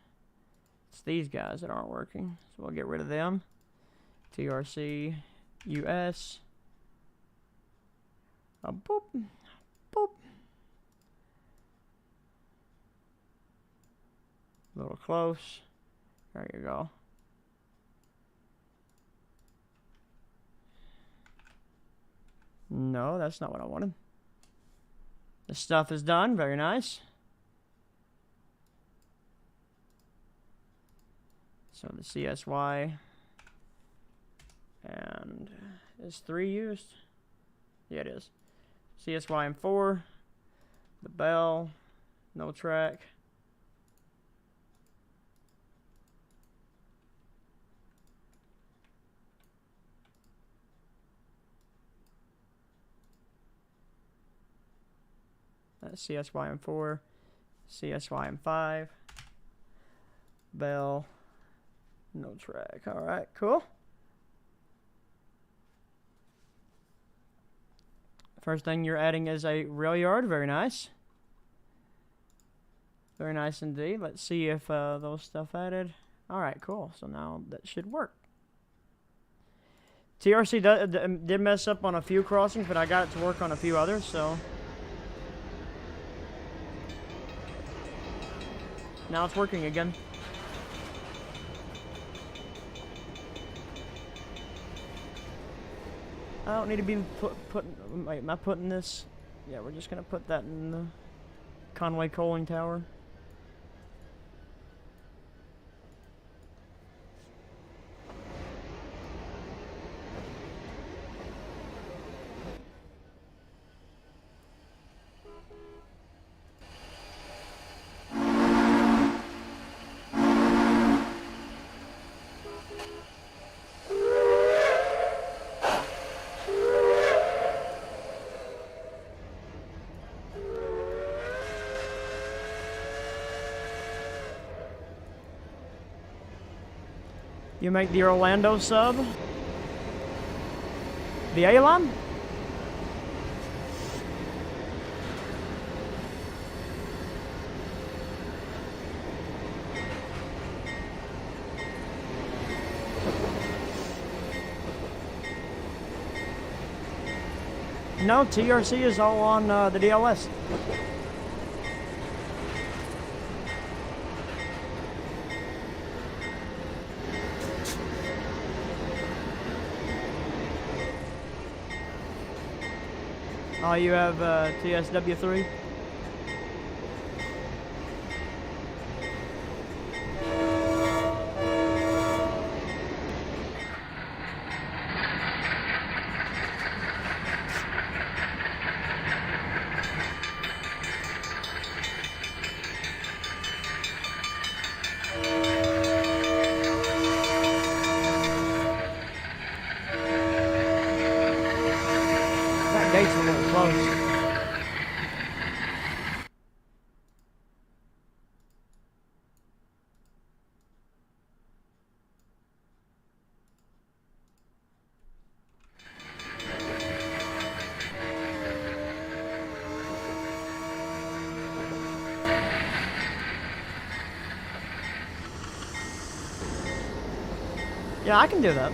It's these guys that aren't working, so we'll get rid of them. TRC US. Boop, boop. A little close. There you go. No, that's not what I wanted. The stuff is done. Very nice. So the CSY. And is 3 used? Yeah, it is. CSY and 4. The bell. No track. That's CSY and 4. CSY and 5. Bell. No track. Alright, cool. First thing you're adding is a rail yard. Very nice. Very nice indeed. Let's see if those stuff added. Alright, cool. So now that should work. TRC did mess up on a few crossings, but I got it to work on a few others, so. Now it's working again. I don't need to be wait, am I putting this? Yeah, we're just gonna put that in the Conway coaling tower. You make the Orlando sub? The A-line? No, TRC is all on the DLS. Oh, you have TSW3? That gate's a little close. Yeah, I can do that.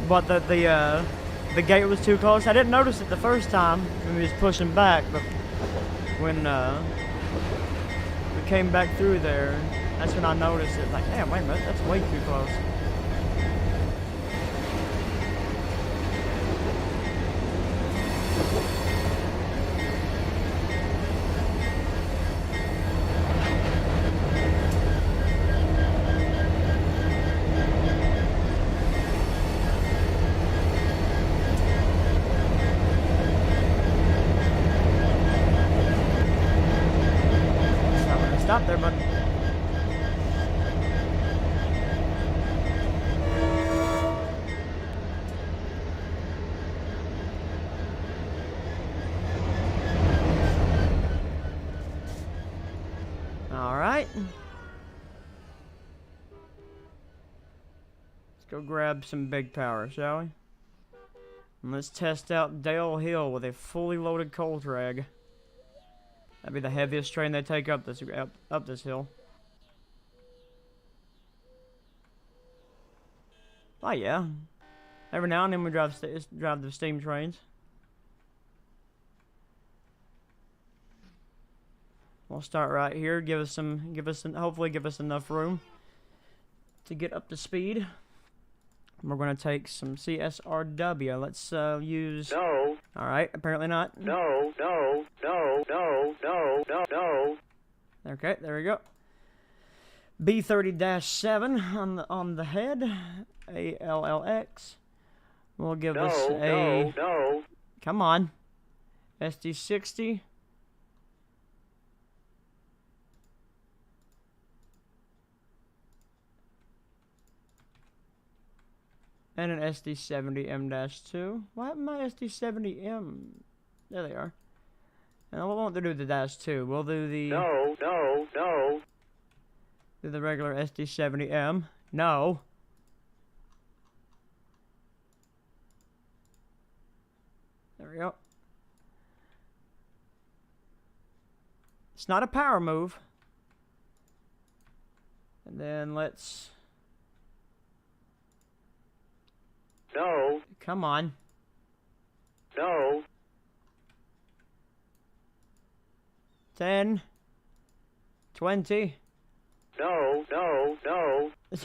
But the gate was too close. I didn't notice it the first time when we was pushing back, but when we came back through there, that's when I noticed it. Like, damn, wait a minute, that's way too close. Stop there, bud. All right. Let's go grab some big power, shall we? And let's test out Dale Hill with a fully loaded coal drag. That'd be the heaviest train they take up this hill. Oh yeah. Every now and then we drive the steam trains. We'll start right here. Hopefully give us enough room to get up to speed. We're going to take some CSRW. Let's use... No. Alright, apparently not. No, no, no, no, no, no, no. Okay, there we go. B30-7 on the head. ALLX. We'll give us a... No. Come on. SD60. And an SD70M-2. Why happened to my SD70M? There they are. And we won't do the -2. We'll do the... No. Do the regular SD70M. No. There we go. It's not a power move. And then let's... No. Come on. No. 10. 20. No.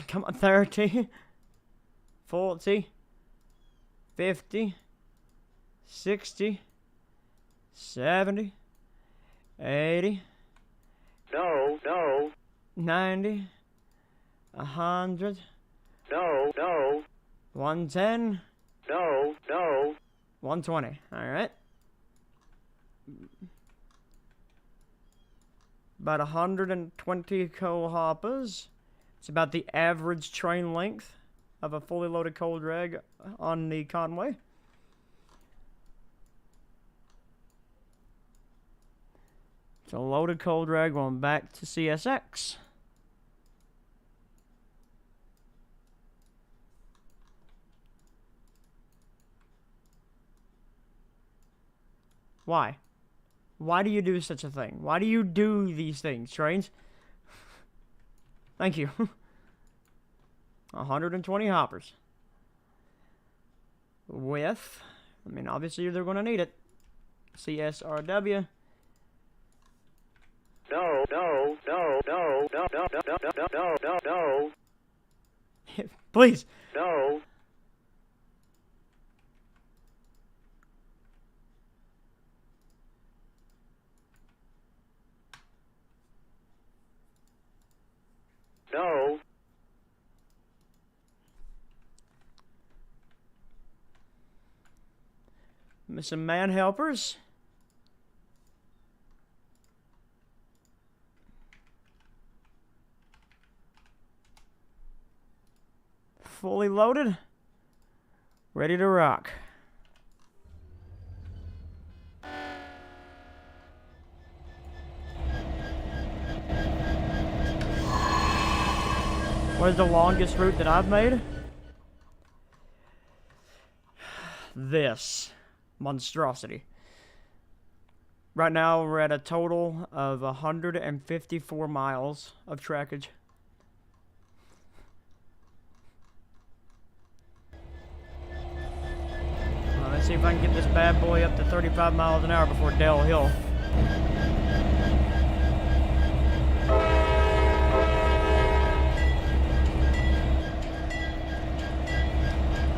Come on, 30. 40. 50. 60. 70. 80. No. 90. 100. No. 110. No. 120. Alright. About 120 coal hoppers. It's about the average train length of a fully loaded coal drag on the Conway. It's a loaded coal drag going back to CSX. Why? Why do you do such a thing? Why do you do these things, trains? Thank you. 120 hoppers. With, I mean, obviously they're going to need it. CSRW. No, no, no, no, no, no, no, no, no, no, no, no. Please. No. No. Some man helpers. Fully loaded. Ready to rock. What is the longest route that I've made? This monstrosity. Right now we're at a total of 154 miles of trackage. Let's see if I can get this bad boy up to 35 miles an hour before Dell Hill.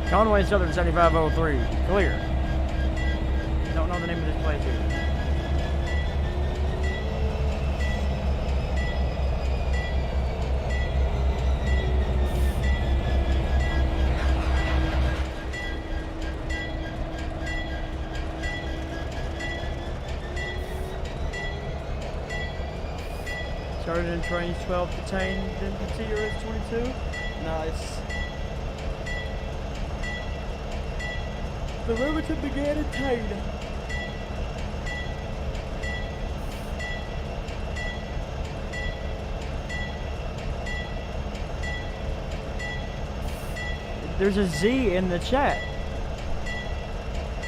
Conway Southern 7503, clear. Don't know the name of this place here. Started in trains 12 to 10, then to TRS 22. Nice. The riveting began in Tane. There's a Z in the chat.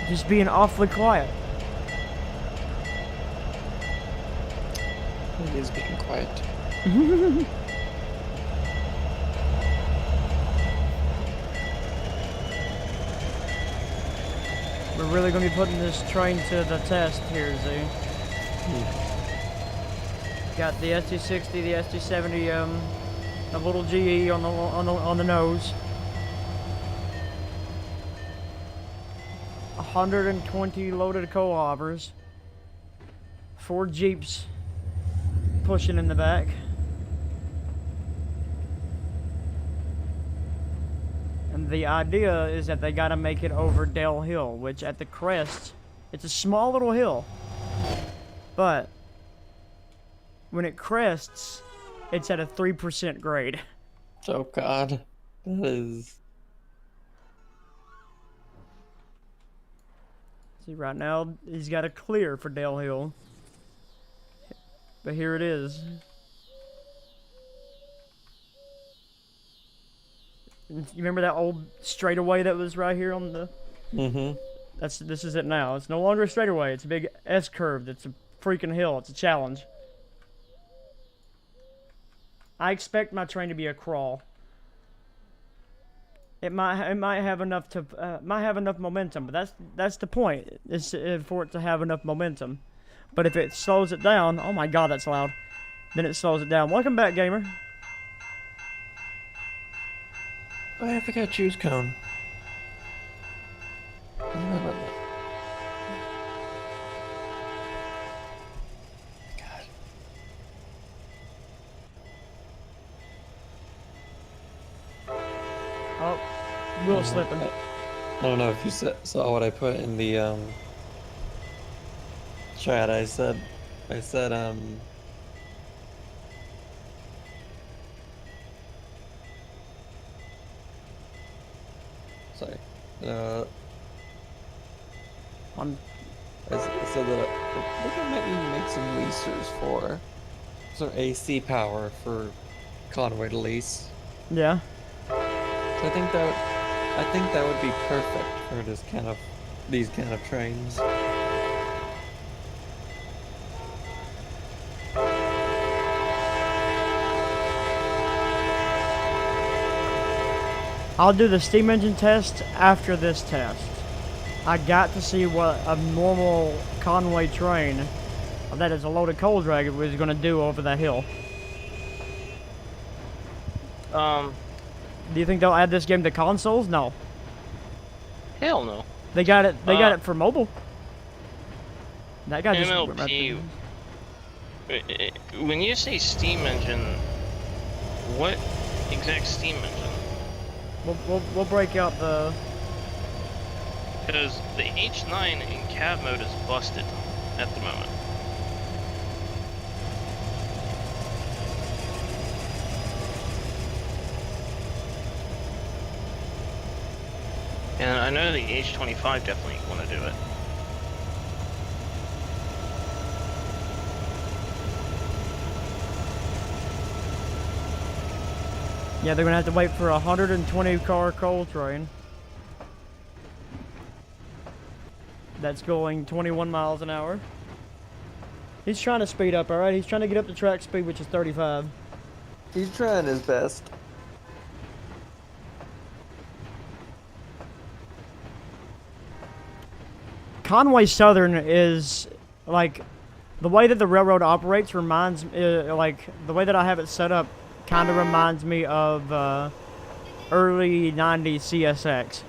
Just being awfully quiet. It is being quiet. We're really going to be putting this train to the test here, Z. Got the ST60, the ST70, a little GE on the nose. 120 loaded coal hoppers. 4 Jeeps pushing in the back. And the idea is that they gotta make it over Dell Hill, which at the crest, it's a small little hill. But when it crests, it's at a 3% grade. Oh god. That is... See, right now, he's got a clear for Dell Hill. But here it is. You remember that old straightaway that was right here on the... Mm-hmm. This is it now. It's no longer a straightaway. It's a big S-curve. It's a freaking hill. It's a challenge. I expect my train to be a crawl. It might have enough to might have enough momentum, but that's the point. Is for it to have enough momentum. But if it slows it down, oh my god, that's loud. Then it slows it down. Welcome back, gamer. Oh, I forgot juice cone. God. Oh, wheel slipping. I don't know if you saw what I put in the chat. I said Sorry. On I said that we can maybe make some leasers for some AC power for Conway to lease. yeah. So I think that would be perfect for these kind of trains. I'll do the steam engine test after this test. I got to see what a normal Conway train that is a loaded coal dragger was going to do over that hill. Do you think they'll add this game to consoles? No. Hell no. They got it. They got it for mobile. That guy just MLP. When you say steam engine, what exact steam engine? We'll break out the. Because the H9 in cab mode is busted at the moment. And I know the H25 definitely want to do it. Yeah, they're gonna have to wait for a 120 car coal train. That's going 21 miles an hour. He's trying to speed up, alright? He's trying to get up to track speed, which is 35. He's trying his best. Conway Southern is, like, the way that the railroad operates reminds like, the way that I have it set up kind of reminds me of early 90s CSX.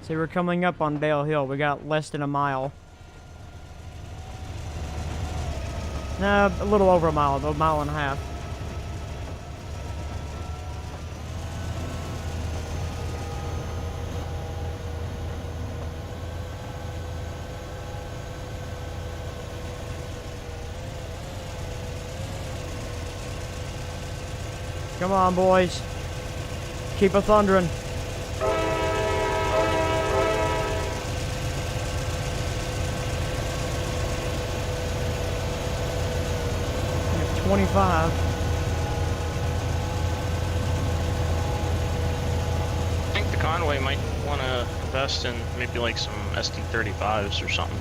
See, we're coming up on Dale Hill. We got less than a mile. Nah, a little over a mile, about a mile and a half. Come on, boys. Keep a thundering. 25. I think the Conway might want to invest in maybe like some SD35s or something.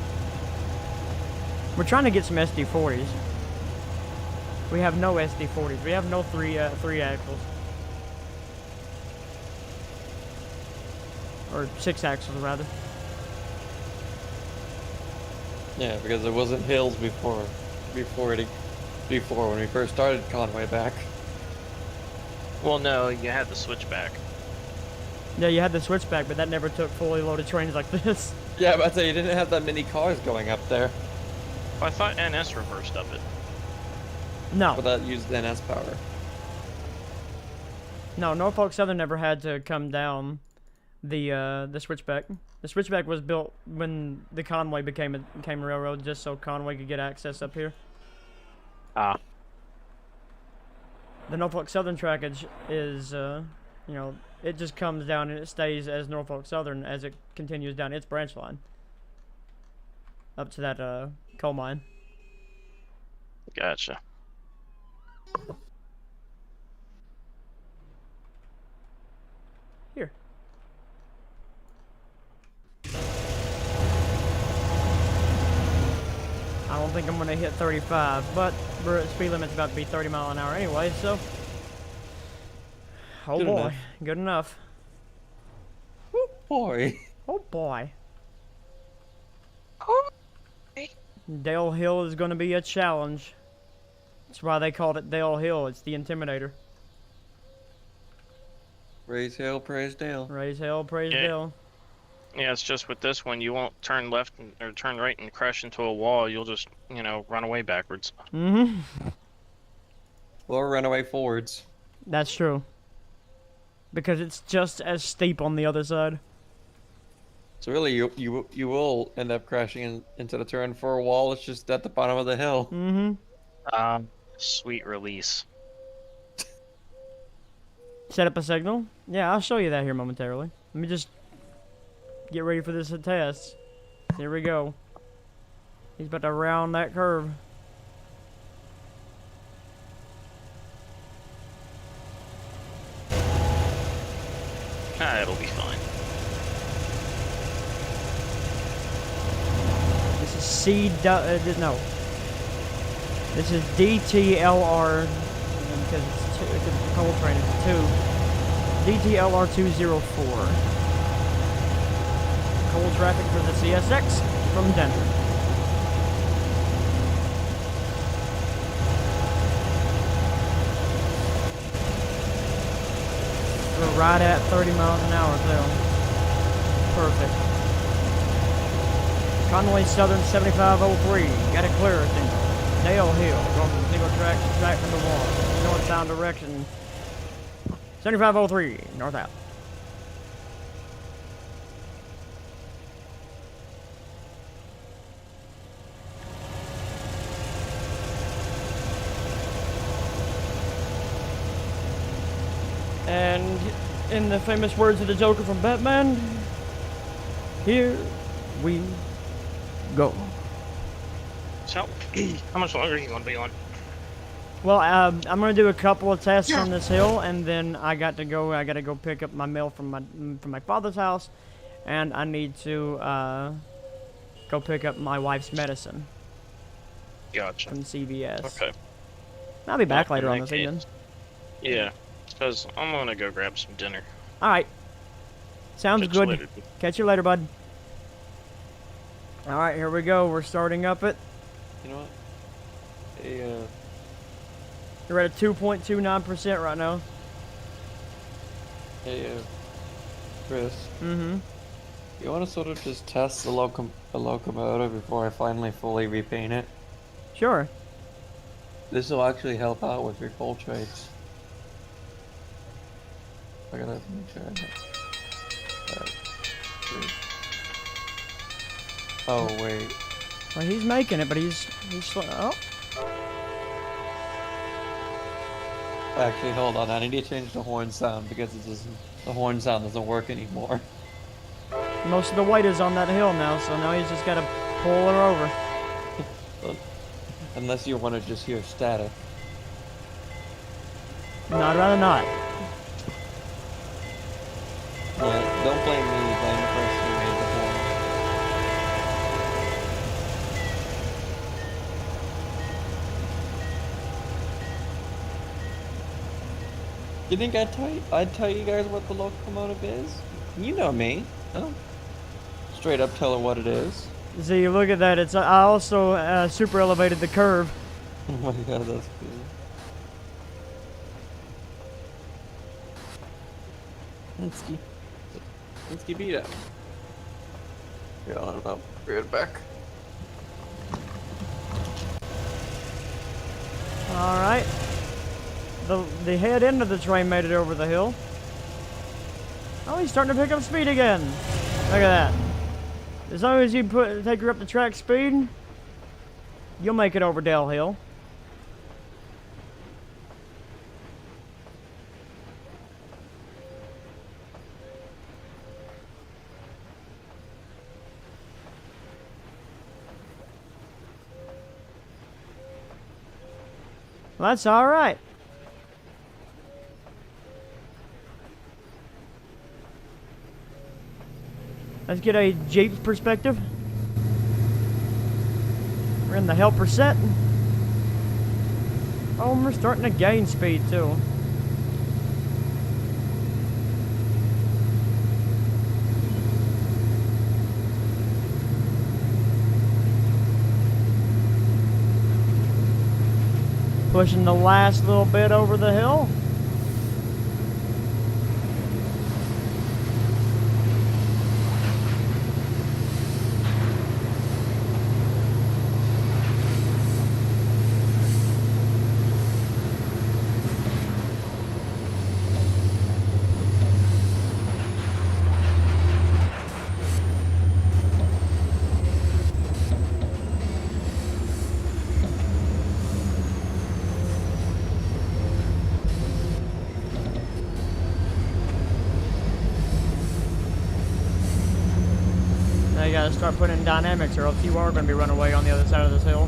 We're trying to get some SD40s. We have no SD40s. We have no three axles. Or 6 axles, rather. Yeah, because it wasn't hills before when we first started Conway back. Well, no, you had the switchback. Yeah, you had the switchback, but that never took fully loaded trains like this. Yeah, but I'd say you didn't have that many cars going up there. I thought NS reversed up it. No. But that used NS power. No, Norfolk Southern never had to come down the switchback. The switchback was built when the Conway became a railroad, just so Conway could get access up here. Ah. The Norfolk Southern trackage is, you know, it just comes down and it stays as Norfolk Southern as it continues down its branch line up to that coal mine. Gotcha. Here. I don't think I'm gonna hit 35, but speed limit's about to be 30 mile an hour anyway, so. Oh Good boy, enough. good enough. Oh boy. Oh boy. Oh. Dale Hill is gonna be a challenge. That's why they called it Dale Hill. It's the Intimidator. Raise hell, praise Dale. Raise hell, praise Yeah. Dale. Yeah, it's just with this one, you won't turn left or turn right and crash into a wall. You'll just, you know, run away backwards. Mm-hmm. Or runaway Fords. That's true. Because it's just as steep on the other side. So really, you will end up crashing into the turn for a wall. It's just at the bottom of the hill. Mm-hmm. Sweet release. Set up a signal? Yeah, I'll show you that here momentarily. Let me just get ready for this test. Here we go. He's about to round that curve. It'll be fine. This is no. This is DTLR, because it's a coal train, it's 2. DTLR 204. Coal traffic for the CSX from Denver. We're right at 30 miles an hour, too. Perfect. Conway Southern 7503. Got it clear, I think. Dale Hill, going from single track to track number 1. Northbound direction. 7503, north out. And in the famous words of the Joker from Batman, here we go. So, how much longer are you going to be on? Well, I'm gonna do a couple of tests on this hill, and then I gotta go pick up my mail from my father's house, and I need to go pick up my wife's medicine Gotcha. from CVS. Okay. I'll be back Well, later in on that this evening. case- Yeah, because I'm going to go grab some dinner. All right, sounds Catch you good. later. Catch you later, bud. All right, here we go. We're starting up it. You know what? Hey, We're at a 2.29% right now. hey, Chris. Mm-hmm. You want to sort of just test the locomotive before I finally fully repaint it? Sure. This will actually help out with your coal trades. I gotta make sure I have. Oh wait. Well, he's making it, but he's slow. Oh. Actually, hold on. I need to change the horn sound because the horn sound doesn't work anymore. Most of the weight is on that hill now, so now he's just got to pull her over. Unless you want to just hear static. No, I'd rather not. Yeah, don't blame me. Blame the person who made the horn. You think I'd tell you guys what the locomotive is? You know me. Oh. Straight up tell her what it is. See, look at that. I also super elevated the curve. Oh my god, that's cool. Let's keep it up. Yeah, I don't know. Bring it back. All right. The head end of the train made it over the hill. Oh, he's starting to pick up speed again. Look at that. As long as you take her up to track speed, you'll make it over Dale Hill. Well, that's all right. Let's get a Jeep's perspective. We're in the helper set. Oh, and we're starting to gain speed too. Pushing the last little bit over the hill. you gotta start putting in dynamics, or else you are gonna be run away on the other side of this hill.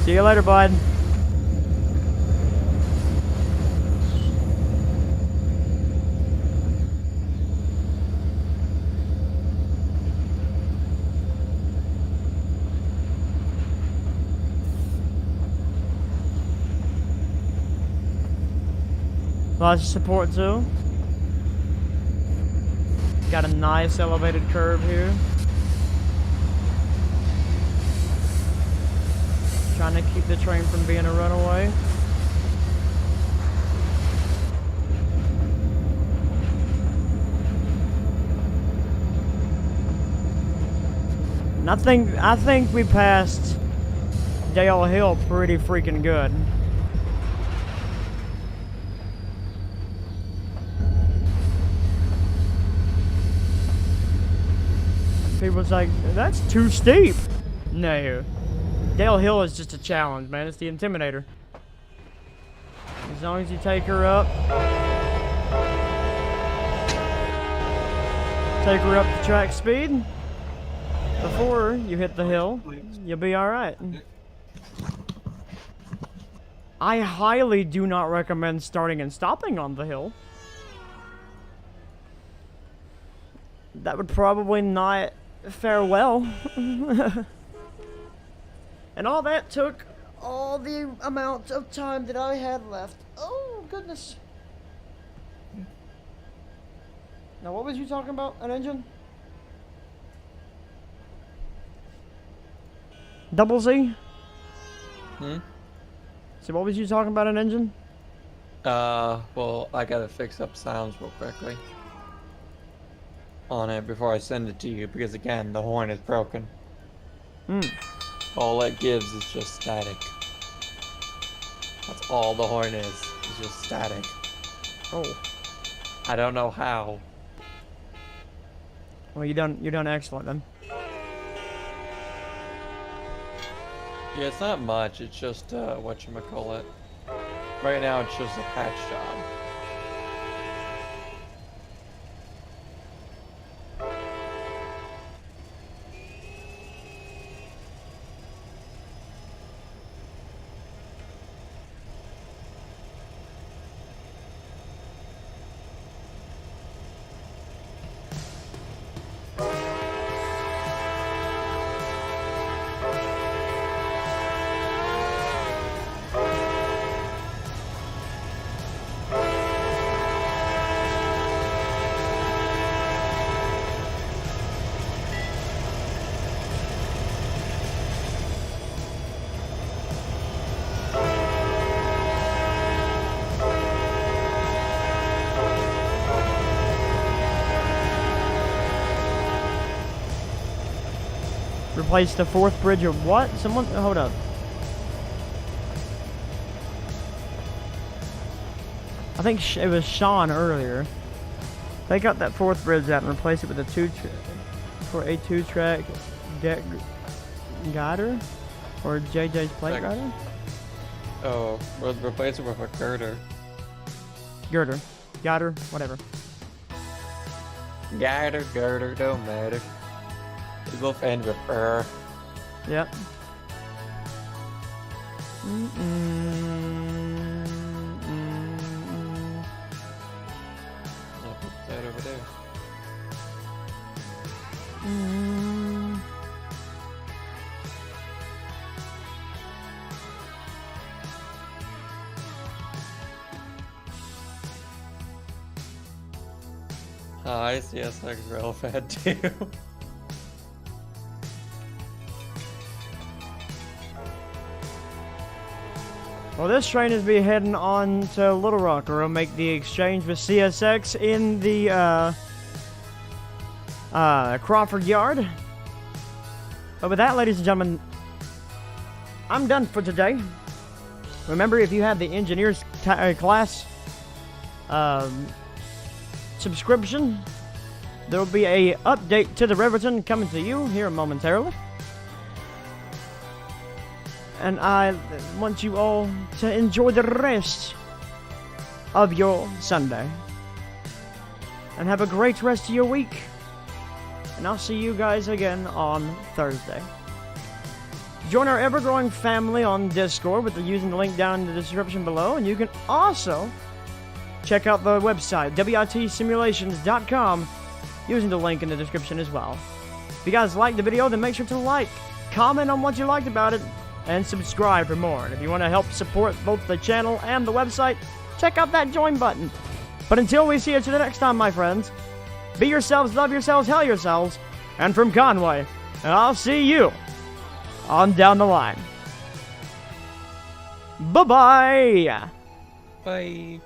See you later, bud. Lots of support too. Got a nice elevated curve here. Trying to keep the train from being a runaway. And I think we passed Dale Hill pretty freaking good. People's like, that's too steep. No. Dale Hill is just a challenge, man. It's the Intimidator. As long as you take her up. Take her up to track speed. Before you hit the hill, you'll be alright. I highly do not recommend starting and stopping on the hill. That would probably not fare well. And all that took all the amount of time that I had left. Oh, goodness. Now, what was you talking about? An engine? Double Z? Hmm? So what was you talking about, an engine? Well, I gotta fix up sounds real quickly on it before I send it to you, because again, the horn is broken. Hmm. All it gives is just static. That's all the horn is just static. Oh. I don't know how. Well, you're done excellent then. Yeah, it's not much, it's just, whatchamacallit. Right now, it's just a patch job. Replace the fourth bridge or what? Someone, hold up. I think it was Sean earlier. They got that fourth bridge out and replace it with a two-track deck guider or JJ's plate rider. Oh, we'll replace it with a girder. Guider, whatever. Girder, don't matter. They both end with Yep. I'll put that over there. I see us like real fat too. Well, this train is be heading on to Little Rock, where we'll make the exchange with CSX in the Crawford Yard. But with that, ladies and gentlemen, I'm done for today. Remember, if you have the engineers class subscription, there will be a update to the Riverton coming to you here momentarily. And I want you all to enjoy the rest of your Sunday. and have a great rest of your week. And I'll see you guys again on Thursday. Join our ever-growing family on Discord using the link down in the description below, and you can also check out the website, WITsimulations.com, using the link in the description as well. If you guys liked the video, then make sure to like, comment on what you liked about it, and subscribe for more. And if you want to help support both the channel and the website, check out that join button. But until we see you to the next time, my friends, be yourselves, love yourselves, hell yourselves, and from Conway, I'll see you on down the line. Bye-bye! Bye.